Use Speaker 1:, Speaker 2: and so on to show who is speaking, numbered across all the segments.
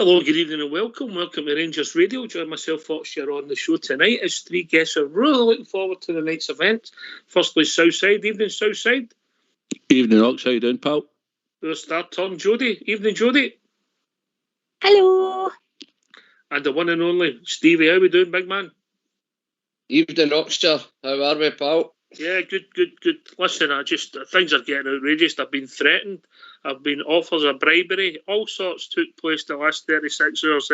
Speaker 1: Hello, good evening and welcome. Welcome to Rangers Radio. Join myself, Fox, here on the show tonight as three guests are really looking forward to the night's event. Firstly, Southside. Evening, Southside.
Speaker 2: Evening, Ox. How you doing, pal?
Speaker 1: We'll start on Jodie. Evening, Jodie.
Speaker 3: Hello.
Speaker 1: And the one and only Stevie. How we doing, big man?
Speaker 4: Evening, Oxter. How are we, pal?
Speaker 1: Yeah, good. Listen, things are getting outrageous. I've been threatened. I've been offers of bribery. All sorts took place the last 36 hours.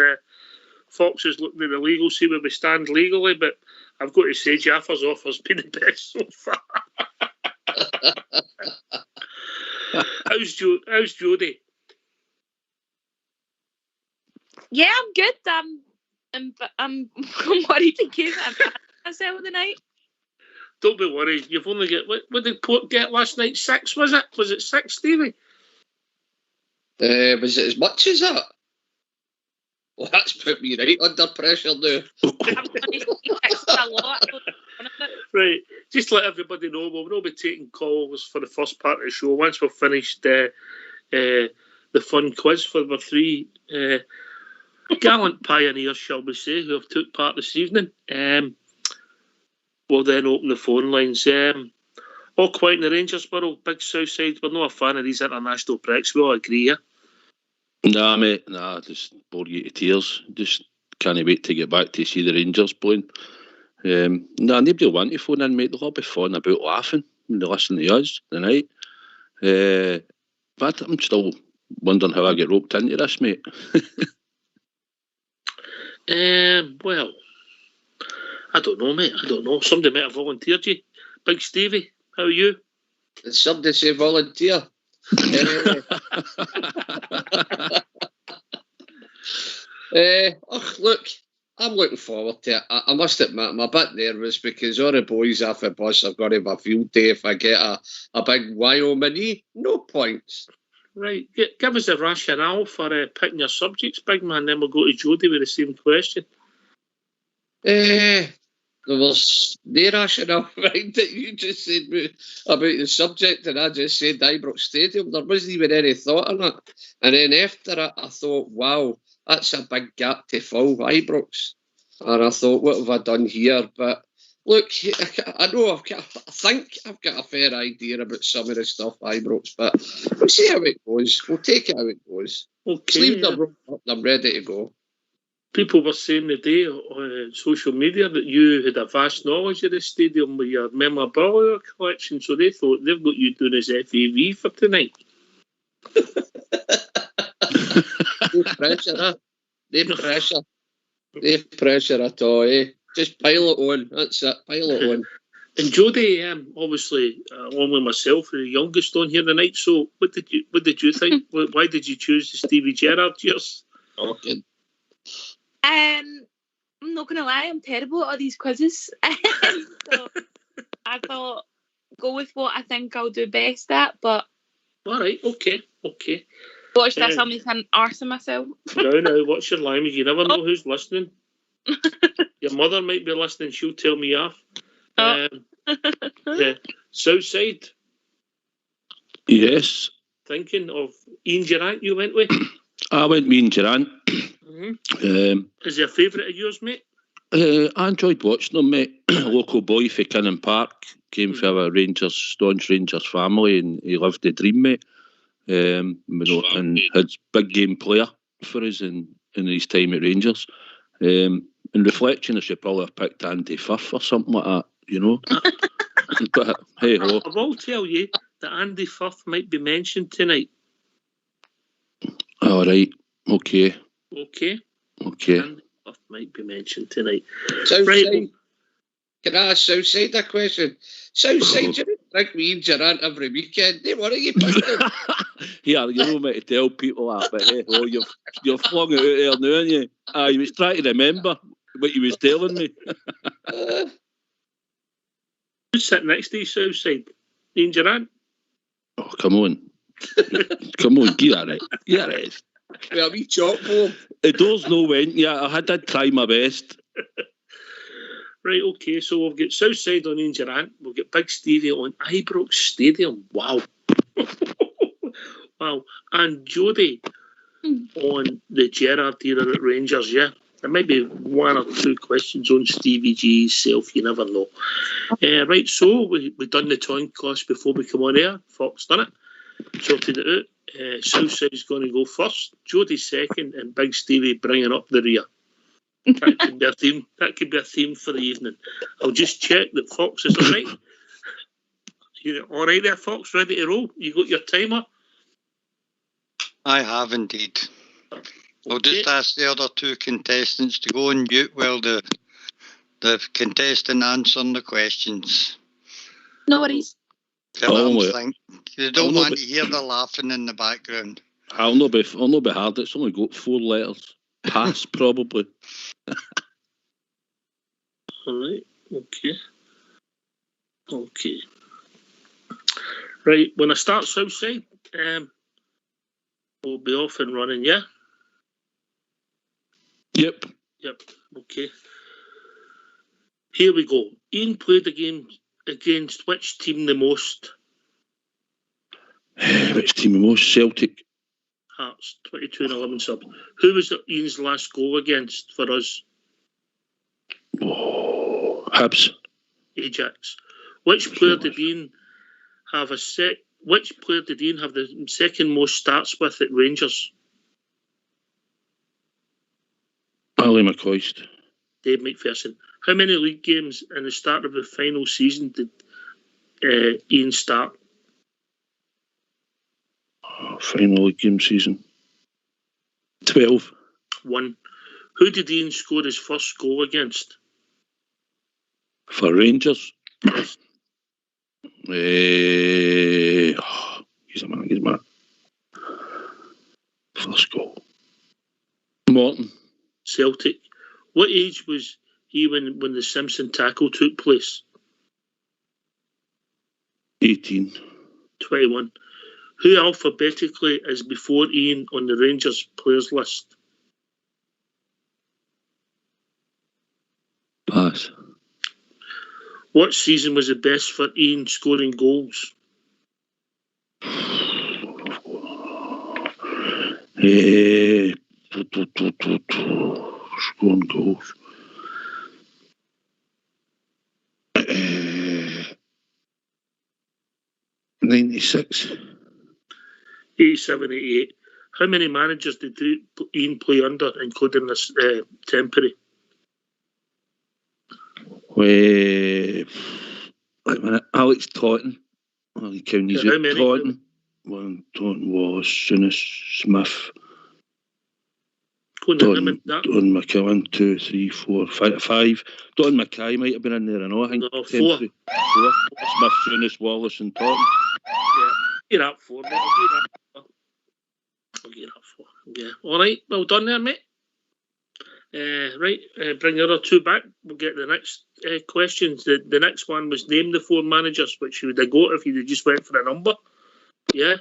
Speaker 1: Fox is looking at the legal, see where we stand legally, but I've got to say, Jaffa's offer's been the best so far. How's Jodie?
Speaker 3: Yeah, I'm good. I'm worried in case I myself tonight.
Speaker 1: Don't be worried. You've only got what did Port get last night? 6, was it? Was it 6, Stevie?
Speaker 4: Was it as much as that? Well, that's put me right under pressure now.
Speaker 1: Right. Just let everybody know we'll not be taking calls for the first part of the show. Once we've finished the fun quiz for the three gallant pioneers, shall we say, who have took part this evening. We'll then open the phone lines. All quiet in the Rangers world, big Southside. We're not a fan of these international breaks. We all agree, yeah?
Speaker 2: Nah, mate. Nah, just bore you to tears. Just can't wait to get back to see the Rangers playing. Nobody will want to phone in, mate. They'll all be fun about laughing when they listen to us tonight. But I'm still wondering how I get roped into this, mate.
Speaker 1: Well, I don't know, mate. I don't know. Somebody might have volunteered you. Big Stevie, how are you?
Speaker 4: Did somebody say volunteer? Look, I'm looking forward to it. I must admit, I'm a bit nervous because all the boys off the bus are going to have a field day if I get a big Wyoming. No points.
Speaker 1: Right. Give us a rationale for picking your subjects, big man. Then we'll go to Jodie with the same question.
Speaker 4: There was the rationale, right, that you just said about the subject, and I just said Ibrox Stadium. There wasn't even any thought on it. And then after it, I thought, wow, that's a big gap to fill, Ibrox. And I thought, what have I done here? But look, I know I think I've got a fair idea about some of the stuff, Ibrox, but we'll see how it goes. We'll take it how it goes.
Speaker 1: Okay.
Speaker 4: Sleeves are rolled up, I'm ready to go.
Speaker 1: People were saying today on social media that you had a vast knowledge of the stadium with your memorabilia collection, so they thought they've got you doing as FAV for tonight.
Speaker 4: No pressure, huh? No pressure. No pressure at all, eh? Just pile it on. That's it. Pile it on.
Speaker 1: And Jodie, obviously, along with myself, the youngest on here tonight. So, what did you think? Why did you choose the Stevie Gerrard years?
Speaker 4: Okay.
Speaker 3: I'm not gonna lie, I'm terrible at all these quizzes. So I thought go with what I think I'll do best at. But
Speaker 1: all right, okay.
Speaker 3: Watch this, I'll make an arse of myself.
Speaker 1: No, what's your language? You never know who's listening. Your mother might be listening. She'll tell me off. Southside.
Speaker 2: Yes.
Speaker 1: Thinking of Ian Durrant you went with?
Speaker 2: I went with Ian Durrant.
Speaker 1: Mm-hmm. Is he a favourite of yours, mate?
Speaker 2: I enjoyed watching him, mate. Local boy for Kinnan Park. Came from a staunch Rangers family, and he lived the dream, mate. And had big game player for us in his time at Rangers. In reflection, I should probably have picked Andy Firth or something like that, you know. But hey ho.
Speaker 1: I will tell you that Andy Firth might be mentioned tonight.
Speaker 2: All right. Okay.
Speaker 1: Andy Firth might be mentioned tonight.
Speaker 4: Southside,
Speaker 1: right.
Speaker 4: Can I ask Southside a question? Southside, you drink me in Durrant every weekend. Don't worry, you picked him.
Speaker 2: Yeah, you know me to tell people that, but hey, you've flung it out there now, haven't you? I was trying to remember what you was telling me.
Speaker 1: Who's sitting next to you, Southside? Ian Durrant?
Speaker 2: Oh, come on. Come on, get at it. Get at it.
Speaker 4: Well, we chalkboard.
Speaker 2: The door's no went. Yeah, I did try my best.
Speaker 1: Right, okay, so we've got Southside on Ian Durrant. We've got Big Stevie on Ibrox Stadium. Wow. Wow. And Jodie, on the Gerrard era at Rangers, yeah? There might be one or two questions on Stevie G's self, you never know. Right, so we done the time cost before we come on air. Fox done it, sorted it out. Southside's going to go first, Jodie second, and Big Stevie bringing up the rear. That could be a theme. That could be a theme for the evening. I'll just check that Fox is all right. You all right there, Fox? Ready to roll? You got your timer?
Speaker 5: I have indeed. I'll just ask the other two contestants to go on mute while the contestant answering the questions.
Speaker 3: No worries.
Speaker 5: They don't want to hear the laughing in the background.
Speaker 2: I'll not be hard. It's only got 4 letters. Pass, probably.
Speaker 1: All right. Okay. Right. When I start Southside, we'll be off and running. Yeah.
Speaker 2: Yep.
Speaker 1: Okay. Here we go. Ian played the game against which team the most?
Speaker 2: Which team the most? Celtic.
Speaker 1: Hearts, 22 and 11 subs. Who was Ian's last goal against for us?
Speaker 2: Hibs.
Speaker 1: Ajax. Which player did Ian have the second most starts with at Rangers?
Speaker 2: Ali McCoist.
Speaker 1: Dave McPherson. How many league games in the start of the final season did Ian start?
Speaker 2: Final league game season. 12.
Speaker 1: 1. Who did Ian score his first goal against?
Speaker 2: For Rangers?
Speaker 1: Yes.
Speaker 2: He's a man. First goal. Morton.
Speaker 1: Celtic. What age was he when the Simpson tackle took place?
Speaker 2: 18.
Speaker 1: 21. Who alphabetically is before Ian on the Rangers players list?
Speaker 2: Pass.
Speaker 1: What season was the best for Ian scoring goals?
Speaker 2: Scoring goals. 96.
Speaker 1: 87, 88. How many managers did Ian play under, including this temporary?
Speaker 2: Wait a minute. Alex Totten. Well, he counted Totten. One Totten was Souness, Smith. Don McKillen, 2, 3, 4, 5. Don Mackay might have been in there, I know. I think
Speaker 1: 4.
Speaker 2: 4. Smith, Souness, Wallace, and Totten.
Speaker 1: Yeah, you're up 4, mate. I'll get up 4. Yeah. All right, well done there, mate. Right, bring the other two back. We'll get the next questions. The next one was name the 4 managers, which you would have got if you just went for a number. Yeah.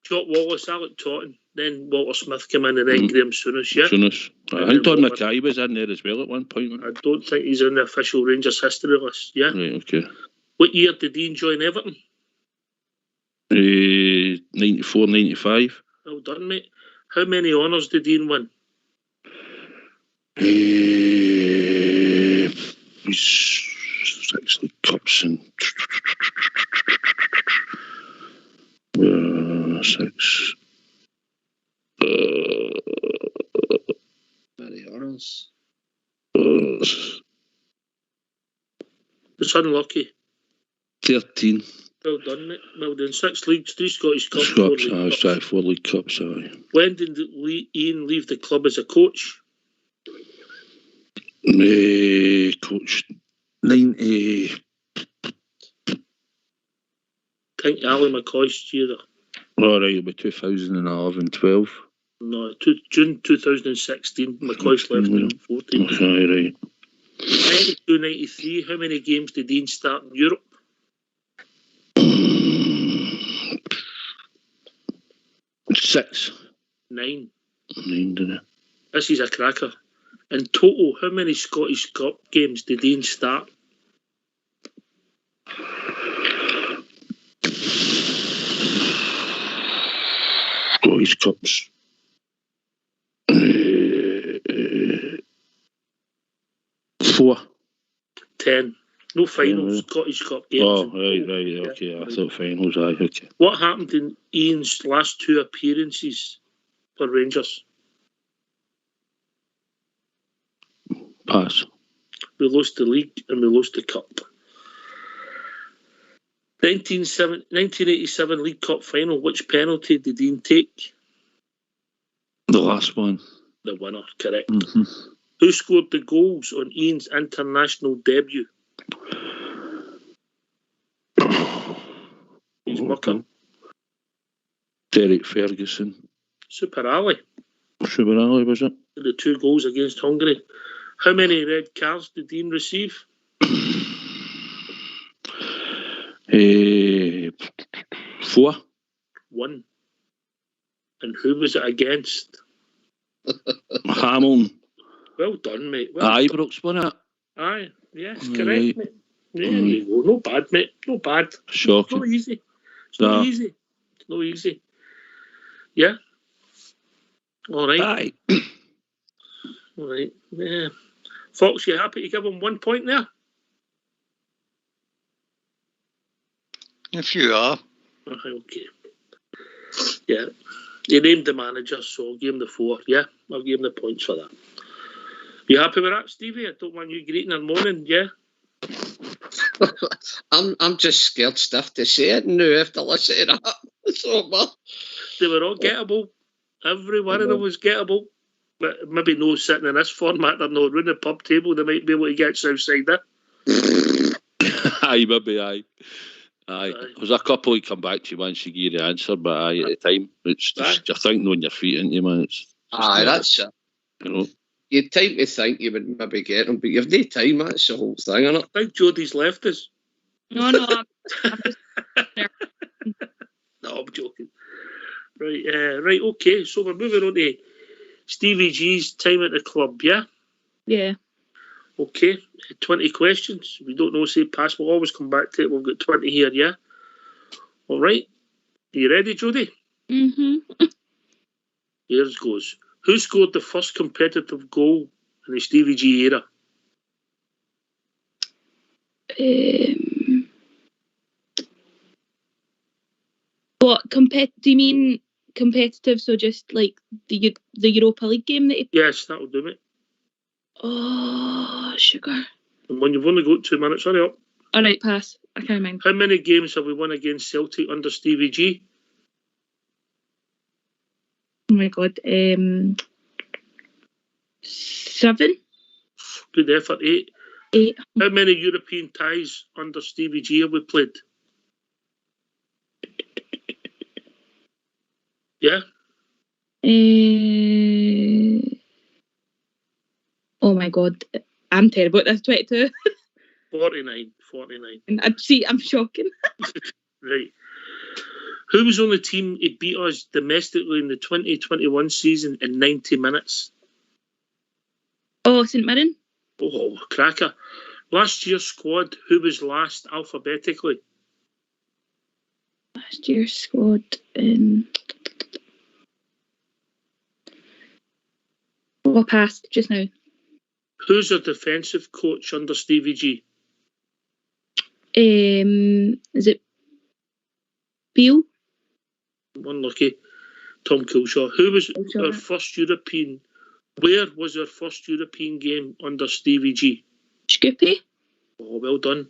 Speaker 1: Jock Wallace, Alec Totten, then Walter Smith came in, and then Graham Souness, yeah?
Speaker 2: Souness. I think Don Mackay was in there as well at one point.
Speaker 1: I don't think he's on the official Rangers history list, yeah?
Speaker 2: Right, okay.
Speaker 1: What year did Ian join Everton?
Speaker 2: 94, 95.
Speaker 1: Well done, mate. How many honours did Ian win?
Speaker 2: 6 League Cups and 6.
Speaker 4: Many honours.
Speaker 1: It's unlucky.
Speaker 2: 13.
Speaker 1: Well done, mate. Well done. 6 leagues, 3 Scottish Cups,
Speaker 2: 4
Speaker 1: League Cups.
Speaker 2: 4 League Cups, aye.
Speaker 1: When did Ian leave the club as a coach?
Speaker 2: Coach 90.
Speaker 1: I think Ali McCoist's year.
Speaker 2: All right, it'll be 2011-12.
Speaker 1: No, June 2016. McCoist left in 14.
Speaker 2: Okay, right.
Speaker 1: 92-93. How many games did Ian start in Europe?
Speaker 2: 6.
Speaker 1: 9.
Speaker 2: 9, didn't it?
Speaker 1: This is a cracker. In total, how many Scottish Cup games did Ian start?
Speaker 2: Scottish Cups. 4.
Speaker 1: 10. No finals,
Speaker 2: Yeah.
Speaker 1: Scottish Cup games.
Speaker 2: Oh, right, okay. I thought finals, aye, okay.
Speaker 1: What happened in Ian's last 2 appearances for Rangers?
Speaker 2: Pass.
Speaker 1: We lost the league and we lost the cup. 1987 League Cup final, which penalty did Ian take?
Speaker 2: The last one.
Speaker 1: The winner, correct.
Speaker 2: Mm-hmm.
Speaker 1: Who scored the goals on Ian's international debut? He's mucking.
Speaker 2: Derek Ferguson.
Speaker 1: Super Ali.
Speaker 2: Super Ali, was it?
Speaker 1: The 2 goals against Hungary. How many red cards did Ian receive?
Speaker 2: 4.
Speaker 1: 1. And who was it against?
Speaker 2: Hamilton.
Speaker 1: Well done, mate. Well done.
Speaker 2: Ibrox, wasn't it?
Speaker 1: Aye, yes, correct,
Speaker 2: Right.
Speaker 1: mate. Yeah, there you go. Not bad, mate. Not bad.
Speaker 2: Shocking.
Speaker 1: Not easy. It's
Speaker 2: No.
Speaker 1: not easy. It's not easy. Yeah. All right.
Speaker 2: Aye.
Speaker 1: All right. Yeah. Fox, you happy to give him 1 point there?
Speaker 5: If you are.
Speaker 1: Okay. Yeah. You named the manager, so I'll give him the 4. Yeah, I'll give him the points for that. You happy with that, Stevie? I don't want you greeting and moaning, yeah?
Speaker 4: I'm just scared stiff to say it now after listening to that so much.
Speaker 1: They were all gettable. Every one of them was gettable. But maybe no sitting in this format or no around the pub table. They might be able to get outside there.
Speaker 2: Aye, maybe, aye. There's a couple who come back to you once you give the answer, but aye, at the time, it's just, you think on your feet, ain't you, man? It's
Speaker 4: Aye, that's it.
Speaker 2: You know.
Speaker 4: You had time to think you would maybe get them, but you've no time, that's the whole thing, innit?
Speaker 1: I think Jodie's left us.
Speaker 3: No, I'm just
Speaker 1: No, I'm joking. Right, okay. So we're moving on to Stevie G's time at the club, yeah?
Speaker 3: yeah.
Speaker 1: Okay, 20 questions. If we don't know, say pass. We'll always come back to it. We've got 20 here, yeah? All right. Are you ready, Jodie?
Speaker 3: Mm-hmm.
Speaker 1: Here goes. Who scored the first competitive goal in the Stevie G era?
Speaker 3: What do you mean competitive? So just like the Europa League game that?
Speaker 1: Yes, that'll do it.
Speaker 3: Oh, sugar.
Speaker 1: And when you've only got 2 minutes, hurry up.
Speaker 3: All right, pass. I can't mind.
Speaker 1: How many games have we won against Celtic under Stevie G?
Speaker 3: Oh my God. 7.
Speaker 1: Good effort. 8.
Speaker 3: 8.
Speaker 1: How many European ties under Stevie G have we played? Yeah?
Speaker 3: Oh my God. I'm terrible at this. 22.
Speaker 1: 49.
Speaker 3: And I'd see, I'm shocking.
Speaker 1: Right. Who was on the team who beat us domestically in the 2021 season in 90 minutes?
Speaker 3: Oh, St Mirren.
Speaker 1: Oh, cracker. Last year's squad, who was last alphabetically?
Speaker 3: Last year's squad. I passed just now.
Speaker 1: Who's our defensive coach under Stevie G?
Speaker 3: Is it Beale?
Speaker 1: Unlucky. Tom Kilshaw. Who was
Speaker 3: Kilshaw.
Speaker 1: our first European? Where was our first European game under Stevie G?
Speaker 3: Scoopy.
Speaker 1: Oh, well done.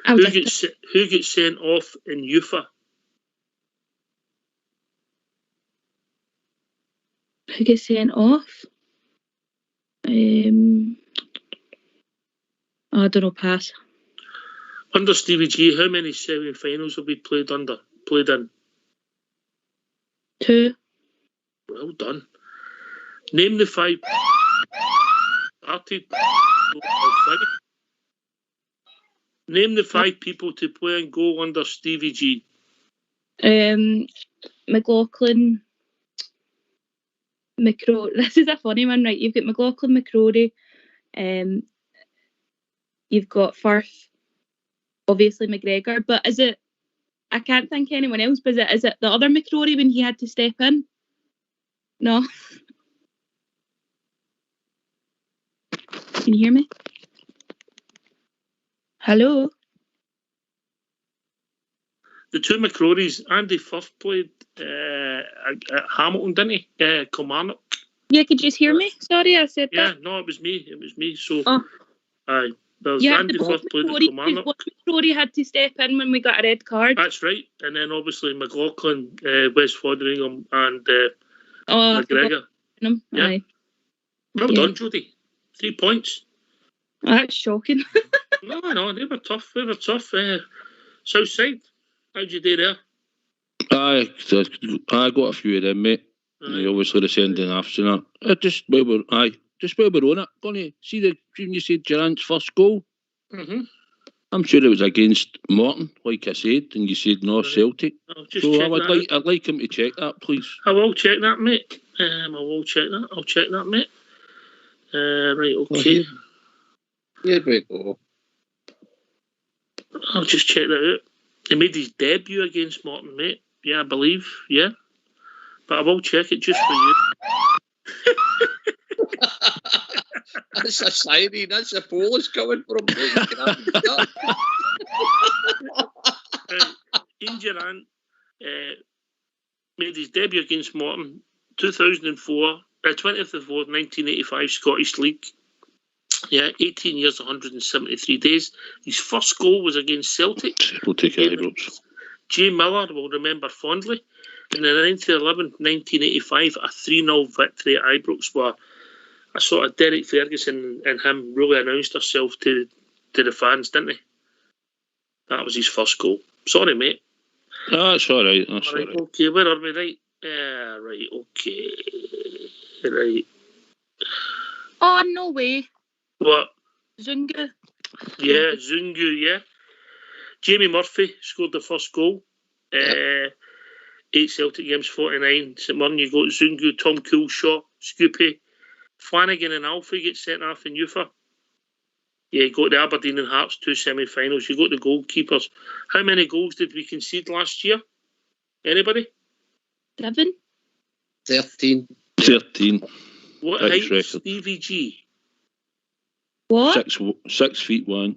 Speaker 3: Who
Speaker 1: gets sent off in UEFA?
Speaker 3: Who gets sent off? I don't know, pass.
Speaker 1: Under Stevie G, how many semi-finals have we played in?
Speaker 3: 2.
Speaker 1: Well done. Name the 5. Name the 5 people to play and goal under Stevie G.
Speaker 3: McLaughlin. This is a funny one, right? You've got McLaughlin, McCrory. You've got Firth. Obviously McGregor. But is it? I can't think anyone else. But is it the other McCrory when he had to step in? No. Can you hear me? Hello.
Speaker 1: The two McCrorys, Andy Firth played at Hamilton, didn't he? Kilmarnock.
Speaker 3: Yeah, could you hear me? Sorry, I said
Speaker 1: Yeah,
Speaker 3: that.
Speaker 1: no, it was me. It was me. So,
Speaker 3: Oh.
Speaker 1: aye. There's
Speaker 3: Yeah,
Speaker 1: Andy Firth played at Kilmarnock.
Speaker 3: McCrory had to step in when we got a red card.
Speaker 1: That's right. And then obviously McLaughlin, West Foderingham, and McGregor. Yeah.
Speaker 3: Aye.
Speaker 1: Well done, Jodie. 3 points.
Speaker 3: Oh, that's shocking.
Speaker 1: No, they were tough. They were tough. Southside, how'd you do there?
Speaker 2: I got a few of them, mate. Obviously the sending offs and that. Just where we're on it. Gonna see when you said Durant's first goal.
Speaker 1: Mm-hmm.
Speaker 2: I'm sure it was against Morton, like I said, and you said North Celtic. So I'd like him to check that, please.
Speaker 1: I will check that, mate. I'll check that, mate. Right, okay.
Speaker 4: Here we go.
Speaker 1: I'll just check that out. He made his debut against Morton, mate. Yeah, I believe. Yeah. But I will check it just for you.
Speaker 4: That's a siren. That's a Polish coming from.
Speaker 1: Ian Durant made his debut against Morton 2004, 20th of 4th, 1985 Scottish League. Yeah, 18 years, 173 days. His first goal was against Celtic.
Speaker 2: Celtic at Ibrox.
Speaker 1: Jay Miller will remember fondly. In the 9th of 11th, 1985, a 3-0 victory at Ibrox where I saw Derek Ferguson and him really announced herself to the fans, didn't he? That was his first goal. Sorry, mate.
Speaker 2: No, that's all right. That's
Speaker 1: all right. Okay, where are we? Right. Right, okay. Right.
Speaker 3: Oh, no way.
Speaker 1: What?
Speaker 3: Zungu.
Speaker 1: Yeah, Zungu, yeah. Jamie Murphy scored the first goal. 8 Celtic games, 49. St Mirren, you got Zungu, Tom Coolshaw, Scoopy, Flanagan and Alfie get sent off in UFA. Yeah, you got the Aberdeen and Hearts 2 semi-finals. You got the goalkeepers. How many goals did we concede last year? Anybody?
Speaker 3: 7.
Speaker 4: 13.
Speaker 2: 13.
Speaker 1: What height is Stevie G?
Speaker 3: What?
Speaker 2: 6 feet 1.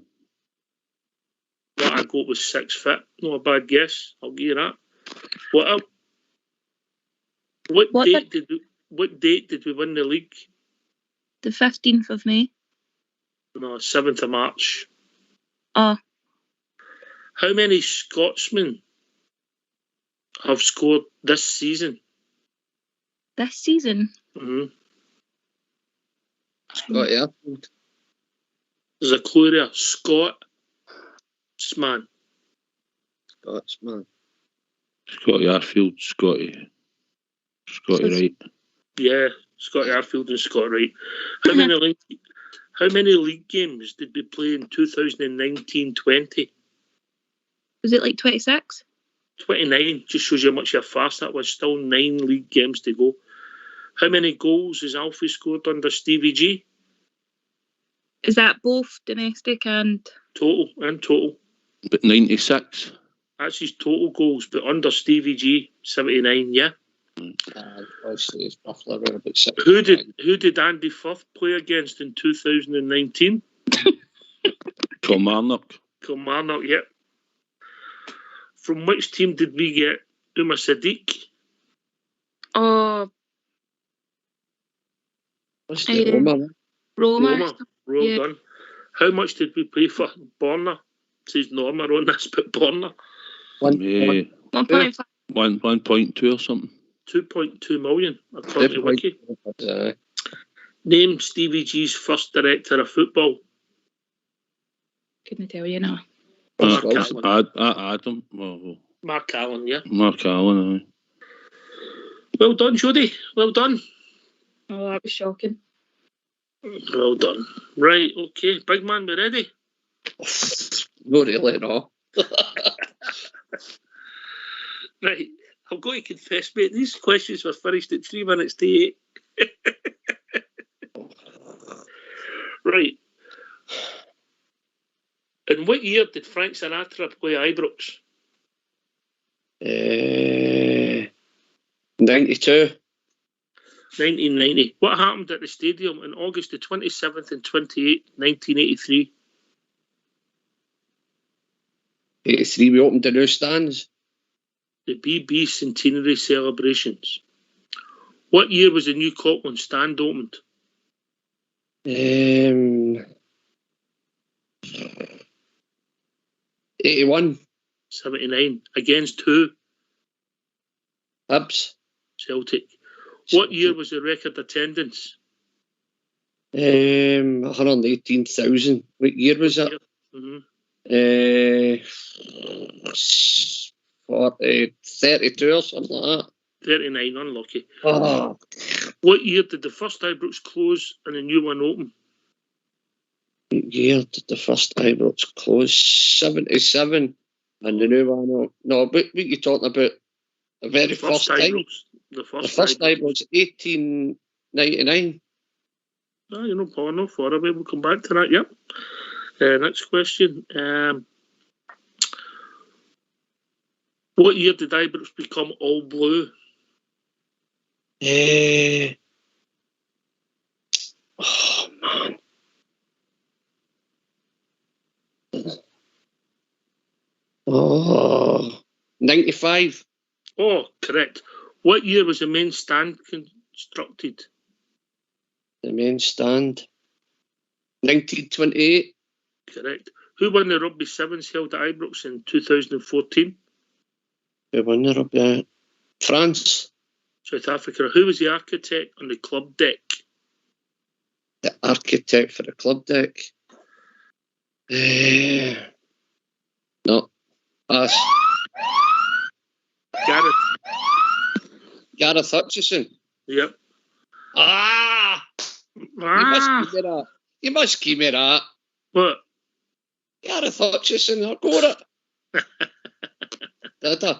Speaker 1: What I got was 6 foot. Not a bad guess. I'll give you that. What date did we win the league?
Speaker 3: The 15th of May.
Speaker 1: No, 7th of March.
Speaker 3: Oh.
Speaker 1: How many Scotsmen have scored this season?
Speaker 3: This season?
Speaker 1: Mm-hmm.
Speaker 4: Scott Airfield.
Speaker 1: There's a clue there. Scotsman.
Speaker 4: Scotsman.
Speaker 2: Scotty Arfield, Scotty Wright.
Speaker 1: Yeah, Scotty Arfield and Scott Wright. How many league games did we play in 2019-20?
Speaker 3: Was it like 26?
Speaker 1: 29. Just shows you how much how fast that was. Still 9 league games to go. How many goals has Alfie scored under Stevie G?
Speaker 3: Is that both domestic and...
Speaker 1: Total.
Speaker 2: But 96.
Speaker 1: That's his total goals, but under Stevie G, 79, yeah?
Speaker 4: It's roughly around about 6.
Speaker 1: Who did Andy Firth play against in 2019?
Speaker 2: Kilmarnock,
Speaker 1: yeah. From which team did we get Uma Sadiq?
Speaker 3: Oh, Roma.
Speaker 1: Well done. How much did we pay for Borna? It says Norma on this, but Borna.
Speaker 3: 1.5.
Speaker 2: 1.2 or something.
Speaker 1: 2.2 million, according to Wiki. Name Stevie G's first director of football.
Speaker 3: Couldn't tell you now.
Speaker 1: Mark Allen.
Speaker 2: Adam.
Speaker 1: Mark Allen, yeah.
Speaker 2: Mark Allen, aye.
Speaker 1: Well done, Jodie. Well done.
Speaker 3: Oh, that was shocking.
Speaker 1: Well done. Right, okay. Big man, we ready?
Speaker 4: No, really, no.
Speaker 1: Right. I've got to confess, mate, these questions were finished at 3 minutes to 8. Right. In what year did Frank Sinatra play Ibrox?
Speaker 4: 92.
Speaker 1: 1990. What happened at the stadium on August the 27th and 28th, 1983?
Speaker 4: 83, we opened the new stands.
Speaker 1: The BB Centenary celebrations. What year was the new Copland stand opened?
Speaker 4: 81.
Speaker 1: 79. Against who?
Speaker 4: Hibs.
Speaker 1: Celtic. What year was the record attendance?
Speaker 4: 118,000. What year was it?
Speaker 1: Mm-hmm.
Speaker 4: 32 or something like that.
Speaker 1: 39, unlucky.
Speaker 4: Oh.
Speaker 1: What year did the first Ibrox close and the new one open?
Speaker 4: What year did the first Ibrox close? 77. And the new one open. No, but what are you talking about? The very first time?
Speaker 1: Ibrox. The first
Speaker 4: Ibrox, 1899.
Speaker 1: No, you're not far away. We'll come back to that, yep. Next question. What year did Ibrox become all blue?
Speaker 4: Oh, man. Oh, 95.
Speaker 1: Oh, correct. What year was the main stand constructed?
Speaker 4: The main stand. 1928.
Speaker 1: Correct. Who won the Rugby Sevens held at Ibrox in 2014?
Speaker 4: Who won the Rugby? France.
Speaker 1: South Africa. Who was the architect on the club deck?
Speaker 4: The architect for the club deck. No. Pass. Gareth Hutchison.
Speaker 1: Yep.
Speaker 4: You must give me that.
Speaker 1: What?
Speaker 4: Gareth Hutchison, I'll go with it. Did I?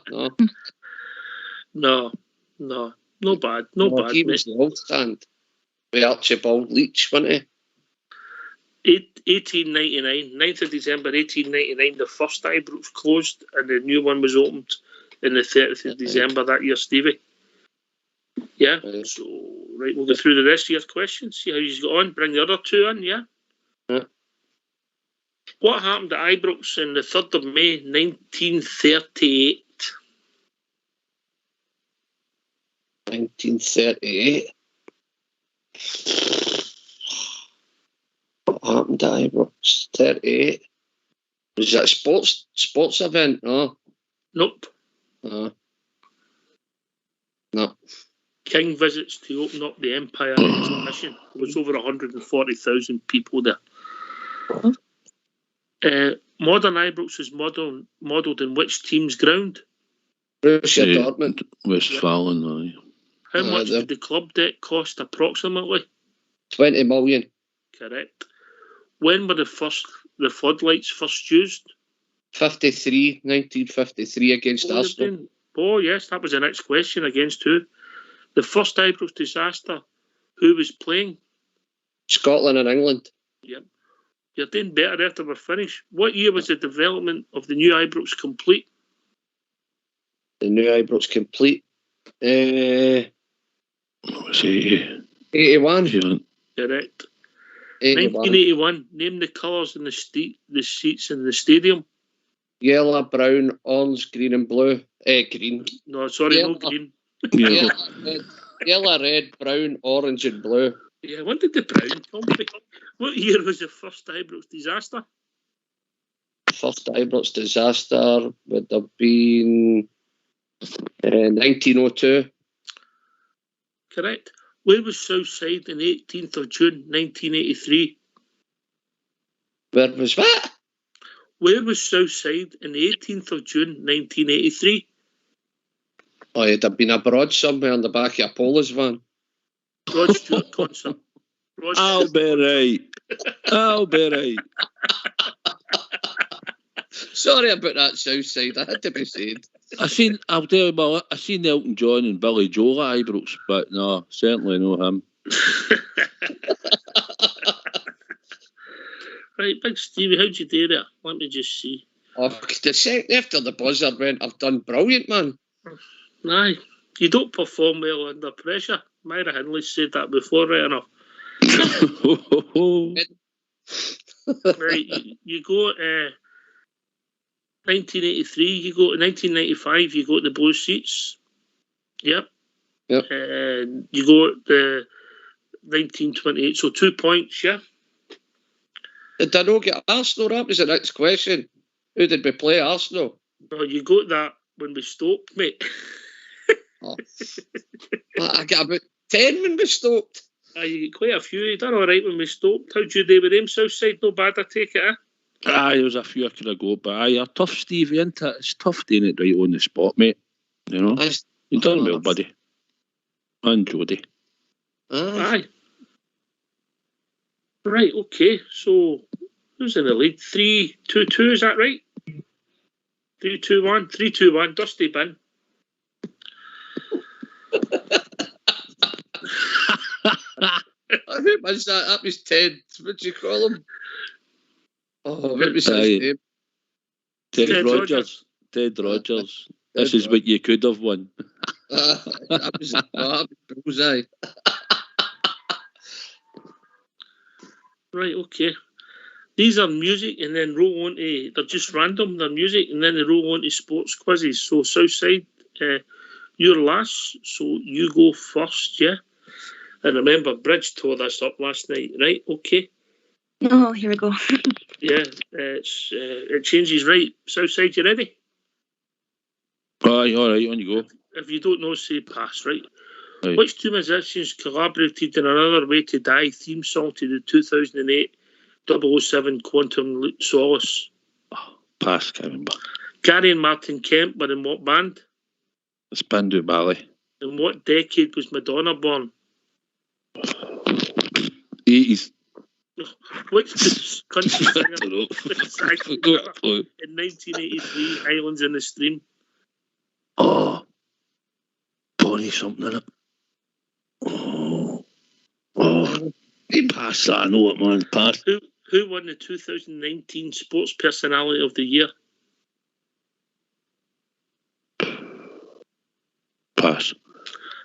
Speaker 4: No.
Speaker 1: No. No bad. No bad,
Speaker 4: He
Speaker 1: mate.
Speaker 4: was the old stand. With Archibald Leach, wasn't he?
Speaker 1: 1899, 9th of December 1899, the first Ibrox closed and the new one was opened in the 30th of December that year, Stevie. Yeah, so, right, we'll go through the rest of your questions, see how you got on, bring the other two in, yeah?
Speaker 4: Yeah.
Speaker 1: What happened at Ibrox on the 3rd of May 1938?
Speaker 4: 1938. What happened at Ibrox? 38. Was that a sports event? No.
Speaker 1: Nope.
Speaker 4: No.
Speaker 1: King visits to open up the Empire exhibition. There was over 140,000 people there. Modern Ibrox was modelled in which team's ground?
Speaker 4: Borussia Dortmund.
Speaker 2: Westfalen, aye.
Speaker 1: How much did the club deck cost approximately?
Speaker 4: 20 million.
Speaker 1: Correct. When were the floodlights first used?
Speaker 4: 1953 against Arsenal.
Speaker 1: Oh, yes, that was the next question. Against who? The first Ibrox disaster. Who was playing?
Speaker 4: Scotland and England.
Speaker 1: Yep. You're doing better after we're finished. What year was the development of the new Ibrox complete?
Speaker 4: The new Ibrox complete. 81.
Speaker 1: Correct.
Speaker 4: 81.
Speaker 1: 1981. Name the colours in the seats in the stadium.
Speaker 4: Yellow, brown, orange, green and blue. Green.
Speaker 1: No, sorry, no green.
Speaker 4: Yellow, red, brown, orange and blue.
Speaker 1: Yeah, when did the brown come? What year was the first Ibrox disaster?
Speaker 4: First Ibrox disaster would have been 1902.
Speaker 1: Correct. Where was Southside on the 18th of June 1983?
Speaker 4: Where was what?
Speaker 1: Where was Southside on the 18th of June 1983?
Speaker 4: Oh, it'd have been abroad somewhere on the back of a Polish van.
Speaker 1: Rod Stewart concert.
Speaker 2: I'll be right.
Speaker 4: Sorry about that, Southside. I had to be said.
Speaker 2: I seen Elton John and Billy Joel at Ibrox, but no, certainly no him.
Speaker 1: Right, Big Stevie, how'd you do there? Let me just see.
Speaker 4: Oh, the second after the buzzer went, I've done brilliant, man.
Speaker 1: Aye, you don't perform well under pressure. Myra Hindley said that before, right enough. Right, you go. 1983, you go to 1995, you go to the Blue Seats. Yep. And you go to the 1928, so 2 points, yeah.
Speaker 4: Did I not get Arsenal? That was the next question. Who did we play Arsenal?
Speaker 1: Well, you got that when we stopped, mate.
Speaker 4: Oh. I got about 10 when we stopped.
Speaker 1: You get quite a few. You done all right when we stopped. How'd you do with them, Southside? No bad, I take it, eh?
Speaker 2: Aye, there was a few I could have got, but aye, you're tough, Stevie, isn't it? It's tough doing it right on the spot, mate. You know? You've done well, buddy. And Jodie.
Speaker 1: Aye. Right, okay. So, who's in the lead? 3-2-2, is that right? 3-2-1. 3-2-1. Dusty bin.
Speaker 4: Who was that? That was Ted. What do you call him? Oh, what was his name?
Speaker 2: Ted Rogers. Ted Rogers. This is what you could have won.
Speaker 4: That was bullseye.
Speaker 1: Right, okay. These are music and then roll on to, they're just random, they're music and then they roll on to sports quizzes. So, Southside, you're last, so you go first, yeah? And remember, Bridge tore this up last night, right? Okay.
Speaker 3: Oh, here we go.
Speaker 1: Yeah, it changes, right? Southside, you ready?
Speaker 2: Aye, all right, on you go.
Speaker 1: If you don't know, say pass, right?
Speaker 2: Right.
Speaker 1: Which two musicians collaborated in Another Way to Die theme song to the 2008 007 Quantum Solace?
Speaker 2: Oh, pass, can't remember.
Speaker 1: Gary and Martin Kemp were in what band?
Speaker 2: Spandau Ballet.
Speaker 1: In what decade was Madonna born?
Speaker 2: 80s.
Speaker 1: Which country singer
Speaker 2: I don't know.
Speaker 1: sang in 1983 Islands in the Stream?
Speaker 2: Oh, Bonnie something in it. Pass that, I know it, man. Pass.
Speaker 1: Who won the 2019 Sports Personality of the Year?
Speaker 2: Pass.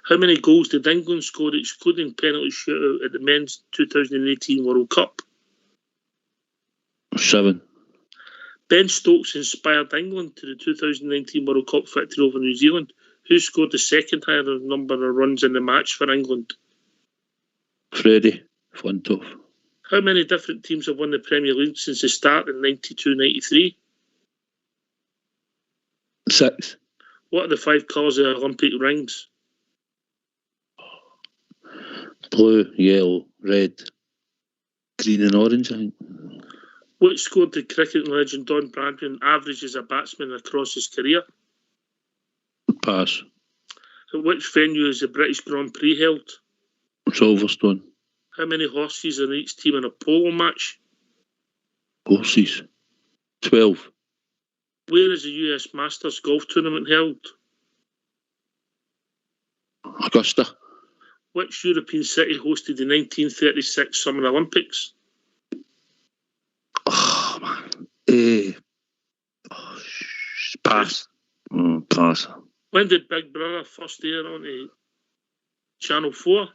Speaker 1: How many goals did England score, excluding penalty shootout, at the men's 2018 World Cup?
Speaker 2: 7.
Speaker 1: Ben Stokes inspired England to the 2019 World Cup victory over New Zealand. Who scored the second highest number of runs in the match for England?
Speaker 2: Freddie Flintoff.
Speaker 1: How many different teams have won the Premier League since the start in 92-93?
Speaker 2: 6.
Speaker 1: What are the 5 colours of the Olympic rings?
Speaker 2: Blue, yellow, red, green and orange, I think.
Speaker 1: Which scored the cricketing legend Don Bradman average as a batsman across his career?
Speaker 2: Pass.
Speaker 1: At which venue is the British Grand Prix held?
Speaker 2: Silverstone.
Speaker 1: How many horses are in each team in a polo match?
Speaker 2: Horses. 12.
Speaker 1: Where is the US Masters golf tournament held?
Speaker 2: Augusta.
Speaker 1: Which European city hosted the 1936 Summer Olympics?
Speaker 2: Oh, man. Pass. Pass.
Speaker 1: When did Big Brother first air on Channel 4?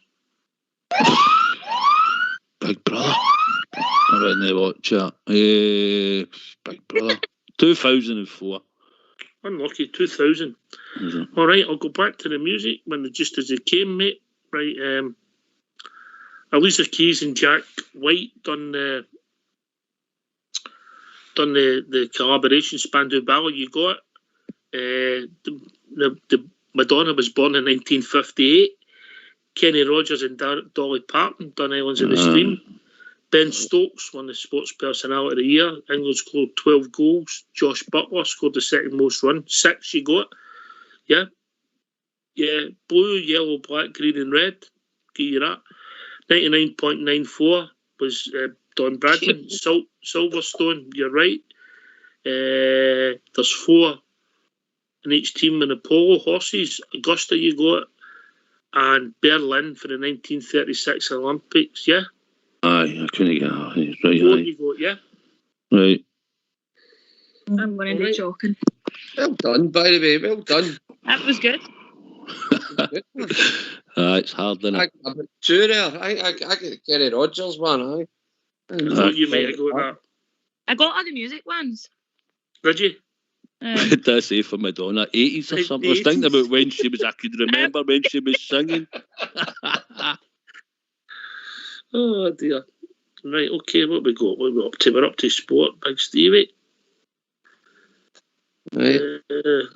Speaker 2: Big Brother. I didn't watch that. Big Brother. 2004.
Speaker 1: Unlucky, 2000.
Speaker 2: Mm-hmm.
Speaker 1: All right, I'll go back to the music when just as it came, mate. Right, Alicia Keys and Jack White done the collaboration Spandau Ballet. You got it. The Madonna was born in 1958. Kenny Rogers and Dolly Parton done Islands in the Stream. Ben Stokes won the Sports Personality of the Year. England scored 12 goals. Josh Butler scored the second most run. 6 you got. Yeah. Yeah. Blue, yellow, black, green and red. Give you that. 99.94 was Don Bradman. Silverstone, you're right. There's 4 in each team in the polo. Horses, Augusta you got. And Berlin for the 1936 Olympics, yeah?
Speaker 2: Aye, I couldn't get that. Right,
Speaker 1: you got, yeah?
Speaker 2: Right.
Speaker 3: I'm going to be joking.
Speaker 4: Well done, by the way. Well done.
Speaker 3: That was good.
Speaker 2: It's hard, isn't it?
Speaker 4: I'm a 2 there. I get Kenny Rogers, man.
Speaker 1: You might have got that.
Speaker 3: I got all the music ones.
Speaker 1: Did you?
Speaker 2: What did I say for Madonna? 80s or something. I was thinking about when she was. I could remember when she was singing.
Speaker 1: Oh dear. Right, okay, what we got? What we up to? We're up to sport, Big Stevie.
Speaker 4: Right.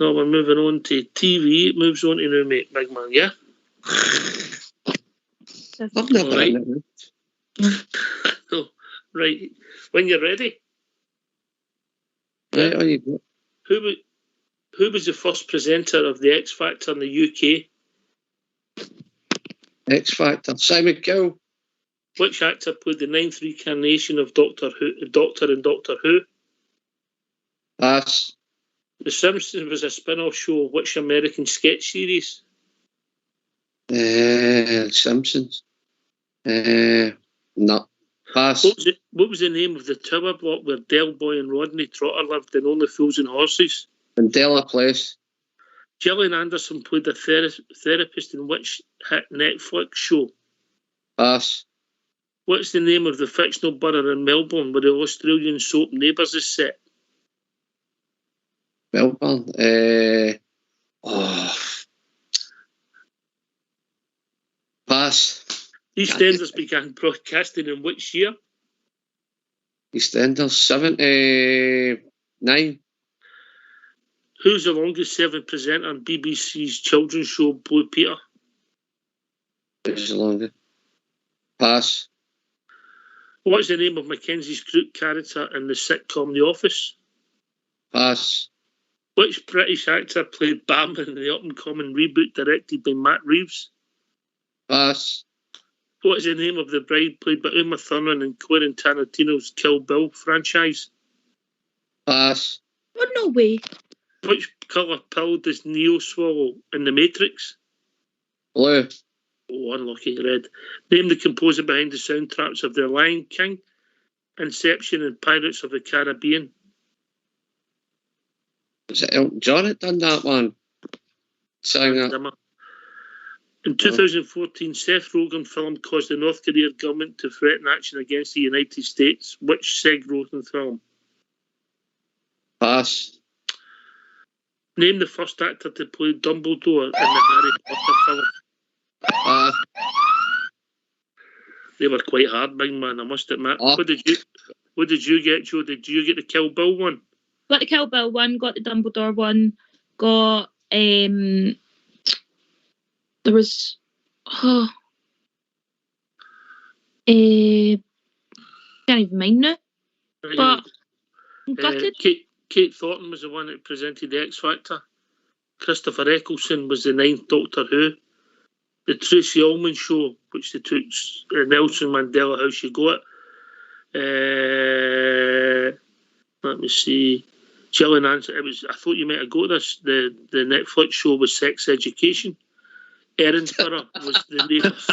Speaker 1: No, we're moving on to TV. It moves on to now, mate, big man, yeah?
Speaker 4: I've never
Speaker 1: Right.
Speaker 4: in it.
Speaker 1: Oh, right. When you're ready.
Speaker 4: Right, on you go.
Speaker 1: Who was the first presenter of the X Factor in the UK?
Speaker 4: X Factor. Simon Cowell.
Speaker 1: Which actor played the ninth reincarnation of Doctor in Doctor Who?
Speaker 4: Pass.
Speaker 1: The Simpsons was a spin-off show of which American sketch series?
Speaker 4: Simpsons. No. Pass.
Speaker 1: What was the name of the tower block where Del Boy and Rodney Trotter lived in Only Fools and Horses?
Speaker 4: Mandela Place.
Speaker 1: Gillian Anderson played a therapist in which hit Netflix show?
Speaker 4: Pass.
Speaker 1: What's the name of the fictional borough in Melbourne where the Australian soap Neighbours is set?
Speaker 4: Melbourne. Pass.
Speaker 1: EastEnders began broadcasting in which year?
Speaker 4: EastEnders. 79.
Speaker 1: Who's the longest serving presenter on BBC's children's show Blue Peter?
Speaker 4: Who's the longest? Pass.
Speaker 1: What's the name of Mackenzie's group character in the sitcom The Office?
Speaker 4: Pass.
Speaker 1: Which British actor played Batman in the up-and-coming reboot directed by Matt Reeves?
Speaker 4: Pass.
Speaker 1: What is the name of the bride played by Uma Thurman in Quentin Tarantino's Kill Bill franchise?
Speaker 4: Pass.
Speaker 3: Oh, no way.
Speaker 1: Which colour pill does Neo swallow in The Matrix?
Speaker 4: Blue.
Speaker 1: Oh, unlucky. Red. Name the composer behind the soundtracks of The Lion King, Inception and Pirates of the Caribbean.
Speaker 4: Was it Elton John that done that one? Sang that.
Speaker 1: In 2014, Seth Rogen film caused the North Korean government to threaten action against the United States. Which Seth Rogen film?
Speaker 4: Pass.
Speaker 1: Name the first actor to play Dumbledore in the Harry Potter film.
Speaker 4: Pass.
Speaker 1: They were quite hard, big man, I must admit.
Speaker 4: Oh.
Speaker 1: What did you get, Joe? Did you get the Kill Bill one?
Speaker 3: Got the Kill Bill one, got the Dumbledore one, got there was can't even mind now. But I'm gutted.
Speaker 1: Kate Thornton was the one that presented the X Factor. Christopher Eccleston was the ninth Doctor Who. The Tracy Ullman Show, which they took Nelson Mandela, How She Got It. Let me see. Gillian Anderson. I thought you might have got this. The Netflix show was Sex Education. Erinsborough was the name of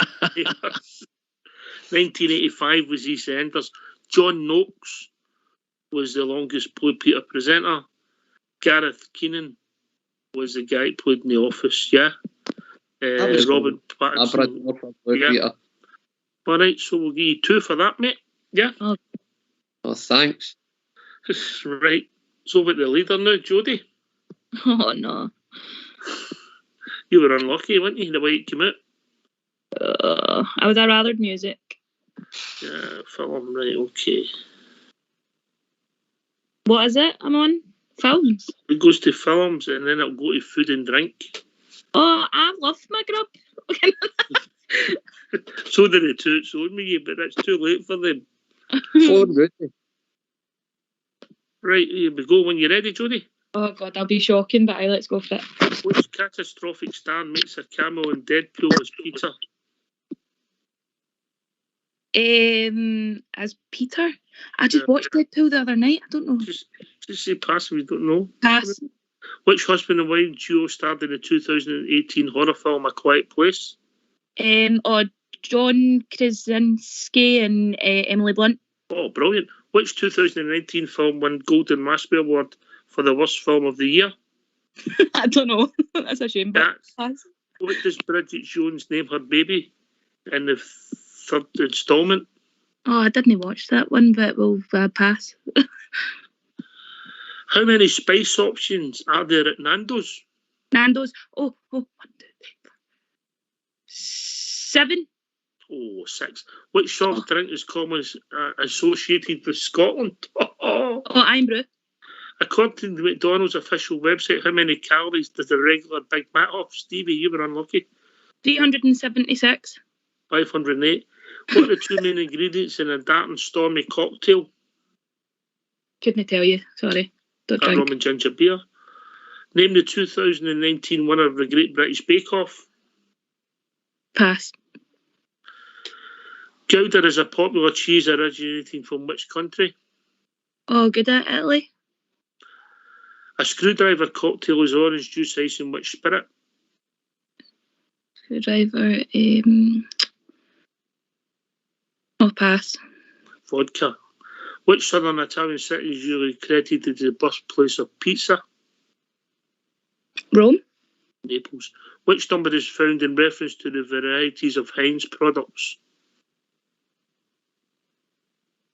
Speaker 1: 1985 was EastEnders. John Noakes was the longest Blue Peter presenter. Gareth Keenan was the guy who played in The Office, yeah. Robert Pattinson. Yeah. All right, so we'll give you 2 for that, mate. Yeah.
Speaker 4: Oh, thanks.
Speaker 1: Right. So about the leader now, Jodie.
Speaker 3: Oh, no.
Speaker 1: You were unlucky, weren't you, the way it came out?
Speaker 3: I would have rathered music.
Speaker 1: Yeah, film, right, okay.
Speaker 3: What is it I'm on? Films?
Speaker 1: It goes to films and then it'll go to food and drink.
Speaker 3: Oh, I love my grub.
Speaker 1: So did the Toots on me, but it's too late for them.
Speaker 4: Phone Rudy.
Speaker 1: Right, here we go. When you're ready, Jodie.
Speaker 3: Oh, God, that'll be shocking, but let's go for it.
Speaker 1: Which catastrophic star makes a cameo in Deadpool as Peter?
Speaker 3: As Peter? I just watched Deadpool the other night. I don't know.
Speaker 1: Just say pass if you don't know.
Speaker 3: Pass.
Speaker 1: Which husband and wife duo starred in the 2018 horror film A Quiet Place?
Speaker 3: John Krasinski and Emily Blunt.
Speaker 1: Oh, brilliant. Which 2019 film won Golden Raspberry Award for the worst film of the year?
Speaker 3: I don't know. That's a shame. But pass.
Speaker 1: What does Bridget Jones name her baby in the 3rd instalment?
Speaker 3: Oh, I didn't watch that one, but we'll pass.
Speaker 1: How many spice options are there at Nando's?
Speaker 3: Nando's. 1, 2, 3, 4. 7.
Speaker 1: Oh, 6. Which soft drink is commonly associated with Scotland?
Speaker 3: Iron Brew.
Speaker 1: According to the McDonald's official website, how many calories does a regular Big Mac have? Stevie, you were unlucky.
Speaker 3: 376.
Speaker 1: 508. What are the two main ingredients in a dark and stormy cocktail?
Speaker 3: Couldn't tell you. Sorry. Don't drink.
Speaker 1: Rum and ginger beer. Name the 2019 winner of the Great British Bake Off.
Speaker 3: Pass.
Speaker 1: Gouda is a popular cheese originating from which country?
Speaker 3: Gouda, Italy.
Speaker 1: A screwdriver cocktail is orange juice ice in which spirit?
Speaker 3: Screwdriver. Pass.
Speaker 1: Vodka. Which southern Italian city is usually credited as the birthplace of pizza?
Speaker 3: Rome.
Speaker 1: Naples. Which number is found in reference to the varieties of Heinz products?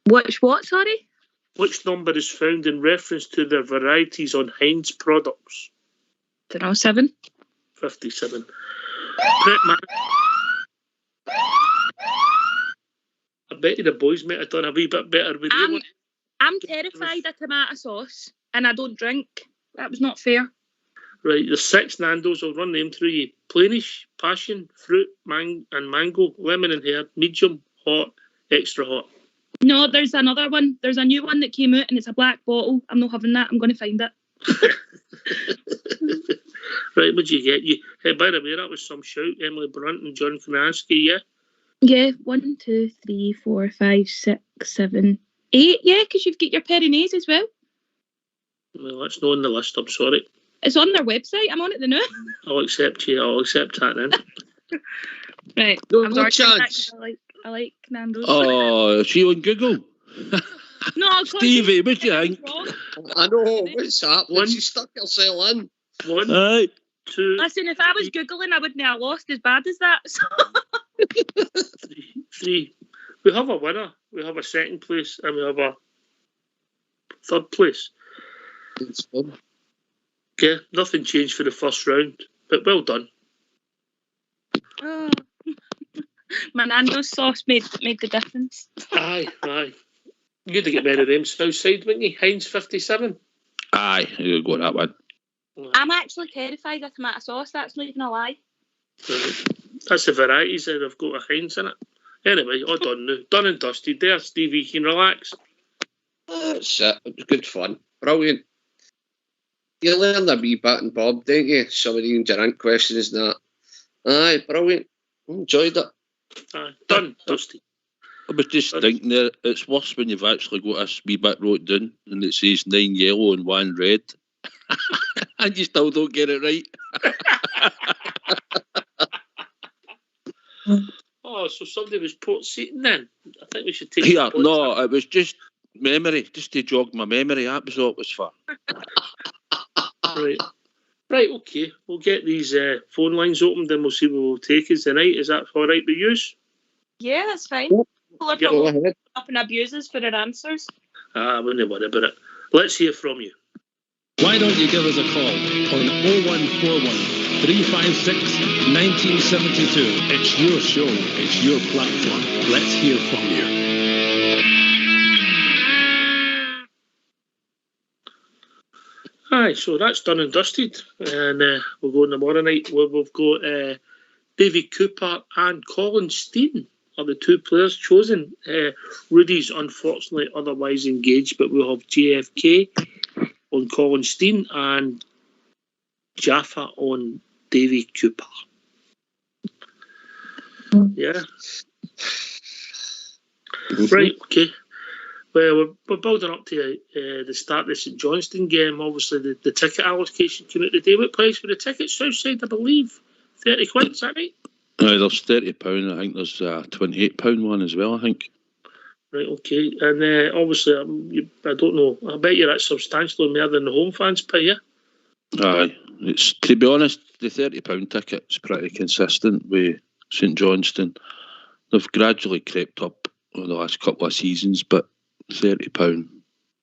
Speaker 3: What, sorry?
Speaker 1: Which number is found in reference to the varieties on Heinz products?
Speaker 3: Don't know, 7.
Speaker 1: 57. I bet you the boys might have done a wee bit better with you.
Speaker 3: I'm terrified of tomato sauce and I don't drink. That was not fair.
Speaker 1: Right, there's 6 Nando's. I'll run them through you. Plainish, passion, fruit, and mango, lemon and herb, medium, hot, extra hot.
Speaker 3: No, there's another one. There's a new one that came out and it's a black bottle. I'm not having that. I'm going to find it.
Speaker 1: Right, what'd you get? Hey, by the way, that was some shout. Emily Brunt and John Kanansky, yeah?
Speaker 3: Yeah, 1, 2, 3, 4, 5, 6, 7, 8. Yeah, because you've got your Pyrenees as well.
Speaker 1: Well, that's not on the list, I'm sorry.
Speaker 3: It's on their website. I'm on it now.
Speaker 1: I'll accept that then.
Speaker 3: Right.
Speaker 4: No chance.
Speaker 3: I like Nando's.
Speaker 2: Oh, is she on Google?
Speaker 3: No,
Speaker 2: Stevie, what do you think?
Speaker 4: I know, what's happening? She stuck herself in.
Speaker 1: 1,
Speaker 2: Aye.
Speaker 1: 2.
Speaker 3: Listen, if I was Googling, I wouldn't have lost as bad as that. So.
Speaker 1: 3. We have a winner. We have a second place and we have a third place.
Speaker 4: It's fun.
Speaker 1: Yeah, nothing changed for the first round, but well done.
Speaker 3: Oh. My Nando's sauce made the difference.
Speaker 1: Aye. You'd have get many of them outside, wouldn't you? Heinz 57.
Speaker 2: Aye, you go that one.
Speaker 3: I'm actually terrified of tomato sauce. That's not even a lie.
Speaker 1: That's the varieties that have got a Heinz in it. Anyway, all done now. Done and dusted there, Stevie. You can relax.
Speaker 4: That's it. It was good fun. Brilliant. You learn a wee bit and Bob, don't you? Some of the endurance questions and that. Aye, brilliant. Enjoyed it.
Speaker 1: Aye, done, dusty.
Speaker 2: I was just thinking there, it's worse when you've actually got a wee bit wrote down and it says 9 yellow and 1 red. And you still don't get it right.
Speaker 1: Oh, so somebody was port seating then? I think we should take
Speaker 2: Here, no, it was just memory, just to jog my memory. That was all it was for.
Speaker 1: Right, okay. We'll get these phone lines opened and we'll see what we'll take as tonight. Is that all right with you?
Speaker 3: Yeah, that's fine.
Speaker 4: Yep.
Speaker 3: People are
Speaker 4: Go
Speaker 3: probably
Speaker 4: ahead.
Speaker 3: up and abuses for their answers.
Speaker 1: I wouldn't worry about it. Let's hear from you.
Speaker 6: Why don't you give us a call on 0141 356 1972. It's your show. It's your platform. Let's hear from you.
Speaker 1: Aye, so that's done and dusted. And we'll go on tomorrow night where we've got Davy Cooper and Colin Steen are the two players chosen. Rudy's unfortunately otherwise engaged, but we'll have JFK on Colin Steen and Jaffa on Davy Cooper. Yeah. Right, okay. Well, we're building up to the start of the St Johnstone game. Obviously, the ticket allocation came out today. What price for the tickets? Southside, I believe. 30 quid, is that right?
Speaker 2: There's £30. I think there's a £28 one as well, I think.
Speaker 1: Right, okay. And obviously, I don't know. I bet you're at substantially more than the home fans pay, yeah?
Speaker 2: Aye. It's, to be honest, the £30 ticket's pretty consistent with St Johnstone. They've gradually crept up over the last couple of seasons, but £30.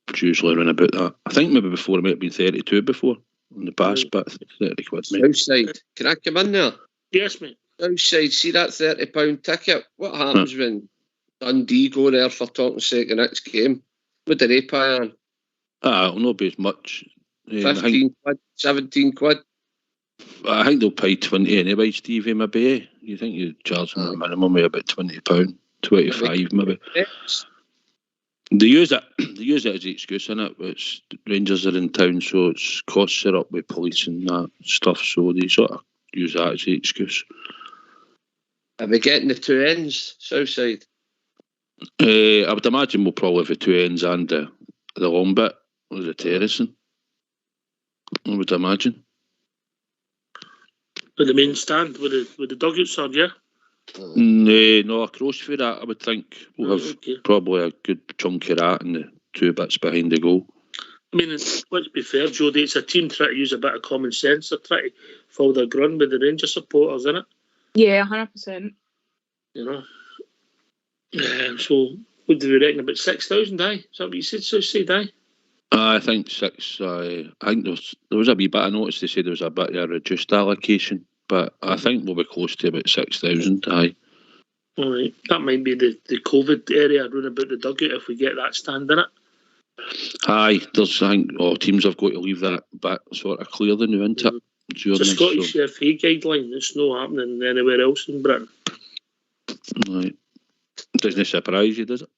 Speaker 2: It's usually around about that. I think maybe before it might have been 32 before in the past, but 30 quid, mate.
Speaker 4: Southside, can I come in there?
Speaker 1: Yes, mate.
Speaker 4: Southside, see that £30 ticket? What happens when Dundee go there for talking sake the next game? What do they pay on?
Speaker 2: It'll not be as much.
Speaker 4: 15 quid, 17 quid?
Speaker 2: I think they'll pay 20 anyway, Stevie, maybe, eh? You think you'd charge them a minimum of about £20, 25 maybe. They use it as the excuse, innit? It's Rangers are in town, so it's costs are up with police and that stuff, so they sort of use that as the excuse.
Speaker 4: Are we getting the two ends, Southside?
Speaker 2: I would imagine we'll probably have the two ends and the long bit with the terracing. I would imagine.
Speaker 1: With the main stand, with the dugouts are, yeah?
Speaker 2: No, across for that, I would think we'll have
Speaker 1: Okay.
Speaker 2: probably a good chunk of that and the two bits behind the goal.
Speaker 1: I mean, let's be fair, Jody, it's a team trying to use a bit of common sense. They're trying to follow their ground with the Rangers supporters, isn't it?
Speaker 3: Yeah, 100%.
Speaker 1: You know? So, what do we reckon? About 6,000, aye? Is that what you said, Southside, aye?
Speaker 2: I think 6. I think there was a wee bit. I noticed they said there was a bit of a reduced allocation, but I think we'll be close to about 6,000. Aye.
Speaker 1: All right. That might be the COVID area around about the dugout if we get that stand in it.
Speaker 2: Aye, I think all teams have got to leave that bit sort of clear the new into it.
Speaker 1: It's a Scottish FA guideline. It's not happening anywhere else in Britain.
Speaker 2: Right. Doesn't surprise you, does it?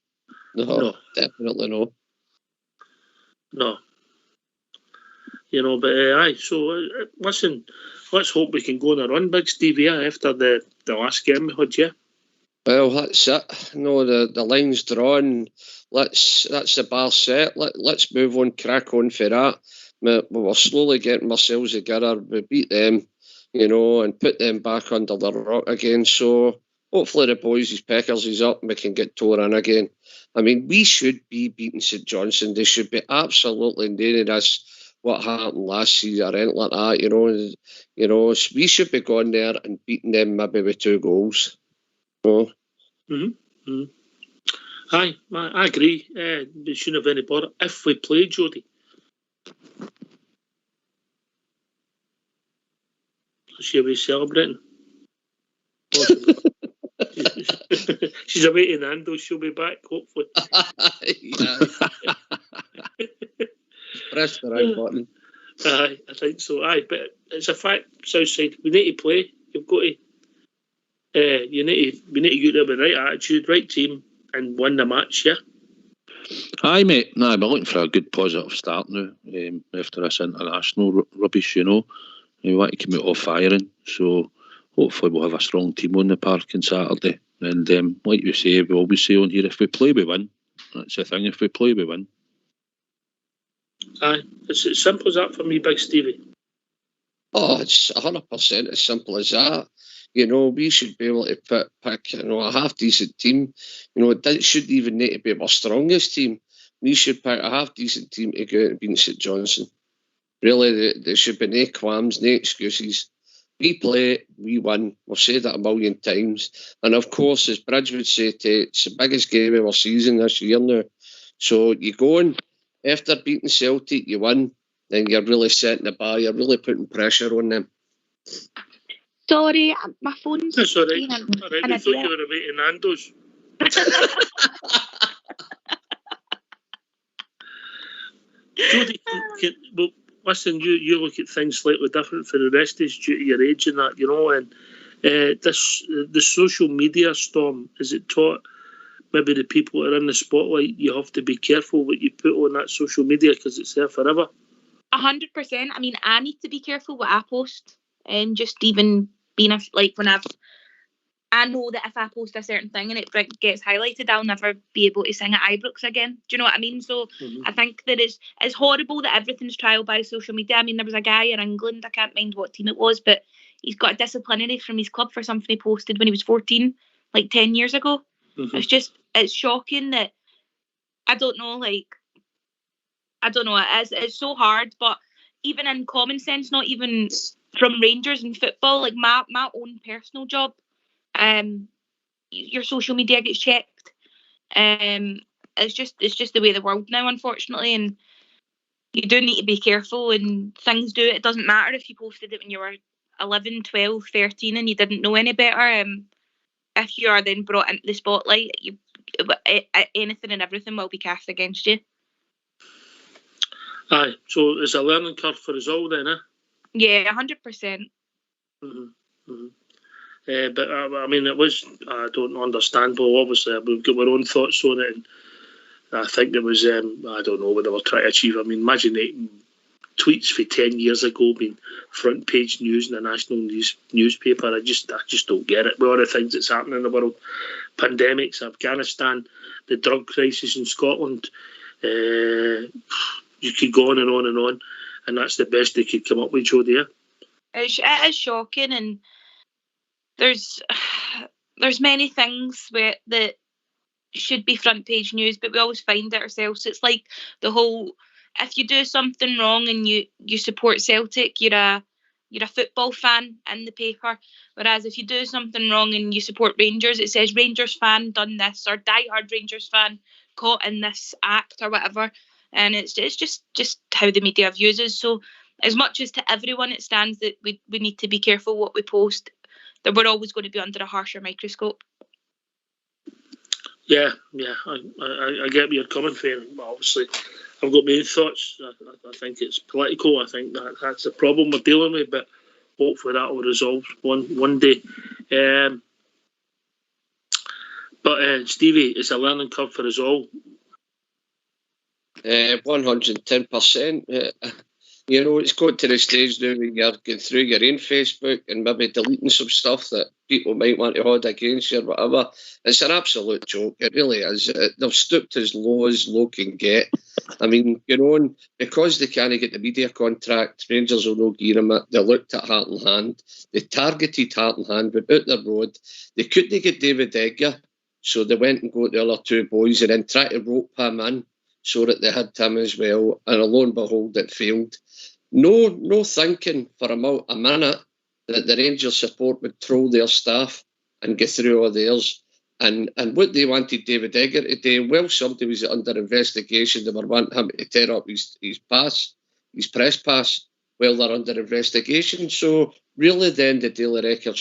Speaker 4: No, definitely no.
Speaker 1: No. You know, but aye, so listen, let's hope we can go on a run, Big Stevie, after the last game we had, yeah? Well,
Speaker 4: that's it. No, the line's drawn. That's the bar set. Let's move on, crack on for that. We're slowly getting ourselves together. We beat them, and put them back under the rock again. So hopefully the boys' peckers is up and we can get tore in again. I mean, we should be beating St Johnstone. They should be absolutely nailing us. What happened last season or anything like that, we should be going there and beating them maybe with 2 goals.
Speaker 1: Aye, I agree. We shouldn't have any bother if we play, Jody. She'll be celebrating. She's away to Nando's. She'll be back, hopefully.
Speaker 4: Press the right button.
Speaker 1: Aye, I think so. Aye, but it's a fact, Southside. We need to play. You've got to. We need to get there with the right attitude, right team, and win the match. Yeah.
Speaker 2: Aye, mate. We're looking for a good positive start now. After this international rubbish, we want to come out all firing. So hopefully we'll have a strong team on the park on Saturday. And like you say, we always say on here, if we play, we win. That's the thing. If we play, we win.
Speaker 1: Aye, it's as simple as that for me, Big Stevie.
Speaker 4: Oh, it's 100% as simple as that. We should be able to pick a half-decent team. It shouldn't even need to be our strongest team. We should pick a half-decent team to go out and beat St Johnstone. Really, there should be no qualms, no excuses. We play, we win. We've said that a million times. And of course, as Bridge would say, it's the biggest game of our season this year now. So you go on, after beating Celtic, you win, then you're really setting the bar, you're really putting pressure on them.
Speaker 3: Sorry, my phone's...
Speaker 1: That's all right. All right. I thought you were away to Nando's. Jody, listen, you look at things slightly different for the rest of us due to your age and that, and the social media storm, is it taught maybe the people that are in the spotlight, you have to be careful what you put on that social media because it's there forever?
Speaker 3: 100%. I mean, I need to be careful what I post, and just even being I know that if I post a certain thing and it gets highlighted, I'll never be able to sing at Ibrox again. Do you know what I mean? So I think that it's horrible that everything's trial by social media. I mean, there was a guy in England, I can't mind what team it was, but he's got a disciplinary from his club for something he posted when he was 14, like 10 years ago. It's shocking that, I don't know, it's so hard, but even in common sense, not even from Rangers and football, like my own personal job, your social media gets checked. it's just the way of the world now, unfortunately, and you do need to be careful, and things do. It doesn't matter if you posted it when you were 11, 12, 13 and you didn't know any better. If you are then brought into the spotlight, anything and everything will be cast against you.
Speaker 1: Aye, so it's a learning curve for us all then, eh?
Speaker 3: Yeah, 100%.
Speaker 1: But I mean, it was, I don't understand, but obviously we've got our own thoughts on it, and I think it was, I don't know what they were trying to achieve. I mean, imagine tweets for 10 years ago being front page news in a national newspaper. I just don't get it. With all the things that's happening in the world, pandemics, Afghanistan, the drug crisis in Scotland, you could go on and on and on, and that's the best they could come up with, Jodie. Yeah?
Speaker 3: It is shocking, and there's many things that should be front page news, but we always find it ourselves. It's like the whole, if you do something wrong and you support Celtic, you're a football fan in the paper, whereas if you do something wrong and you support Rangers, it says Rangers fan done this, or diehard Rangers fan caught in this act or whatever, and it's just how the media views us. So as much as to everyone it stands that we need to be careful what we post, that we're always going to be under a harsher microscope.
Speaker 1: Yeah, I get where you're coming from. Obviously, I've got my own thoughts. I think it's political. I think that's the problem we're dealing with, but hopefully that will resolve one day. But Stevie, it's a learning curve for us all.
Speaker 4: 110%. You know, it's got to the stage now where you're going through your own Facebook and maybe deleting some stuff that people might want to hold against you or whatever. It's an absolute joke. It really is. They've stooped as low can get. I mean, you know, because they can't get the media contract, Rangers will no gear them it. They looked at Heart and Hand. They targeted Heart and Hand without their road. They couldn't get David Edgar, so they went and got the other two boys and then tried to rope him in so that they had him as well. And lo and behold, it failed. No thinking for a minute that the Rangers support would troll their staff and get through all theirs. And what they wanted David Egger to do, well, somebody was under investigation. They were wanting him to tear up his press pass while they're under investigation. So really then the Daily Record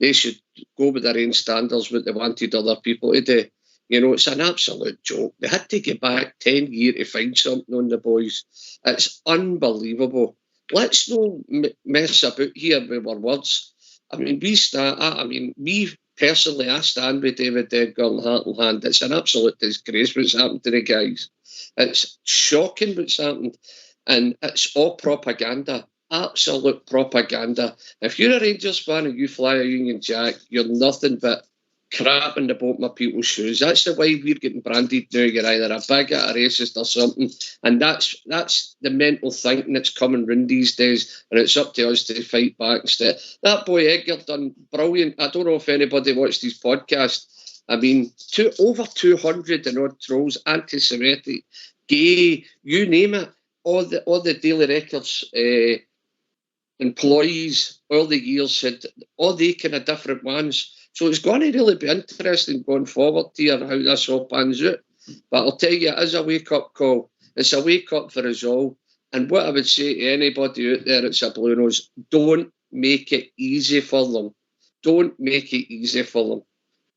Speaker 4: they should go with their own standards, what they wanted other people to do. You know, it's an absolute joke. They had to get back 10 years to find something on the boys. It's unbelievable. Let's not mess about here with our words. I mean, me personally, I stand with David Edgar and Heart and Hand. It's an absolute disgrace what's happened to the guys. It's shocking what's happened. And it's all propaganda. Absolute propaganda. If you're a Rangers fan and you fly a Union Jack, you're nothing but crap in the bottom of people's shoes. That's the way we're getting branded now. You're either a bigot, a racist or something. And that's the mental thinking that's coming round these days, and it's up to us to fight back instead. That boy Edgar done brilliant. I don't know if anybody watched his podcast. I mean, over 200 and odd trolls, anti-Semitic, gay, you name it. All the Daily Records employees all the years had all the kind of different ones. So it's going to really be interesting going forward here how this all pans out. But I'll tell you, it is a wake-up call. It's a wake-up for us all. And what I would say to anybody out there that's a Blue Nose, don't make it easy for them. Don't make it easy for them.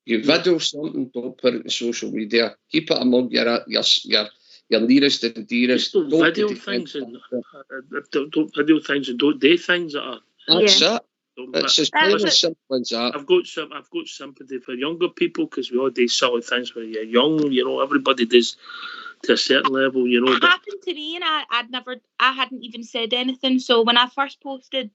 Speaker 4: You video something, don't put it in social media. Keep it among your nearest and dearest.
Speaker 1: Don't video things and don't video things and don't do things that are.
Speaker 4: That's it. It's as plain as simple as that.
Speaker 1: I've got sympathy for younger people because we all do silly things when you're young. You know, everybody does to a certain level. You know,
Speaker 3: it happened to me, and I hadn't even said anything. So when I first posted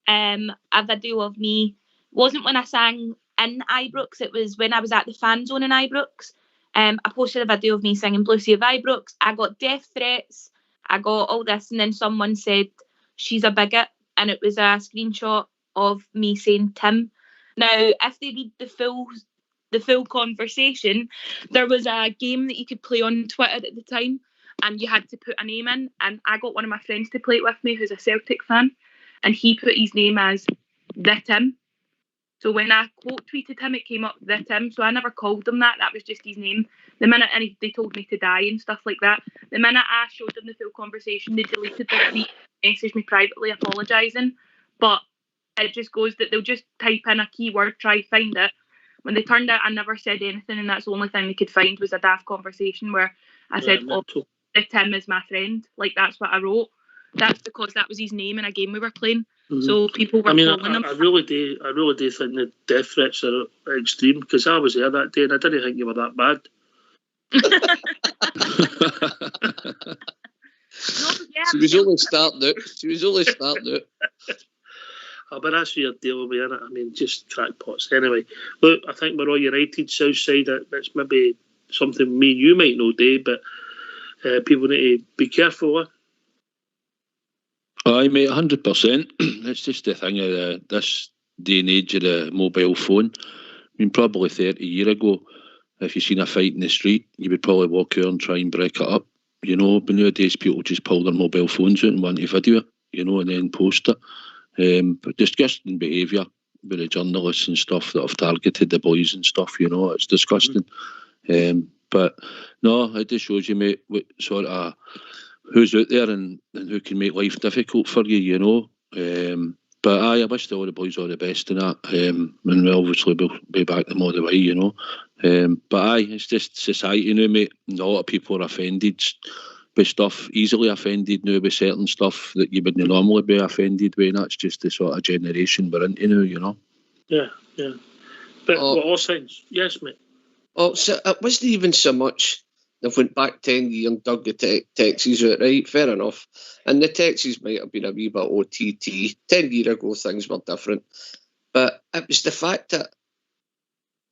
Speaker 3: a video of me, wasn't when I sang in Ibrox. It was when I was at the fan zone in Ibrox. I posted a video of me singing Blue Sea of Ibrox. I got death threats. I got all this, and then someone said she's a bigot, and it was a screenshot of me saying Tim. Now, if they read the full conversation, there was a game that you could play on Twitter at the time, and you had to put a name in. And I got one of my friends to play it with me, who's a Celtic fan, and he put his name as the Tim. So when I quote tweeted him, it came up with him. So I never called him that. That was just his name. The minute they told me to die and stuff like that, the minute I showed them the full conversation, they deleted the tweet, messaged me privately apologising. But it just goes that they'll just type in a keyword, try find it. When they turned out, I never said anything, and that's the only thing they could find was a daft conversation where I said, Tim is my friend. Like, that's what I wrote. That's because that was his name in a game we were playing. Mm-hmm. So people were calling him.
Speaker 1: I really do think the death threats are extreme, because I was there that day and I didn't think you were that bad.
Speaker 4: She was only starting out.
Speaker 1: But that's what you're dealing with, innit? I mean, just crackpots. Anyway, look, I think we're all united. Southside, that's maybe something me and you might know, Dave, but people need to be careful.
Speaker 2: Aye, mate, 100%. It's just the thing of this day and age of the mobile phone. I mean, probably 30 years ago, if you seen a fight in the street, you would probably walk out and try and break it up. You know, but nowadays people just pull their mobile phones out and want to video it, you know, and then post it. But disgusting behaviour with the journalists and stuff that have targeted the boys and stuff, you know, it's disgusting. But no, it just shows you, mate, what sort of who's out there and who can make life difficult for you, you know. But aye, I wish all the boys all the best in that. And we obviously will be back them all the way, you know. But aye, it's just society now, mate. And a lot of people are offended with stuff, easily offended now with certain stuff that you wouldn't normally be offended with. And that's just the sort of generation we're into now, you know.
Speaker 1: Yeah. But what all signs? Yes, mate.
Speaker 4: Oh, so it wasn't even so much. They went back 10 years and dug the taxis out, right? Fair enough. And the taxis might have been a wee bit OTT. 10 years ago, things were different. But it was the fact that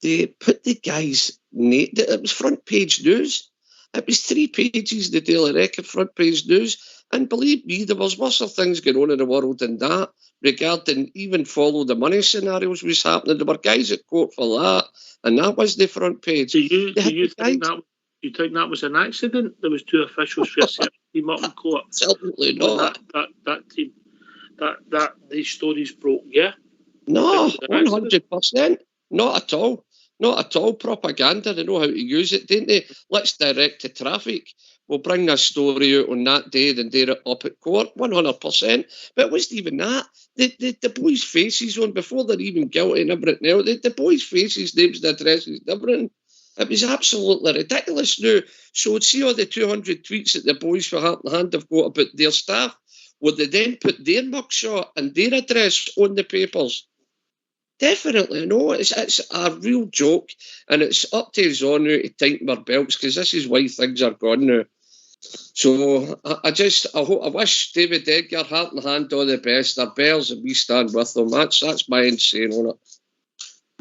Speaker 4: they put the guys... It was front page news. It was 3 pages, the Daily Record front page news. And believe me, there was worse things going on in the world than that, regarding even follow the money scenarios was happening. There were guys at court for that, and that was the front page.
Speaker 1: Do you think that was an accident? There was 2 officials for a certain team up in court.
Speaker 4: Absolutely not.
Speaker 1: That team, that these stories broke. Yeah.
Speaker 4: No, 100%. Not at all. Not at all. Propaganda. They know how to use it, don't they? Let's direct the traffic. We'll bring this story out on that day, then do it up at court. 100%. But it wasn't even that. The boys' faces on before they're even guilty and everything else. The boys' faces, names, and addresses, everything. It was absolutely ridiculous now. So see all the 200 tweets that the boys for Heart and Hand have got about their staff, would they then put their mugshot and their address on the papers? Definitely no. It's a real joke, and it's up to us all now to tighten our belts, because this is why things are gone now. So I wish David Edgar, Heart and Hand, all the best. They're bears and we stand with them. That's my insane on it.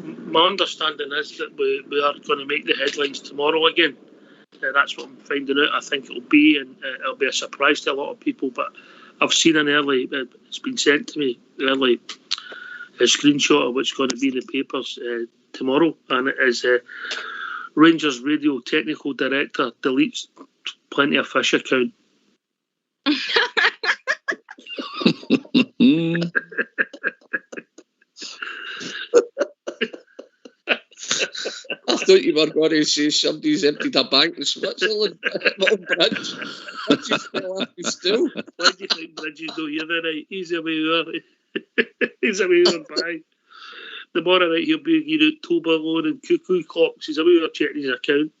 Speaker 1: My understanding is that we are going to make the headlines tomorrow again. That's what I'm finding out. I think it'll be a surprise to a lot of people. But I've seen it's been sent to me early, a screenshot of what's going to be in the papers tomorrow, and it is Rangers radio technical director deletes Plenty of Fish account.
Speaker 4: I thought you were going to say somebody's emptied a bank in Switzerland. Bridge. What just fell off his stool?
Speaker 1: Why do you think Bridges don't hear that right? He's away by. The morning night he'll be giving out Toblerone and cuckoo clocks. He's away checking his account.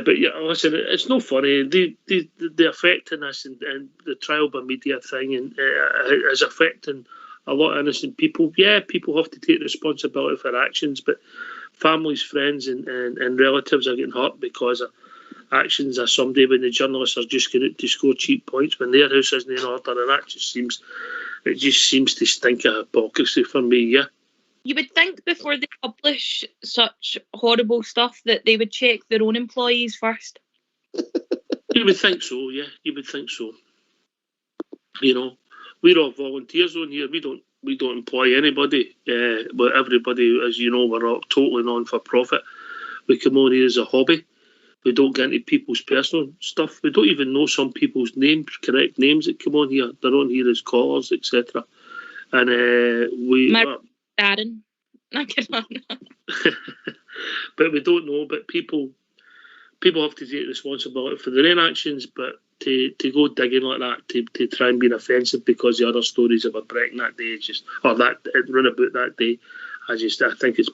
Speaker 1: But yeah, listen, it's no funny. They're affecting us, and the trial by media thing, and is affecting a lot of innocent people. Yeah, people have to take responsibility for their actions, but families, friends, and relatives are getting hurt because of actions of somebody when the journalists are just going out to score cheap points when their house isn't in order, and that just seems to stink of hypocrisy for me. Yeah.
Speaker 3: You would think before they publish such horrible stuff that they would check their own employees first.
Speaker 1: You would think so, yeah. You would think so. You know, we're all volunteers on here. We don't employ anybody. But everybody, as you know, we're all totally non for profit. We come on here as a hobby. We don't get into people's personal stuff. We don't even know some people's names, correct names that come on here. They're on here as callers, etc. And
Speaker 3: Darren. Not kidding on.
Speaker 1: But we don't know. But people have to take responsibility for their own actions. But to go digging like that, to try and be offensive because the other stories that were breaking that day, run about that day, I think it's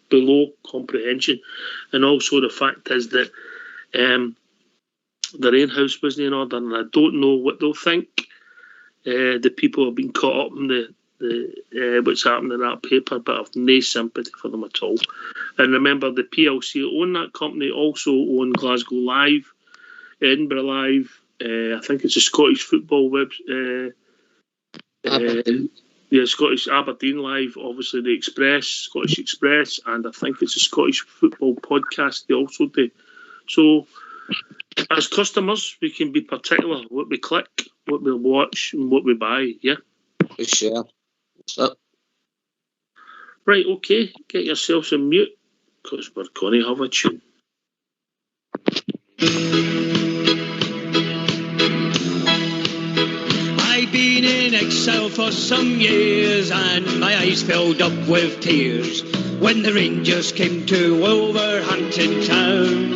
Speaker 1: below comprehension. And also the fact is that their own house wasn't in order, and I don't know what they'll think. The people have been caught up in the what's happened in that paper, but I've no sympathy for them at all. And remember, the PLC that own that company also own Glasgow Live, Edinburgh Live. I think it's a Scottish football web. Scottish Aberdeen Live, obviously the Scottish Express, and I think it's a Scottish football podcast they also do. So, as customers, we can be particular what we click, what we watch, and what we buy. Yeah,
Speaker 4: for sure.
Speaker 1: Right, okay, get yourselves on mute because we're going to have a tune.
Speaker 7: I've been in exile for some years and my eyes filled up with tears when the Rangers came to Wolverhampton town.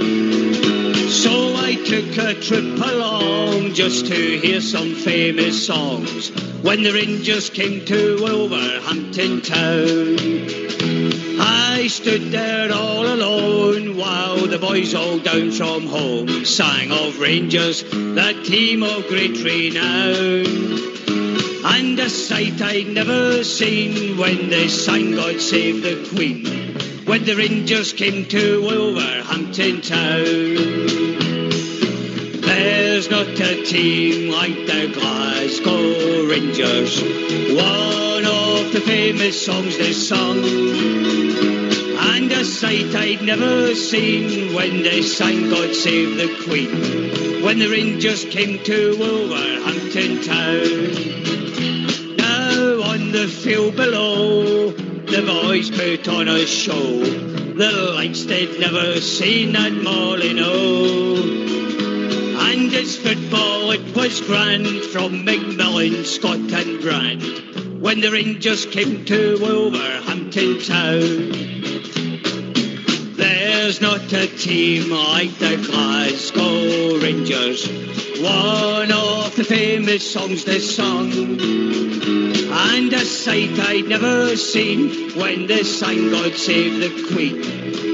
Speaker 7: So I took a trip along just to hear some famous songs when the Rangers came to Wolverhampton town. I stood there all alone while the boys all down from home sang of Rangers, that team of great renown. And a sight I'd never seen when they sang God Save the Queen, when the Rangers came to Wolverhampton town. There's not a team like the Glasgow Rangers, one of the famous songs they sung, and a sight I'd never seen when they sang God Save the Queen, when the Rangers came to Wolverhampton town. Now on the field below, the boys put on a show, the likes they'd never seen at Molyneux. And it's football, it was grand, from Macmillan, Scott and Brand, when the Rangers came to Wolverhampton town. There's not a team like the Glasgow Rangers, one of the famous songs they sung, and a sight I'd never seen when they sang God Save the Queen,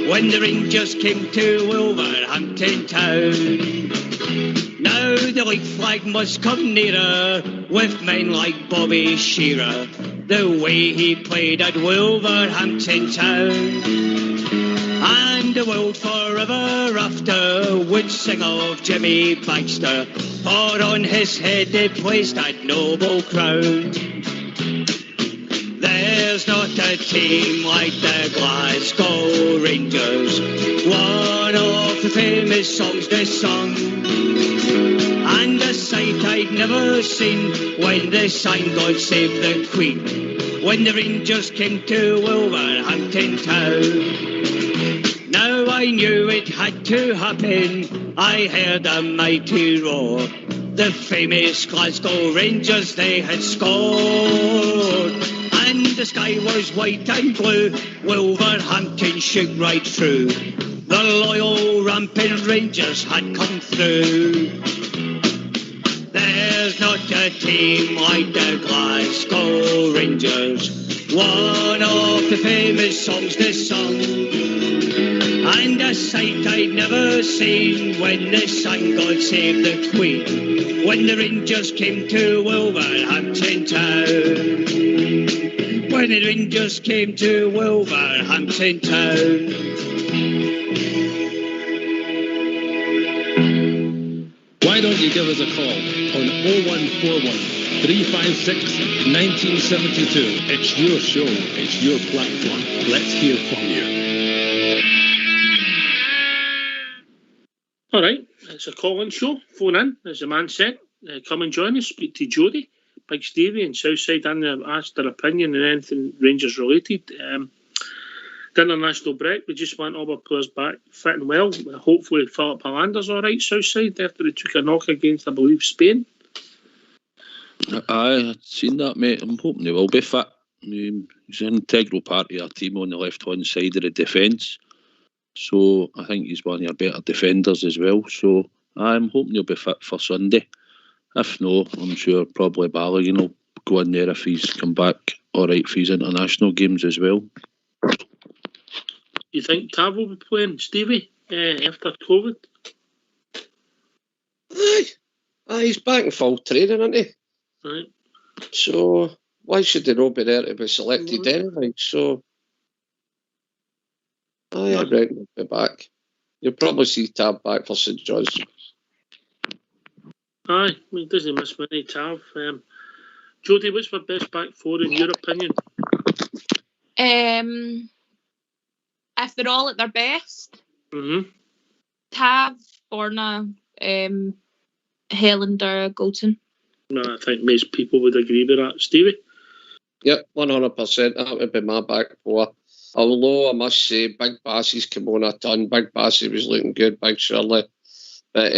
Speaker 7: when the Rangers came to Wolverhampton town. Now the white flag must come nearer with men like Bobby Shearer, the way he played at Wolverhampton town. And the world forever after would sing of Jimmy Baxter, for on his head they placed that noble crown. There's not a team like the Glasgow Rangers, one of the famous songs they sung, and a sight I'd never seen when they sang God Save the Queen, when the Rangers came to Wolverhampton town. Now I knew it had to happen, I heard a mighty roar, the famous Glasgow Rangers they had scored. And the sky was white and blue, Wolverhampton shook right through, the loyal rampant Rangers had come through. There's not a team like the Glasgow Rangers, one of the famous songs they sung, and a sight I'd never seen when they sang God Save the Queen, when the Rangers came to Wolverhampton town. When the Rangers came to Wolverhampton town.
Speaker 6: Why don't you give us a call on 0141 356 1972. It's your show, it's your platform. Let's hear from you.
Speaker 1: All right, it's a call-in show. Phone in, as the man said. Come and join us, speak to Jodie, Big Stevie and Southside, and ask their opinion on anything Rangers related. The international break, we just want all our players back fit and well. Hopefully Philip Hollander's all right Southside after he took a knock against, I believe, Spain.
Speaker 2: I've seen that, mate. I'm hoping he will be fit. He's an integral part of our team on the left-hand side of the defence. So I think he's one of our better defenders as well. So I'm hoping he'll be fit for Sunday. If no, I'm sure probably Balogun will go in there if he's come back all right for his international games as well.
Speaker 1: You think Tav will be playing, Stevie, after COVID?
Speaker 4: Aye, he's back in full training, isn't he?
Speaker 1: Right.
Speaker 4: So why should he not be there to be selected anyway? So I reckon he'll be back. You'll probably see Tav back for St John's.
Speaker 1: Aye, he doesn't miss many, Tav. Jodie, what's my best back four in your opinion?
Speaker 3: If they're all at their best,
Speaker 1: Tav,
Speaker 3: Borna, Helander, Goldson.
Speaker 1: No, I think most people would agree with that. Stevie?
Speaker 4: Yep, 100%. That would be my back four. Although I must say, Big Bassie's come on a ton. Big Bassie was looking good, Big Shirley. But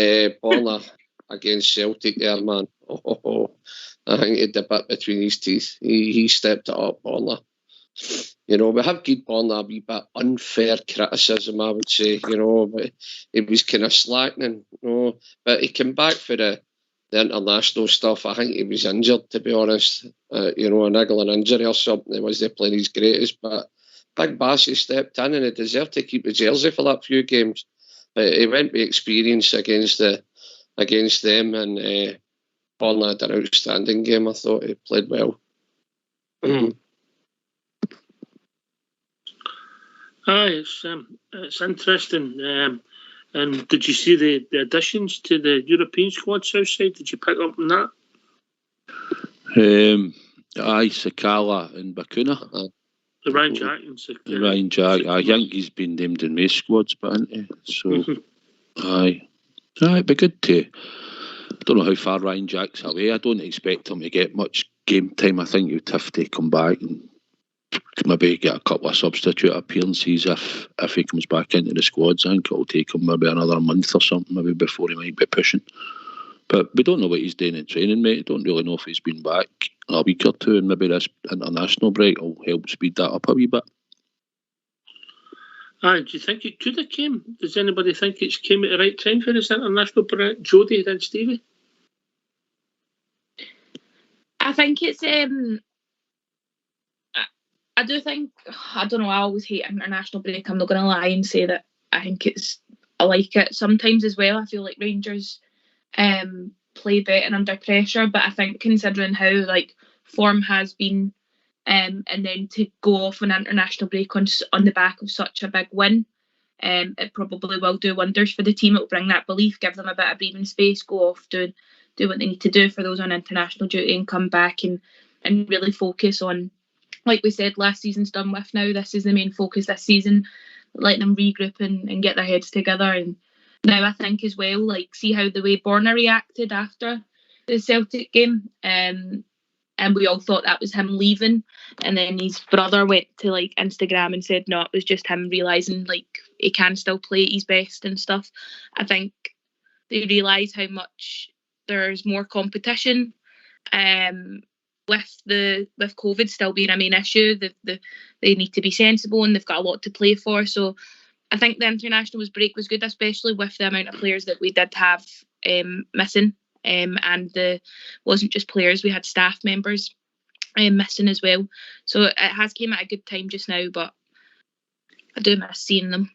Speaker 4: Borna against Celtic there, man. I think he had a bit between his teeth. He stepped it up, Borna. You know, we have given Borna a wee bit unfair criticism, I would say, you know, but he was kind of slackening, you know, but he came back for the international stuff. I think he was injured, to be honest, you know, a niggling injury or something. He wasn't playing his greatest, but Big Bassie stepped in and he deserved to keep the jersey for that few games. But he went with experience against them, and Borna had an outstanding game. I thought he played well.
Speaker 1: Aye, it's interesting. And did you see the additions to the European squad, Southside? Did you pick up on that?
Speaker 2: Aye, Sakala and Bakuna.
Speaker 1: The Ryan Jack and
Speaker 2: Ryan Jack. I think he's been named in most squads, but isn't he? So, aye, it'd be good to. Don't know how far Ryan Jack's away. I don't expect him to get much game time. I think he'd have to come back and maybe get a couple of substitute appearances if he comes back into the squads. I think it'll take him maybe another month or something, maybe before he might be pushing. But we don't know what he's doing in training, mate. Don't really know if he's been back a week or two, and maybe this international break will help speed that up a wee bit.
Speaker 1: Aye, do you think it could have came? Does anybody think it's came at the right time for this international break? Jodie and Stevie?
Speaker 3: I think it's I do think, I don't know, I always hate international break. I'm not going to lie and say that I like it sometimes as well. I feel like Rangers play better under pressure, but I think considering how form has been, and then to go off an international break on the back of such a big win, it probably will do wonders for the team. It will bring that belief, give them a bit of breathing space, go off, do what they need to do for those on international duty, and come back and really focus on, like we said, last season's done with now. This is the main focus this season, letting them regroup and get their heads together. And now I think as well, see how the way Borna reacted after the Celtic game. And we all thought that was him leaving. And then his brother went to Instagram and said, no, it was just him realising he can still play at his best and stuff. I think they realise how much there's more competition. With COVID still being a main issue, they need to be sensible, and they've got a lot to play for. So I think the international break was good, especially with the amount of players that we did have missing. And wasn't just players, we had staff members missing as well. So it has came at a good time just now, but I do miss seeing them.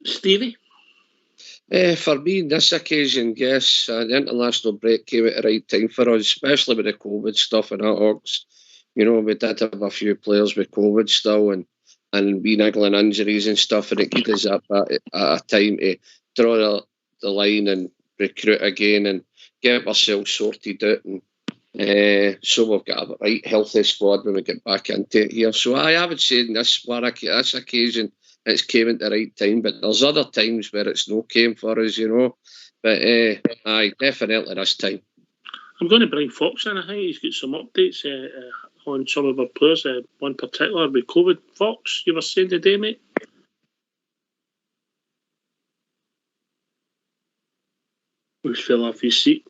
Speaker 1: Stevie?
Speaker 4: For me, in this occasion, yes, the international break came at the right time for us, especially with the COVID stuff and that, Hawks. You know, we did have a few players with COVID still and be niggling injuries and stuff, and it gave us at a time to draw the line and recruit again and get ourselves sorted out. And so we've got a right healthy squad when we get back into it here. So I would say in this occasion, it's came at the right time, but there's other times where it's no came for us, you know. But aye, definitely this time.
Speaker 1: I'm going to bring Fox in. I think he's got some updates. on some of our players, one particular with COVID. Fox, you were saying today, mate? Who's fell off his seat?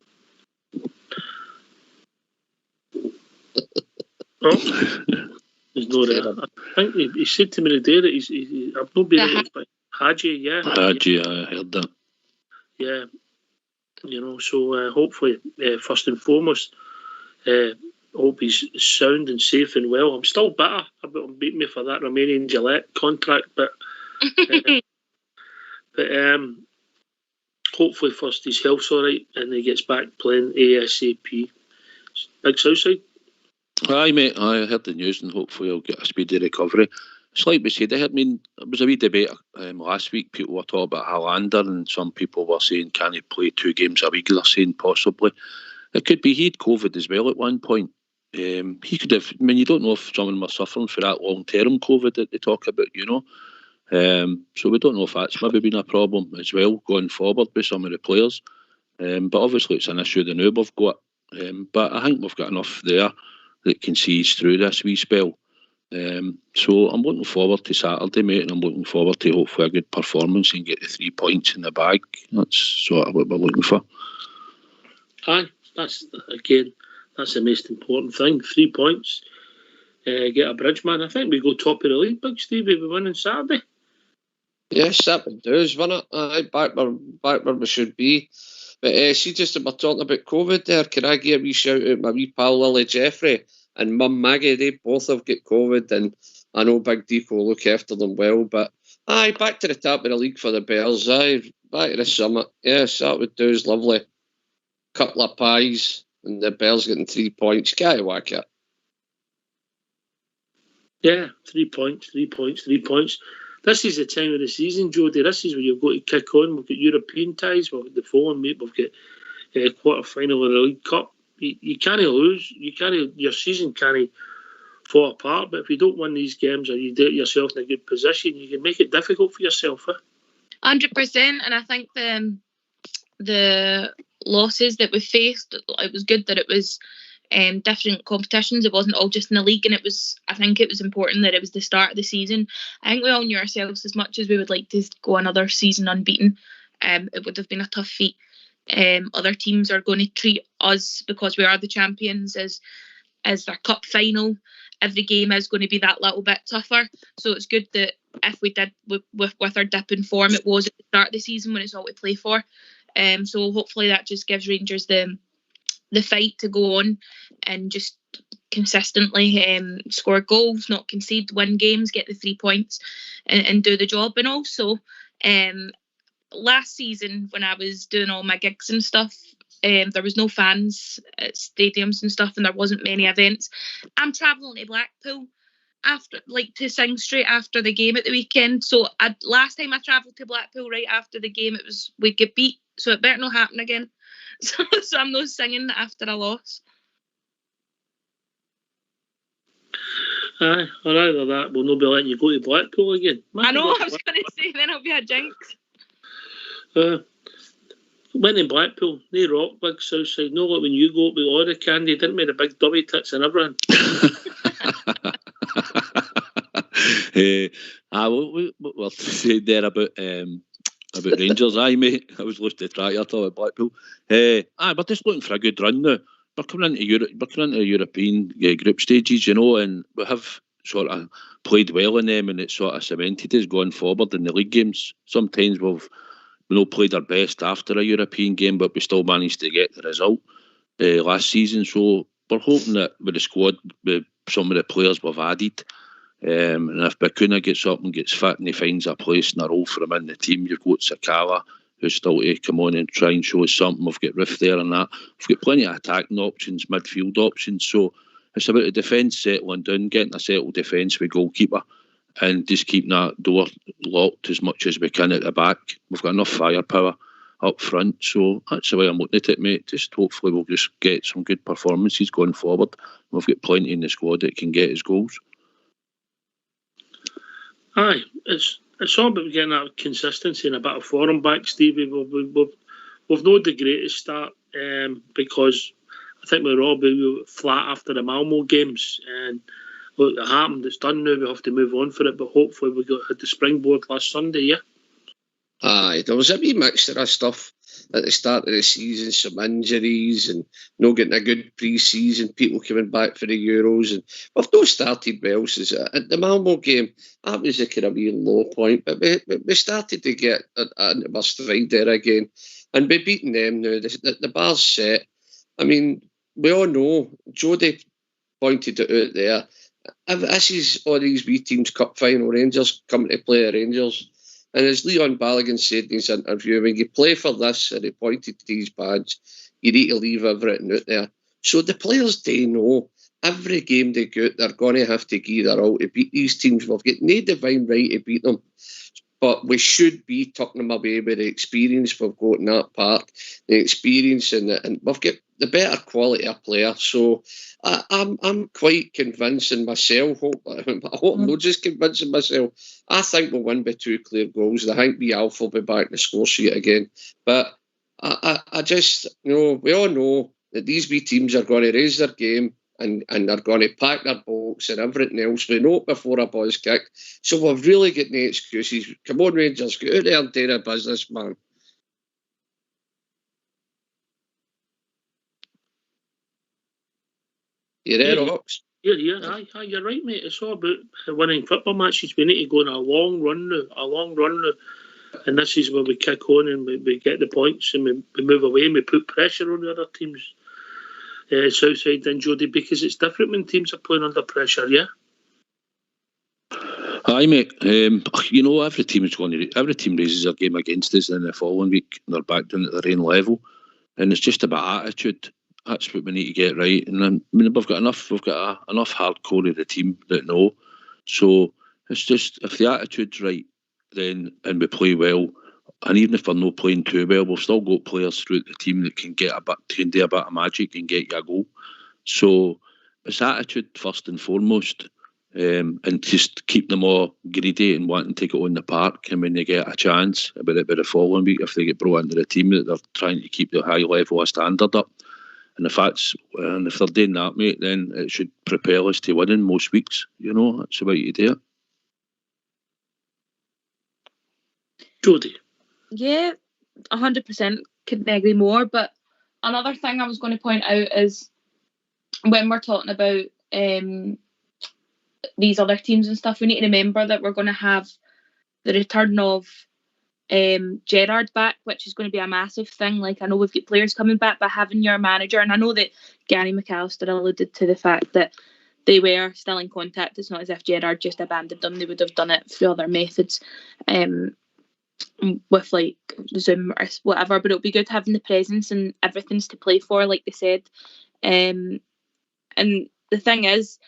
Speaker 1: Oh, he's not there. I think he said to me today that he's I've not been able to Haji, yeah.
Speaker 2: Haji, I heard that.
Speaker 1: Yeah. You know, so hopefully, first and foremost, hope he's sound and safe and well. I'm still bitter about him beating me for that Romanian Gillette contract, but hopefully first his health's all right and he gets back playing ASAP. Big Southside.
Speaker 2: Aye, mate. I heard the news and hopefully he'll get a speedy recovery. It's like we said, it was a wee debate last week. People were talking about Highlander and some people were saying, can he play 2 games a week? They're saying possibly. It could be he had COVID as well at one point. He could have, you don't know if someone was suffering for that long-term COVID that they talk about, you know. So we don't know if that's maybe been a problem as well going forward with some of the players. But obviously it's an issue the new we've got. But I think we've got enough there that can see us through this wee spell. So I'm looking forward to Saturday, mate, and I'm looking forward to hopefully a good performance and get the 3 points in the bag. That's sort of what we're looking for.
Speaker 1: Aye, that's the most important thing. 3 points. Get a bridge, man. I think we go top of the league, Big Steve, if we win on Saturday.
Speaker 4: Yes, that would do us, wouldn't it? Aye, back where we should be. But see, just if we're talking about COVID there, can I give a wee shout out my wee pal Lily Jeffrey and Mum Maggie? They both have got COVID, and I know Big Deep will look after them well. But aye, back to the top of the league for the Bears. Aye, back to the summit. Yes, that would do us lovely. Couple of pies, and the Bears getting 3 points. Can't whack it.
Speaker 1: Yeah, 3 points, 3 points, 3 points. This is the time of the season, Jody. This is where you've got to kick on. We've got European ties. We've got the following, mate. We've got quarter final of the League Cup. You can't lose. Your season can't fall apart. But if you don't win these games or you do it yourself in a good position, you can make it difficult for yourself.
Speaker 3: 100%. And I think the losses that we faced, it was good that it was different competitions. It wasn't all just in the league, and I think it was important that it was the start of the season. I think we all knew ourselves, as much as we would like to go another season unbeaten, it would have been a tough feat. Other teams are going to treat us, because we are the champions, as their cup final. Every game is going to be that little bit tougher, so it's good that if we did with our dip in form, it was at the start of the season when it's all we play for. So hopefully that just gives Rangers the fight to go on and just consistently score goals, not concede, win games, get the 3 points and do the job. And also last season when I was doing all my gigs and stuff, there was no fans at stadiums and stuff, and there wasn't many events. I'm travelling to Blackpool to sing straight after the game at the weekend. So last time I travelled to Blackpool right after the game, we get beat, so it better not happen again. So I'm not singing after a loss.
Speaker 1: Aye, or either that, we'll not be letting you go to Blackpool again.
Speaker 3: I know, I was going to say, then it'll be a jinx.
Speaker 1: Went in Blackpool, they rock Big Southside. No, like when you go up with all the candy, didn't we? The big dummy tits and everything.
Speaker 2: Well, to say there about Rangers, aye, mate. I was lost the track here talking about Blackpool. Aye, we're just looking for a good run now. We're coming into European group stages, you know, and we have sort of played well in them, and it's sort of cemented us going forward in the league games. Sometimes we've not played our best after a European game, but we still managed to get the result last season. So we're hoping that with the squad, with some of the players we've added, and if Bakuna gets up and gets fit and he finds a place and a role for him in the team, you've got Sakala, who's still to come on and try and show us something. We've got Riff there and that. We've got plenty of attacking options, midfield options. So it's about the defence settling down, getting a settled defence with goalkeeper, and just keeping that door locked as much as we can at the back. We've got enough firepower up front, so that's the way I'm looking at it, mate. Just hopefully we'll just get some good performances going forward. We've got plenty in the squad that can get us goals.
Speaker 1: Aye, it's all about getting that consistency and a bit of form back, Stevie. We've not the greatest start because I I think we're all flat after the Malmo games, and look, it happened. It's done now. We have to move on for it, but hopefully we had the springboard last Sunday. Yeah.
Speaker 4: Aye, there was a wee mixture of stuff at the start of the season, some injuries and not getting a good pre-season, people coming back for the Euros, and we've not started well since at the Malmo game. That was a kind of wee low point, but we started to get into our stride there again, and we're beating them now. The bar's set. I mean, we all know, Jody pointed it out there, this is all these wee teams cup final, Rangers coming to play the Rangers. And as Leon Balogun said in his interview, when you play for this, and he pointed to these badge, you need to leave everything out there. So the players, they know every game they go out, they're going to have to give their all to beat these teams. We've got no divine right to beat them, but we should be tucking them away with the experience we've got in that part, the experience, and we've got the better quality of player. So I'm quite convincing myself. I hope I'm not just convincing myself. I think we'll win by 2 clear goals. I think Alf will be back in the score sheet again. But I just, we all know that these wee teams are going to raise their game and they're going to pack their box and everything else. We know it before a ball's kicked. So we've really got no excuses. Come on, Rangers, get out there and do the business, man. You there, Ox?
Speaker 1: Yeah, aye, you're right, mate. It's all about winning football matches. We need to go on a long run now. And this is where we kick on and we get the points and we move away and we put pressure on the other teams. Southside and Jody, because it's different when teams are playing under pressure, yeah?
Speaker 2: Aye, mate. Every team raises their game against us, and the following week they're back down at their own level. And it's just about attitude. That's what we need to get right. And then, we've got enough hardcore of the team that know. So it's just, if the attitude's right, then, and we play well, and even if we're not playing too well, we've still got players throughout the team that can do a bit of magic and get you a goal. So it's attitude first and foremost, and just keep them all greedy and wanting to get on the park. And when they get a chance, about the following week, if they get brought into the team, that they're trying to keep the high level of standard up. And if they're doing that, mate, then it should propel us to winning most weeks. That's the way you do it.
Speaker 1: Jody.
Speaker 3: Yeah, 100% couldn't agree more. But another thing I was going to point out is when we're talking about these other teams and stuff, we need to remember that we're going to have the return of Gerrard back, which is going to be a massive thing. Like, I know we've got players coming back, but having your manager, and I know that Gary McAllister alluded to the fact that they were still in contact. It's not as if Gerrard just abandoned them. They would have done it through other methods, with like Zoom or whatever. But it'll be good having the presence and everything's to play for, like they said. And the thing is,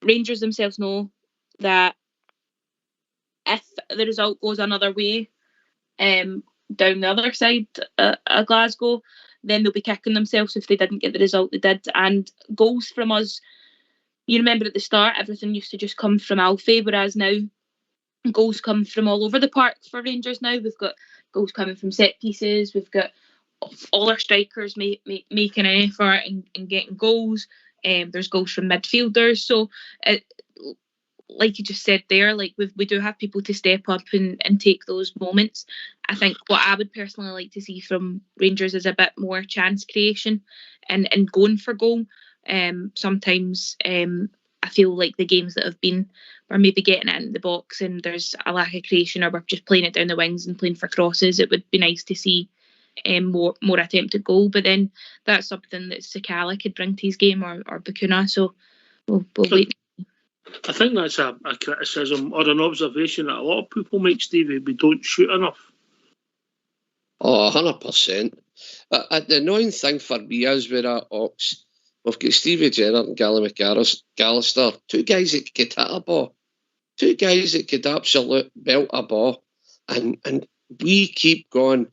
Speaker 3: Rangers themselves know that if the result goes another way, down the other side of Glasgow, then they'll be kicking themselves if they didn't get the result they did. And goals from us, you remember at the start, everything used to just come from Alfie, whereas now goals come from all over the park for Rangers now. We've got goals coming from set pieces, we've got all our strikers making an effort and getting goals. There's goals from midfielders. So like you just said there, like we do have people to step up and take those moments. I think what I would personally like to see from Rangers is a bit more chance creation and going for goal. Sometimes I feel like the games that have been, we're maybe getting it in the box and there's a lack of creation, or we're just playing it down the wings and playing for crosses. It would be nice to see more attempted goal, but then that's something that Sakala could bring to his game, or Bakuna. So we'll wait.
Speaker 1: I think that's a criticism or an observation that a lot of people make, Stevie. We don't shoot enough.
Speaker 4: Oh, 100%. The annoying thing for me is with that Ox, we've got Stevie Gerrard and Gary McAllister, two guys that could hit a ball, two guys that could absolute belt a ball, and we keep going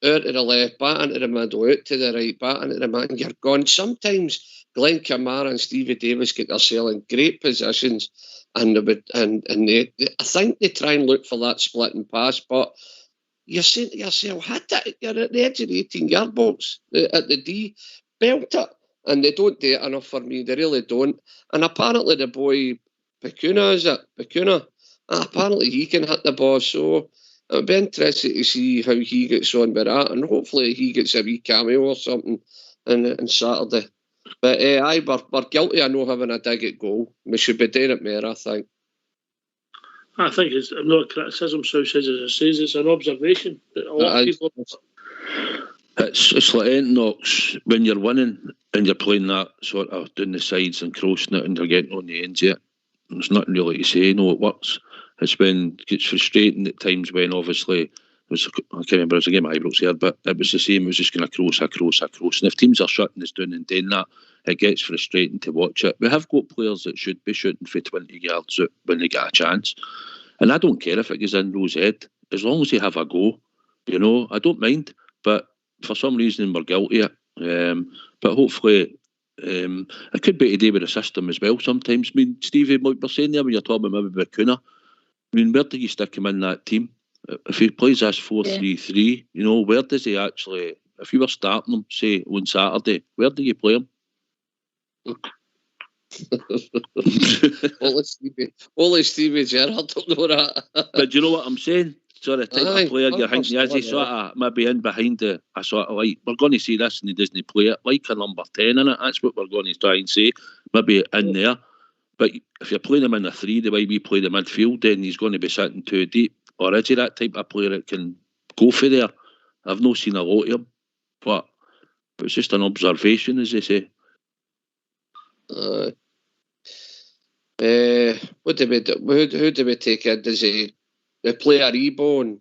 Speaker 4: out to the left, back into the middle, out to the right, back into the middle, and you're gone. Sometimes Glenn Kamara and Stevie Davis get themselves in great positions, and they, I think they try and look for that split and pass, but you're saying to yourself, you're at the edge of the 18-yard box at the D, belt it. And they don't do it enough for me. They really don't. And apparently the boy, Pacuna, apparently he can hit the ball. So it'll be interesting to see how he gets on with that. And hopefully he gets a wee cameo or something on Saturday. But we're guilty of not having a dig at goal. We should be doing it more, I think.
Speaker 1: I think it's not a criticism, so says as it says, it's an observation that a lot of people.
Speaker 2: It's like anything, Knox, when you're winning and you're playing that sort of down the sides and crossing it and you're getting on the ends of it. There's nothing really to say. No, it works. It's when it gets frustrating at times when obviously I can't remember, it was a game at Ibrox here, but it was the same. It was just going to cross. And if teams are shutting us down and doing that, it gets frustrating to watch it. We have got players that should be shooting for 20 yards out when they get a chance. And I don't care if it goes in Rose Head, as long as they have a go. You know, I don't mind. But for some reason, we're guilty of it. But hopefully, it could be to do with the system as well sometimes. I mean, Stevie, what we're saying there when you're talking about maybe Bacuna, I mean, where do you stick him in that team? If he plays this 4-3-3, you know, where does he actually, if you were starting him, say, on Saturday, where do you play him?
Speaker 4: Only Stevie Gerrard don't know that.
Speaker 2: But do you know what I'm saying? Sort of type of player you're thinking, is he sort of maybe in behind a sort of like, we're going to see this and he doesn't play it, like a number 10 in it, that's what we're going to try and say, maybe in there. But if you're playing him in a 3, the way we play the midfield, then he's going to be sitting too deep. Or is he that type of player that can go for there? I've not seen a lot of him, but it's just an observation, as they say.
Speaker 4: What do we do? Who do we take in? Does he play Aribo and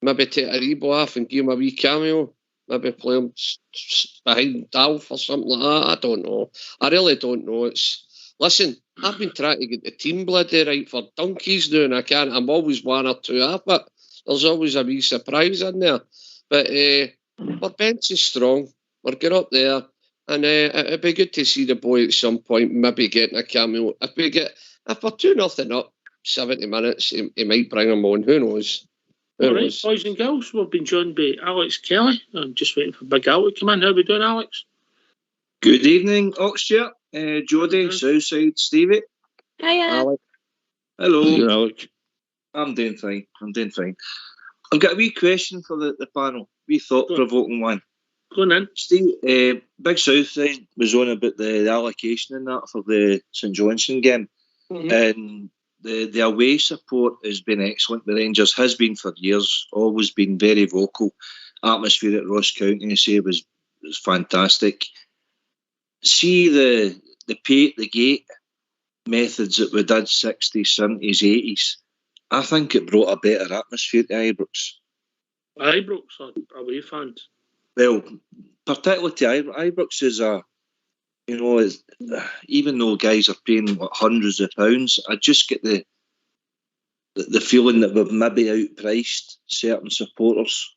Speaker 4: maybe take Aribo off and give him a wee cameo? Maybe play him behind Dalf or something like that? I don't know. I really don't know. Listen, I've been trying to get the team bloody right for donkeys now, and I can't. I'm always one or two up, but there's always a wee surprise in there. But our bench is strong. We're getting up there, and it'd be good to see the boy at some point, maybe getting a cameo. If we're 2-0 up, 70 minutes, he might bring him on. Who knows?
Speaker 1: All right, boys and girls, we've been joined by Alex Kelly. I'm just waiting for Big Al to come in. How are we doing, Alex?
Speaker 8: Good evening, Oxshire. Jodie, Southside, Stevie.
Speaker 3: Hiya.
Speaker 8: Alex. Hello.
Speaker 2: Hey, Alex.
Speaker 8: I'm doing fine. I've got a wee question for the panel. Wee thought-provoking one.
Speaker 1: Go on in.
Speaker 8: Steve, Big Southside was on about the allocation and that for the St Johnstone game. Mm-hmm. And the away support has been excellent. The Rangers has been for years, always been very vocal. Atmosphere at Ross County, I say, was fantastic. See the pay at the gate methods that we did 60s, 70s, 80s. I think it brought a better atmosphere to Ibrox.
Speaker 1: Ibrox or away fans?
Speaker 8: Well, particularly to Ibrox is even though guys are paying hundreds of pounds, I just get the feeling that we've maybe outpriced certain supporters.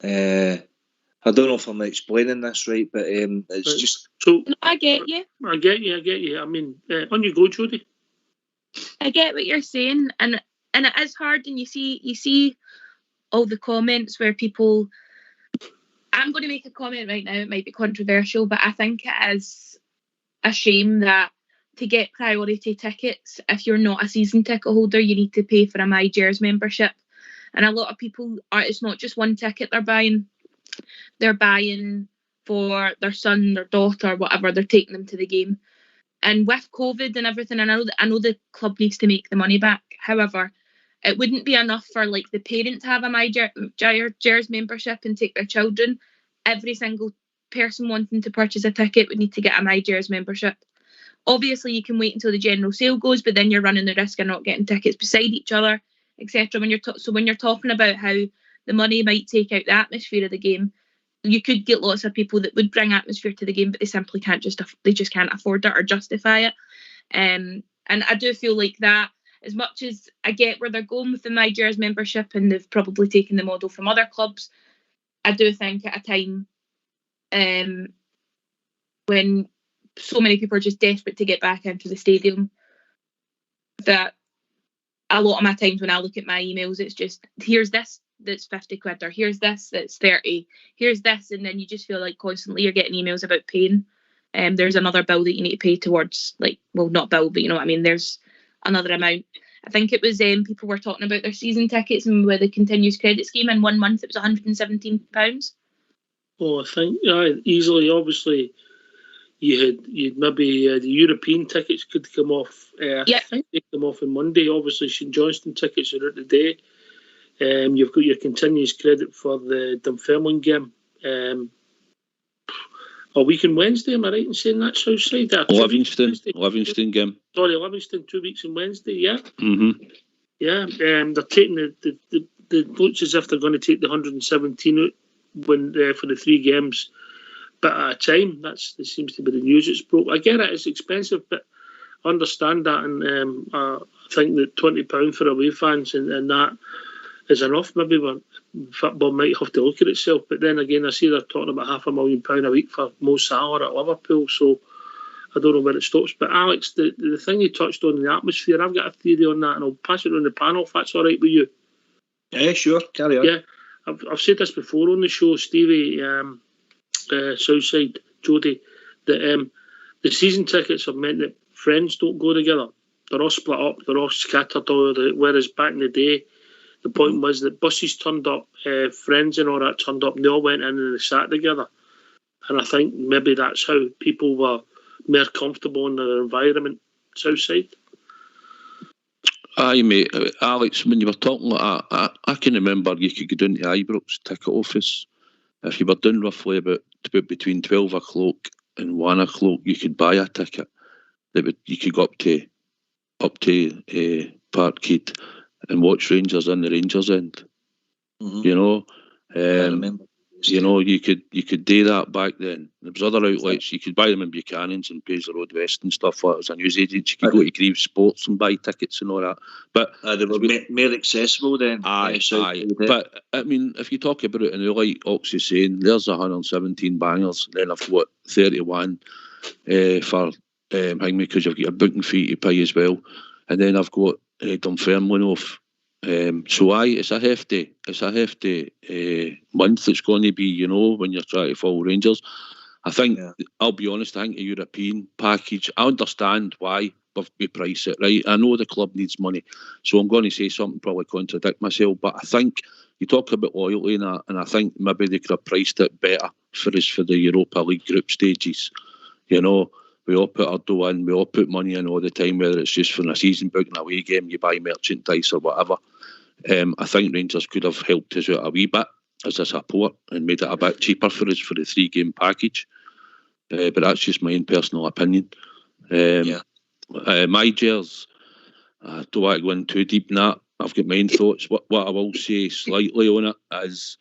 Speaker 8: I don't know if I'm explaining this right, but it's just...
Speaker 3: So I get you.
Speaker 1: I get you. I mean, on you go, Jodie.
Speaker 3: I get what you're saying, and it is hard, and you see all the comments where people... I'm going to make a comment right now, it might be controversial, but I think it is a shame that to get priority tickets, if you're not a season ticket holder, you need to pay for a MyJers membership. And a lot of people it's not just one ticket they're buying. They're buying for their son, their daughter, whatever, they're taking them to the game. And with COVID and everything, and I know the club needs to make the money back. However, it wouldn't be enough for like the parent to have a MyJers membership and take their children. Every single person wanting to purchase a ticket would need to get a MyJers membership. Obviously, you can wait until the general sale goes, but then you're running the risk of not getting tickets beside each other, etc. When you're talking about how the money might take out the atmosphere of the game, you could get lots of people that would bring atmosphere to the game, but they simply can't can't afford it or justify it. And I do feel like that, as much as I get where they're going with the MyJers membership and they've probably taken the model from other clubs, I do think at a time when so many people are just desperate to get back into the stadium, that a lot of my times when I look at my emails, it's just, here's this that's 50 quid, or here's this that's 30, here's this, and then you just feel like constantly you're getting emails about paying. There's another bill that you need to pay towards, like, well, not bill, but you know what I mean, there's another amount. I think it was people were talking about their season tickets and with the continuous credit scheme, in 1 month it was £117.
Speaker 1: Oh, I think easily. Obviously, you'd maybe the European tickets could come off. I think they come off on Monday. Obviously, St Johnstone tickets are out today. You've got your continuous credit for the Dunfermline game. A week on Wednesday, am I right in saying that's Southside?
Speaker 2: Livingston game.
Speaker 1: Sorry, Livingston, 2 weeks on Wednesday, yeah?
Speaker 2: Mm-hmm.
Speaker 1: Yeah, they're taking the looks as if they're going to take the 117 out for the 3 games, but at a time. That seems to be the news it's broke. I get it, it's expensive, but I understand that, and I think that £20 for away fans and that is enough. Maybe football might have to look at itself, but then again, I see they're talking about £500,000 a week for Mo Salah at Liverpool, so I don't know where it stops. But Alex, the thing you touched on, the atmosphere, I've got a theory on that, and I'll pass it on the panel if that's all right with you.
Speaker 8: Yeah, sure, carry on.
Speaker 1: Yeah, I've said this before on the show, Stevie, Southside, Jody, that the season tickets have meant that friends don't go together. They're all split up, they're all scattered, whereas back in the day, the point was that buses turned up, friends and all that turned up, and they all went in and they sat together. And I think maybe that's how people were more comfortable in their environment, Southside.
Speaker 2: Aye, mate. Alex, when you were talking like that, I can remember you could go down to Ibrox ticket office. If you were doing roughly about between 12 o'clock and 1 o'clock, you could buy a ticket. You could go up to Parkhead and watch Rangers in the Rangers end.
Speaker 8: Mm-hmm.
Speaker 2: You know,
Speaker 8: I remember.
Speaker 2: you know, you could do that back then. There was other outlets. You could buy them in Buchanan's and Paisley Road West and stuff like that. As a news agent, you could go to Greaves Sports and buy tickets and all that. But
Speaker 8: they were more accessible then.
Speaker 2: Aye. But I mean, if you talk about it, and like Oxy's saying, there's 117 bangers. Then I've got 31 for Hangme, because you've got a booking fee to pay as well. And then I've got Dunfermline off. So it's a hefty month it's going to be, you know, when you're trying to follow Rangers. I think, I'll be honest, I think the European package, I understand why we price it, right? I know the club needs money, so I'm going to say something, probably contradict myself, but I think you talk about loyalty and that, and I think maybe they could have priced it better for us for the Europa League group stages. You know, we all put our dough in, we all put money in all the time, whether it's just for a season book, an away game, you buy merchandise or whatever. I think Rangers could have helped us out a wee bit as a support and made it a bit cheaper for us for the 3-game package. But that's just my own personal opinion. My Gers, I don't want to go in too deep in that. I've got my own thoughts. What I will say slightly on it is,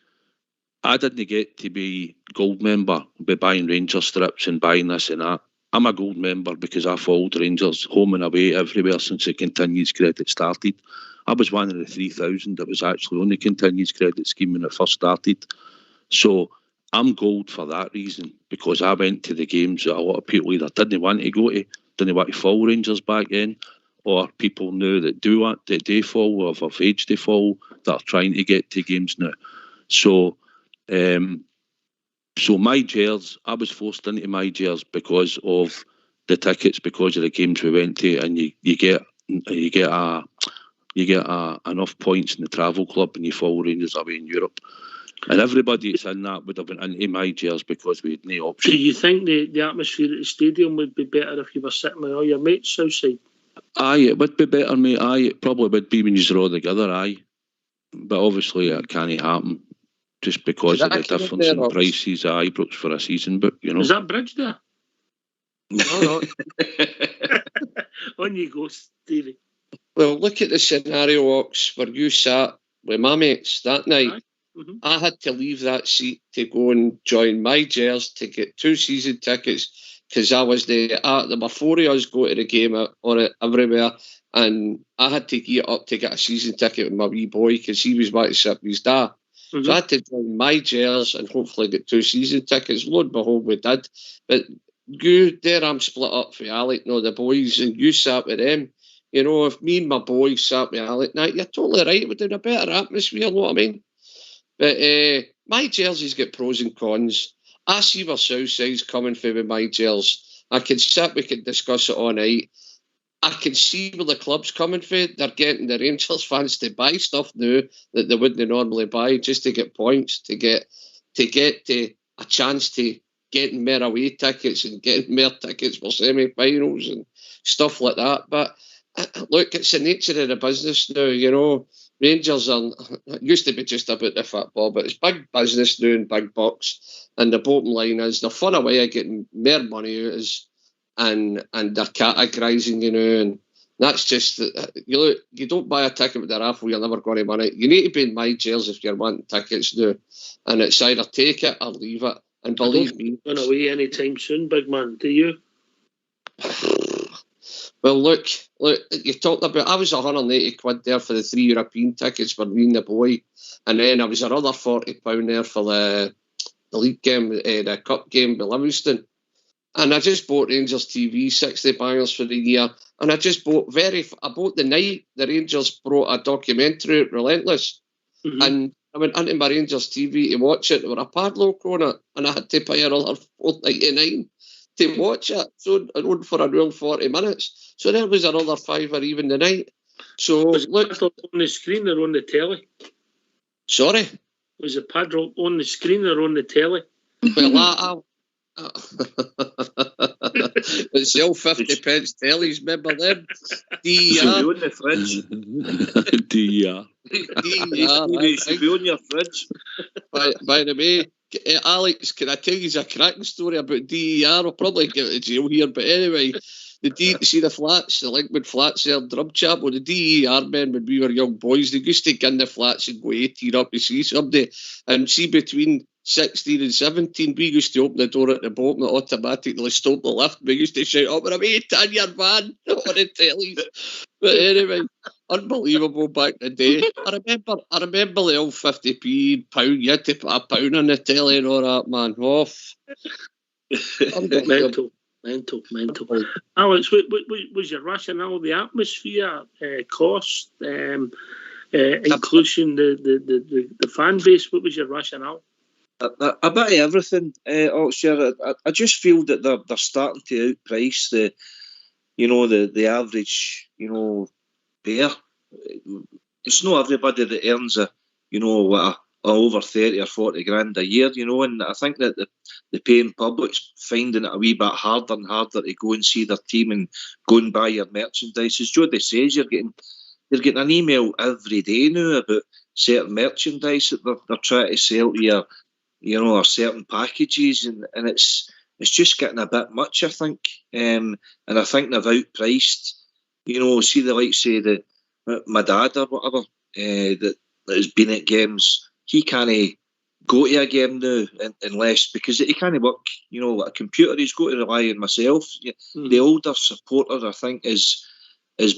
Speaker 2: I didn't get to be gold member by buying Rangers strips and buying this and that. I'm a gold member because I followed Rangers home and away everywhere since the continuous credit started. I was one of the 3,000 that was actually on the continuous credit scheme when it first started. So I'm gold for that reason, because I went to the games that a lot of people either didn't want to go to, didn't want to follow Rangers back then, or people knew that they follow, or of age they follow, that are trying to get to games now. So my Gers, I was forced into my Gers because of the tickets, because of the games we went to, and you get enough points in the travel club and you follow Rangers away in Europe. And everybody that's in that would have been into my Gers because we had no option.
Speaker 1: Do you think the atmosphere at the stadium would be better if you were sitting with all your mates Southside?
Speaker 2: Aye, it would be better, mate. Aye, it probably would be when you're all together, aye. But obviously it can't happen just because of the difference in prices at Ibrox for a season book, you know.
Speaker 1: Is that bridge there?
Speaker 4: No.
Speaker 1: On you go, Stevie.
Speaker 4: Well, look at the scenario, Ox, where you sat with my mates that night.
Speaker 1: Mm-hmm.
Speaker 4: I had to leave that seat to go and join my Gers to get 2 season tickets, because I was there were 4 of us go to the game on it everywhere, and I had to get up to get a season ticket with my wee boy because he was wanting to sit with his dad. Mm-hmm. So I had to join my Gers and hopefully get 2 season tickets. Lo and behold, we did. But you there, I'm split up for Alec, no, the boys, and you sat with them. You know, if me and my boys sat with Alec, now you're totally right, we'd have a better atmosphere, you know what I mean? But my jersey's got pros and cons. I see where Southside's coming from with my jersey. I can sit, we can discuss it all night. I can see where the club's coming from. They're getting the Rangers fans to buy stuff now that they wouldn't normally buy, just to get points, to get a chance to getting more away tickets and getting more tickets for semi-finals and stuff like that. But look, it's the nature of the business now, you know. Rangers it used to be just about the football, but it's big business now and big bucks. And the bottom line is they're fun away of getting more money out of us, and they're categorising, you know, and that's just you don't buy a ticket with the raffle, you're never going to win it. You need to be in my jersey if you're wanting tickets now, and it's either take it or leave it. And believe me,
Speaker 1: going away anytime soon, big man. Do you?
Speaker 4: Well, look, you talked about, I was 180 quid there for the 3 European tickets for me and the boy, and then I was another £40 there for the league game, the cup game with Livingston. And I just bought Rangers TV, 60 bangers for the year, and I bought the night the Rangers brought a documentary out, Relentless, and I went into my Rangers TV to watch it. There were a padlock on it, and I had to pay another $4.99 to watch it. So I rode for around 40 minutes. So there was another £5 even the night. So
Speaker 1: was the padlock on the screen or on the telly?
Speaker 4: Sorry?
Speaker 1: Was the padlock on the screen or on the telly?
Speaker 4: Well, it's the old 50 pence tellies, remember them?
Speaker 8: DER. On the fridge.
Speaker 2: DER.
Speaker 8: It should be on your fridge.
Speaker 4: By the way, Alex, can I tell you a cracking story about DER? I'll probably get to jail here, but anyway, see the flats, the Linkwood flats there, Drumchapel, the DER men when we were young boys, they used to get in the flats and go 18 up to see somebody, and see between 16 and 17, we used to open the door at the bottom that automatically stopped the lift. We used to shout up, "We're away, turn your van," on the tellies. But anyway, unbelievable back in the day. I remember the old 50p pound. You had to put a pound on the telly and all that, man. Off.
Speaker 1: Mental. Alex, what was your rationale? The atmosphere, cost, inclusion, the fan base. What was your rationale?
Speaker 8: A bit of everything, Oxford. I just feel that they're starting to outprice the average, bear. It's not everybody that earns over 30 or 40 grand a year, and I think that the paying public's finding it a wee bit harder and harder to go and see their team and go and buy your merchandise. As Jody says, you're getting an email every day now about certain merchandise that they're trying to sell to you. Or certain packages, and it's just getting a bit much, I think. And I think they've outpriced, see the likes say my dad or whatever that has been at games, he can't go to a game now unless, because he can't work, like a computer, he's got to rely on myself. The older supporter, I think, has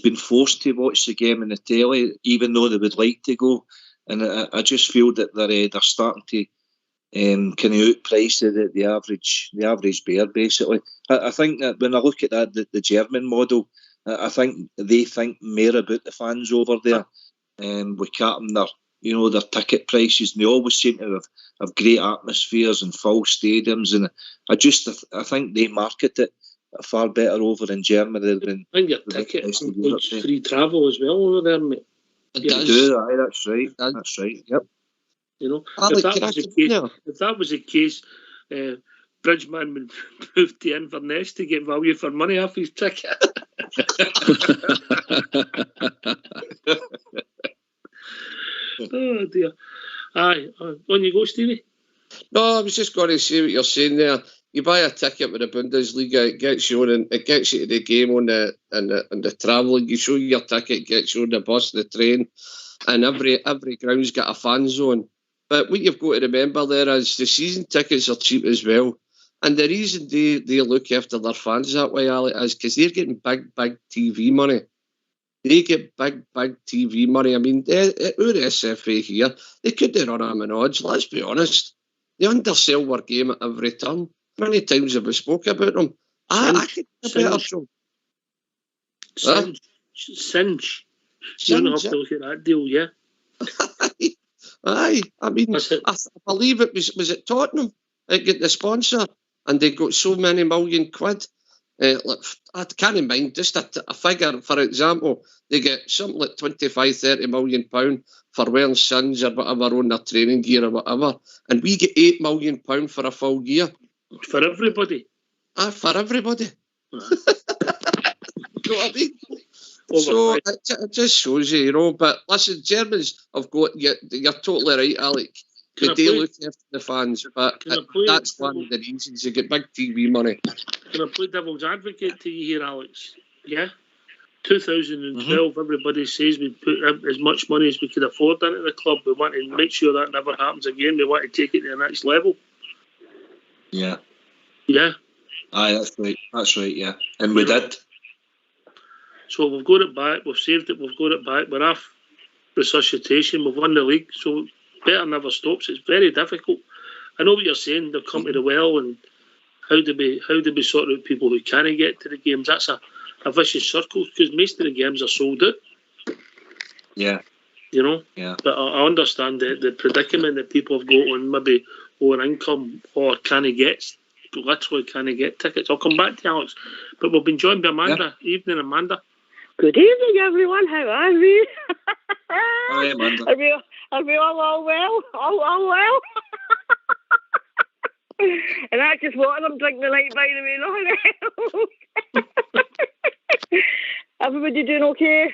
Speaker 8: been forced to watch the game on the telly, even though they would like to go. And I just feel that they're starting to kind of outprice the average bear, basically. I think that when I look at that, the German model, I think they think more about the fans over there, with capping their ticket prices, and they always seem to have great atmospheres and full stadiums, and I think they market it far better over in Germany than.
Speaker 1: I think your ticket includes free travel as well over there, mate.
Speaker 4: It does.
Speaker 8: Aye, that's right. That's right. Yep.
Speaker 1: If that was the case, Bridgeman would move to Inverness to get value for money off his ticket. Oh dear. Aye, on you go, Stevie.
Speaker 4: No, I was just going to say what you're saying there. You buy a ticket with the Bundesliga, it gets you on, and it gets you to the game on the travelling. You show your ticket, gets you on the bus, the train, and every ground's got a fan zone. But what you've got to remember there is the season tickets are cheap as well. And the reason they look after their fans that way, Ali, is because they're getting big TV money. They get big TV money. I mean, our SFA here, they couldn't run a Menage, let's be honest. They undersell their game at every turn. Many times have we spoke about them. I could do a better show.
Speaker 1: Singe. You don't have to look at that deal, yeah?
Speaker 4: Aye, I mean,
Speaker 1: That's it.
Speaker 4: I believe it was it Tottenham that got the sponsor, and they got so many million quid. Like, I can't mind, just a figure, for example, they get something like 25-30 million pound for wearing sins or whatever on their training gear or whatever, and we get £8 million for a full year.
Speaker 1: For everybody.
Speaker 4: For everybody. You know what I mean?
Speaker 1: Over
Speaker 4: So
Speaker 1: five.
Speaker 4: it just shows you, but listen, Germans have got, you're totally right, Alec.
Speaker 1: Can I
Speaker 4: They do
Speaker 1: play-
Speaker 4: look after the fans, but
Speaker 1: Can I play-
Speaker 4: that's one of the reasons you get big TV money.
Speaker 1: Can I play devil's advocate to you here, Alex? Yeah? 2012, everybody says we put as much money as we could afford into the club. We want to make sure that never happens again. We want to take it to the next level.
Speaker 8: Yeah.
Speaker 1: Yeah?
Speaker 8: Aye, that's right, yeah. And we did.
Speaker 1: So we've got it back, we've saved it, we've got it back. We're off resuscitation, we've won the league, so better never stops. It's very difficult. I know what you're saying, they'll come to the well, and how do we sort out people who can't get to the games? That's a vicious circle, because most of the games are sold out.
Speaker 8: Yeah.
Speaker 1: You know?
Speaker 8: Yeah.
Speaker 1: But I understand the predicament that people have got on maybe lower income or literally can't get tickets. I'll come back to you, Alex. But we've been joined by Amanda. Evening, Amanda.
Speaker 9: Good evening, everyone. How are we?
Speaker 8: Hi, Amanda.
Speaker 9: Are we all well? All well? And that's just water I'm drinking tonight, by the way. Everybody doing okay?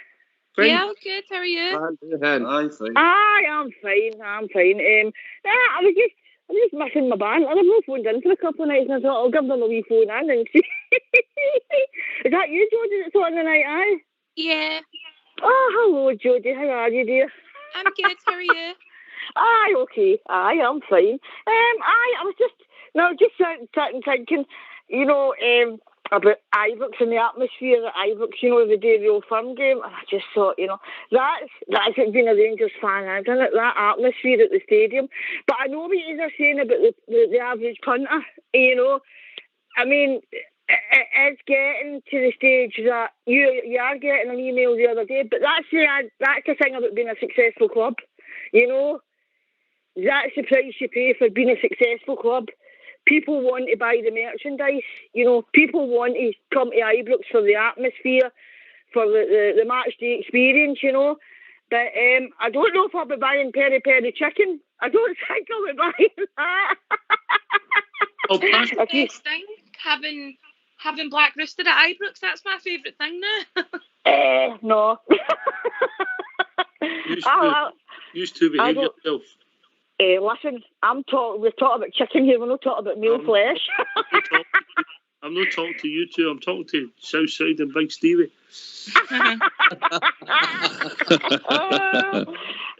Speaker 1: Fine.
Speaker 3: Yeah, all good. How are you?
Speaker 8: Aye, fine.
Speaker 9: Aye, I'm fine. I was just missing my band, and I've not phoned in for a couple of nights, and I thought I'll give them a wee phone in and see. Is that you, Jodie, that's on the night? Aye.
Speaker 3: Yeah,
Speaker 9: Oh, hello, Jodie. How are you, dear?
Speaker 3: I'm good. How are you?
Speaker 9: Aye, okay. Aye, I'm fine. I was just sitting thinking, about Ibrox and the atmosphere at Ibrox, the day of the Old Firm game, and I just thought, that's being a Rangers fan, isn't it? That atmosphere at the stadium. But I know what you are saying about the average punter, I mean, it's getting to the stage that you are getting an email the other day, but that's the thing about being a successful club, That's the price you pay for being a successful club. People want to buy the merchandise, people want to come to Ibrox for the atmosphere, for the match day experience, But I don't know if I'll be buying peri peri chicken. I don't think I'll be buying that.
Speaker 1: Oh, pass.
Speaker 3: Best thing, having black roasted at Ibrox, that's my favourite thing now.
Speaker 9: No.
Speaker 1: Used to behave yourself.
Speaker 9: Listen, we're talking about chicken here, we're not talking about male flesh.
Speaker 1: I'm not talking to you two, I'm talking to Southside and Big Stevie.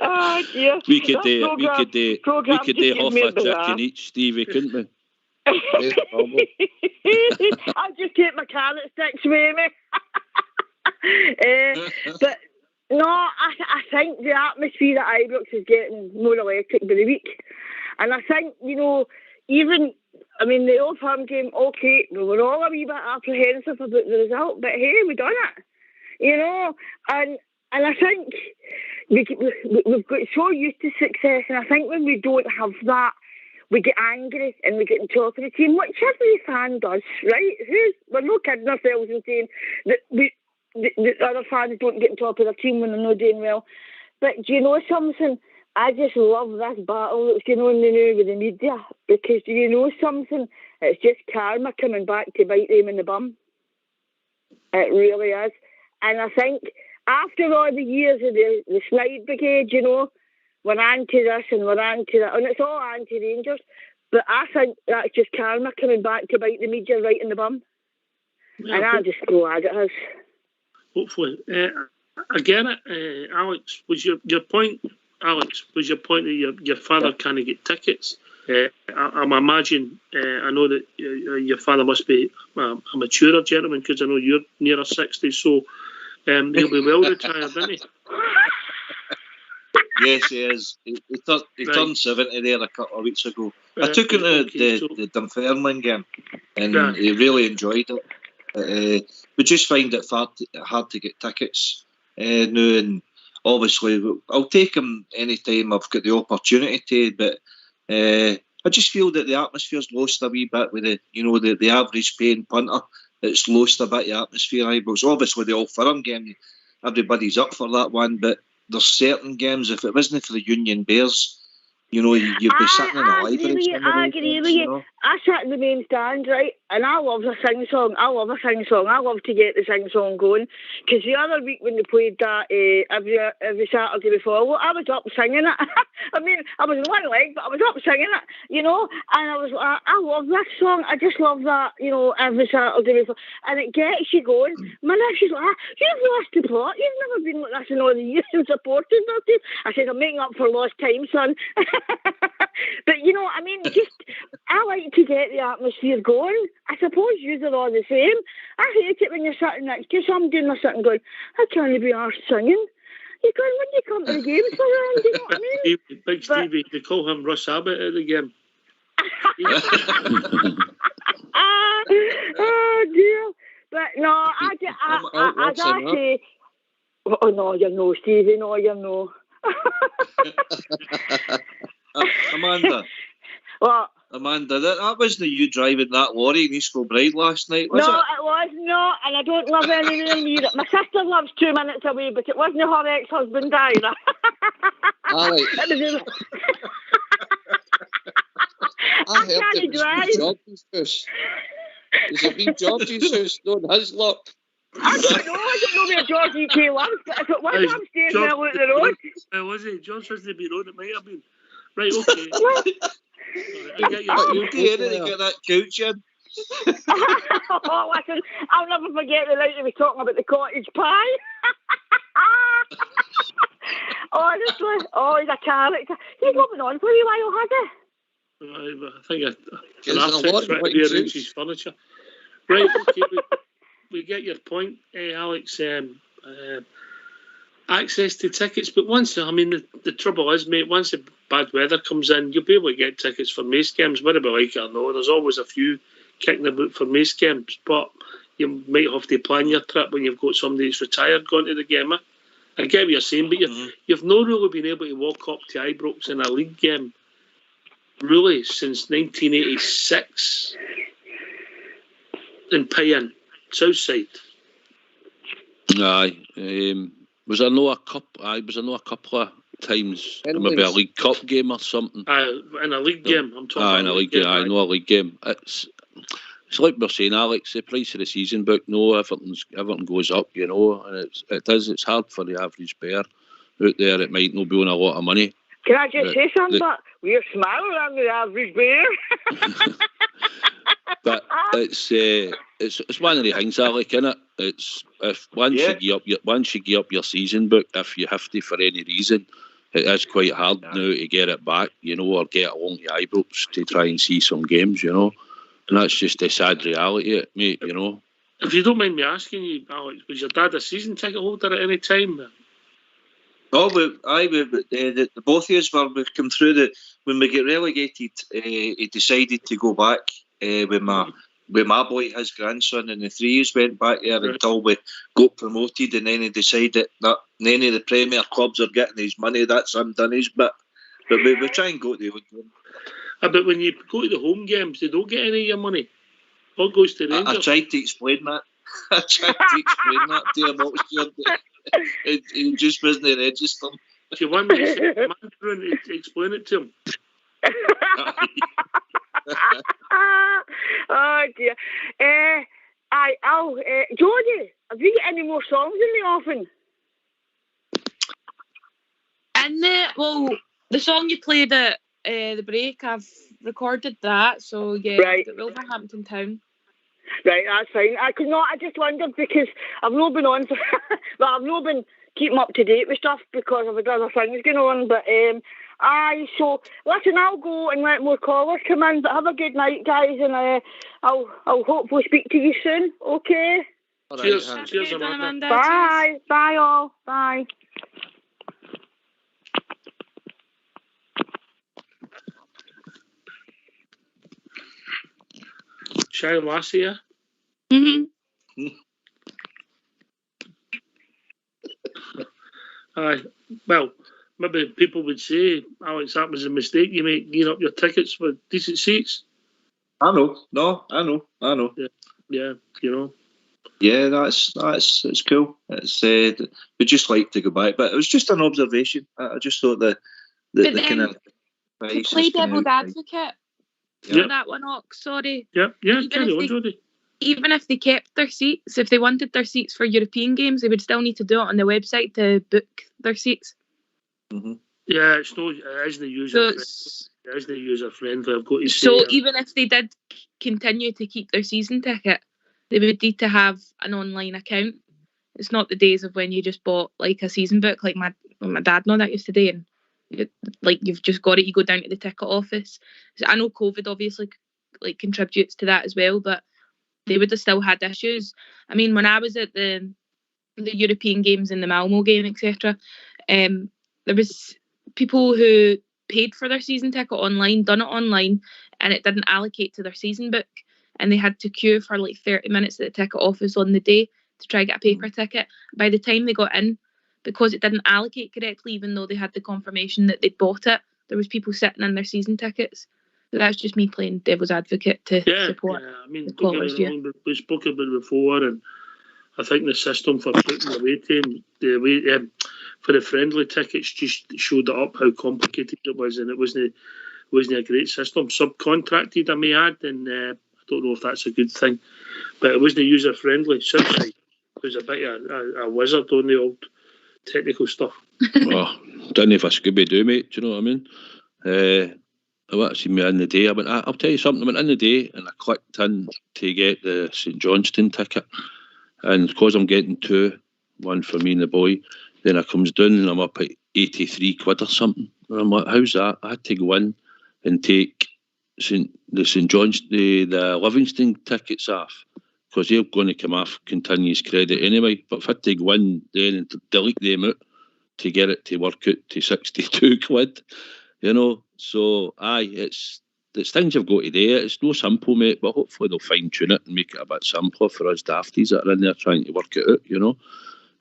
Speaker 9: Oh dear.
Speaker 2: We could do half a chicken each, Stevie, couldn't we?
Speaker 9: I'll just take my carrot sticks with me. But no, I think the atmosphere at Ibrox is getting more electric by the week. And I think, the Old Firm game, okay, we were all a wee bit apprehensive about the result, but hey, we done it. And I think we've got so used to success, and I think when we don't have that, we get angry and we get on top of the team, which every fan does, right? We're not kidding ourselves and saying that the other fans don't get on top of their team when they're not doing well. But do you know something? I just love this battle that's going on now with the media, because do you know something? It's just karma coming back to bite them in the bum. It really is. And I think after all the years of the slide brigade, we're anti this and we're anti that, and it's all anti-Rangers, but I think that's just karma coming back to bite the media right in the bum. Yeah, and I'm just glad it is.
Speaker 1: Hopefully. Again, Alex, was your point? Alex, was your point that your father can't get tickets? I'm imagine. I know that your father must be a maturer gentleman, because I know you're near 60, so he'll be well retired, isn't he?
Speaker 8: Yes, he is. He turned 70 there a couple of weeks ago. I took him to the Dunfermline game, and he really enjoyed it. We just find it hard to get tickets now, and obviously, I'll take him any time I've got the opportunity to, but I just feel that the atmosphere's lost a wee bit with the average paying punter. It's lost a bit of atmosphere, Ibrox. Obviously, the All Firm game, everybody's up for that one, but there's certain games, if it wasn't for the Union Bears, you'd be sitting in a library.
Speaker 9: I agree with you. I sat in the main stand, right, and I love a sing-song. I love to get the sing-song going, because the other week when they played that every Saturday before, I was up singing it. I mean, I was on one leg, but I was up singing it, and I was like, I love this song. I just love that, every Saturday before, and it gets you going. My nephew's like, you've lost the plot. You've never been like this in all the years and supported my team. I said, I'm making up for lost time, son. But I mean, I like to get the atmosphere going. I suppose you are all the same. I hate it when you're sitting next to somebody and they're sitting going, I can't be arsed singing. You're going, when you come to the games for round, you know what I mean?
Speaker 1: Big Stevie, they call him Russ Abbott at the game.
Speaker 9: Oh dear. But no, I say, oh no, you know, Stevie, no, you know.
Speaker 8: Amanda.
Speaker 9: What?
Speaker 8: Amanda, that wasn't you driving that lorry in East Kilbride last night, was it?
Speaker 9: No, it was not, and I don't love anywhere near it. My sister lives 2 minutes away, but it wasn't her ex-husband either.
Speaker 4: Aye. I heard it was wee George's house. Is it wee George's house, not his lot?
Speaker 9: I don't know where George E.K. lives, but if it was upstairs now out the road.
Speaker 1: Was it? George wasn't been on, it might have been. Right, okay.
Speaker 8: You get that couch in.
Speaker 9: Oh, listen, I'll never forget the night they were talking about the cottage pie. Honestly, he's a character. He's moving on for a wee while, has he?
Speaker 1: I think an asset's right to be around his furniture. Right, okay, we get your point, Alex. Access to tickets, but the trouble is, mate, once the bad weather comes in, you'll be able to get tickets for Mace games, whether we like it or not. There's always a few kicking about for Mace games, but you might have to plan your trip when you've got somebody that's retired going to the game. I get what you're saying, but you've not really been able to walk up to Ibrox in a league game, really, since 1986 in Payne, Southside.
Speaker 2: Aye. Was there no a couple of times, maybe a League Cup game or something?
Speaker 1: In a league game, I'm talking about.
Speaker 2: In a league game, I know a league game. It's like we're saying, Alex, the price of the season book, everything goes up, and it's hard for the average bear out there. It might not be on a lot of money.
Speaker 9: Can I just say something? We're smiling on the average bear.
Speaker 2: But it's one of the things, Alec, innit? It's once you give up your season book, if you have to for any reason, it is quite hard now to get it back, or get along to Ibrox to try and see some games, and that's just the sad reality, mate,
Speaker 1: If you don't mind me asking you, Alex, was your dad a season ticket holder at any time?
Speaker 8: Oh, the both of us we've come through when we get relegated. He decided to go back with my boy, his grandson, and the three years went back there until we got promoted, and then he decided that any of the Premier clubs are getting his money. That's him done his bit. But we try and go to the old game.
Speaker 1: But when you go to the home games, they don't get any of your money. What goes to Rangers?
Speaker 8: I tried to explain that. To him. He just wasn't registered.
Speaker 1: Do you want me to send the man to explain it to him?
Speaker 9: Oh dear. Jodie, have you got any more songs in the offing?
Speaker 3: And the song you played at the break, I've recorded that, so yeah,
Speaker 9: right.
Speaker 3: It will be Hampton Town.
Speaker 9: Right, that's fine. I just wondered because I've not been on for I've not been keeping up to date with stuff because I've had other things going on, but so listen, I'll go and let more callers come in, but have a good night, guys, and I'll hopefully speak to you soon, okay?
Speaker 1: All right, cheers, Amanda.
Speaker 9: Bye. Cheers. Bye all. Bye.
Speaker 1: Child Lassie, yeah?
Speaker 3: Mm-hmm.
Speaker 1: Aye. well, maybe people would say, Alex, that was a mistake you made, giving up your tickets for decent seats.
Speaker 8: I know. No, I know.
Speaker 1: Yeah, you know.
Speaker 8: Yeah, that's it's cool. It's we'd just like to go back, but it was just an observation. I just thought the kind of
Speaker 3: to play devil's advocate for that one, Ox. Sorry.
Speaker 1: Yeah. Carry on, Jodie.
Speaker 3: Even if they kept their seats, if they wanted their seats for European games, they would still need to do it on the website to book their seats.
Speaker 8: Mm-hmm.
Speaker 1: Yeah, it isn't user friendly. I've got to say.
Speaker 3: So even if they did continue to keep their season ticket, they would need to have an online account. It's not the days of when you just bought like a season book, like my dad and all that used to do, and you've just got it. You go down to the ticket office. So I know COVID obviously like contributes to that as well, but they would have still had issues. I mean, when I was at the European games and the Malmo game, etc., there was people who paid for their season ticket online, done it online, and it didn't allocate to their season book, and they had to queue for like 30 minutes at the ticket office on the day to try to get a paper ticket. By the time they got in, because it didn't allocate correctly, even though they had the confirmation that they'd bought it, there was people sitting in their season tickets. So that's just me playing devil's advocate to support.
Speaker 1: Yeah, I mean,
Speaker 3: the callers,
Speaker 1: we spoke about it before, and I think the system for putting the away team, for the friendly tickets, just showed it up how complicated it was, and it wasn't a great system. Subcontracted, I may add, and I don't know if that's a good thing, but it wasn't user friendly. Southside was a bit of a wizard on the old technical stuff.
Speaker 2: Well, didn't have a Scooby-Doo, mate. Do you know what I mean? I went to see me in the day. I'll tell you something. I went in the day and I clicked in to get the St Johnstone ticket, and because I'm getting two, one for me and the boy, then I comes down and I'm up at 83 quid or something. And I'm like, how's that? I had to go in and take the St Johnstone, the Livingston tickets off, because they're going to come off continuous credit anyway. But if I had to go in then and delete them out to get it to work out to 62 quid, you know. So it's things you've got to do. It's no simple, mate, but hopefully they'll fine tune it and make it a bit simpler for us dafties that are in there trying to work it out, you know.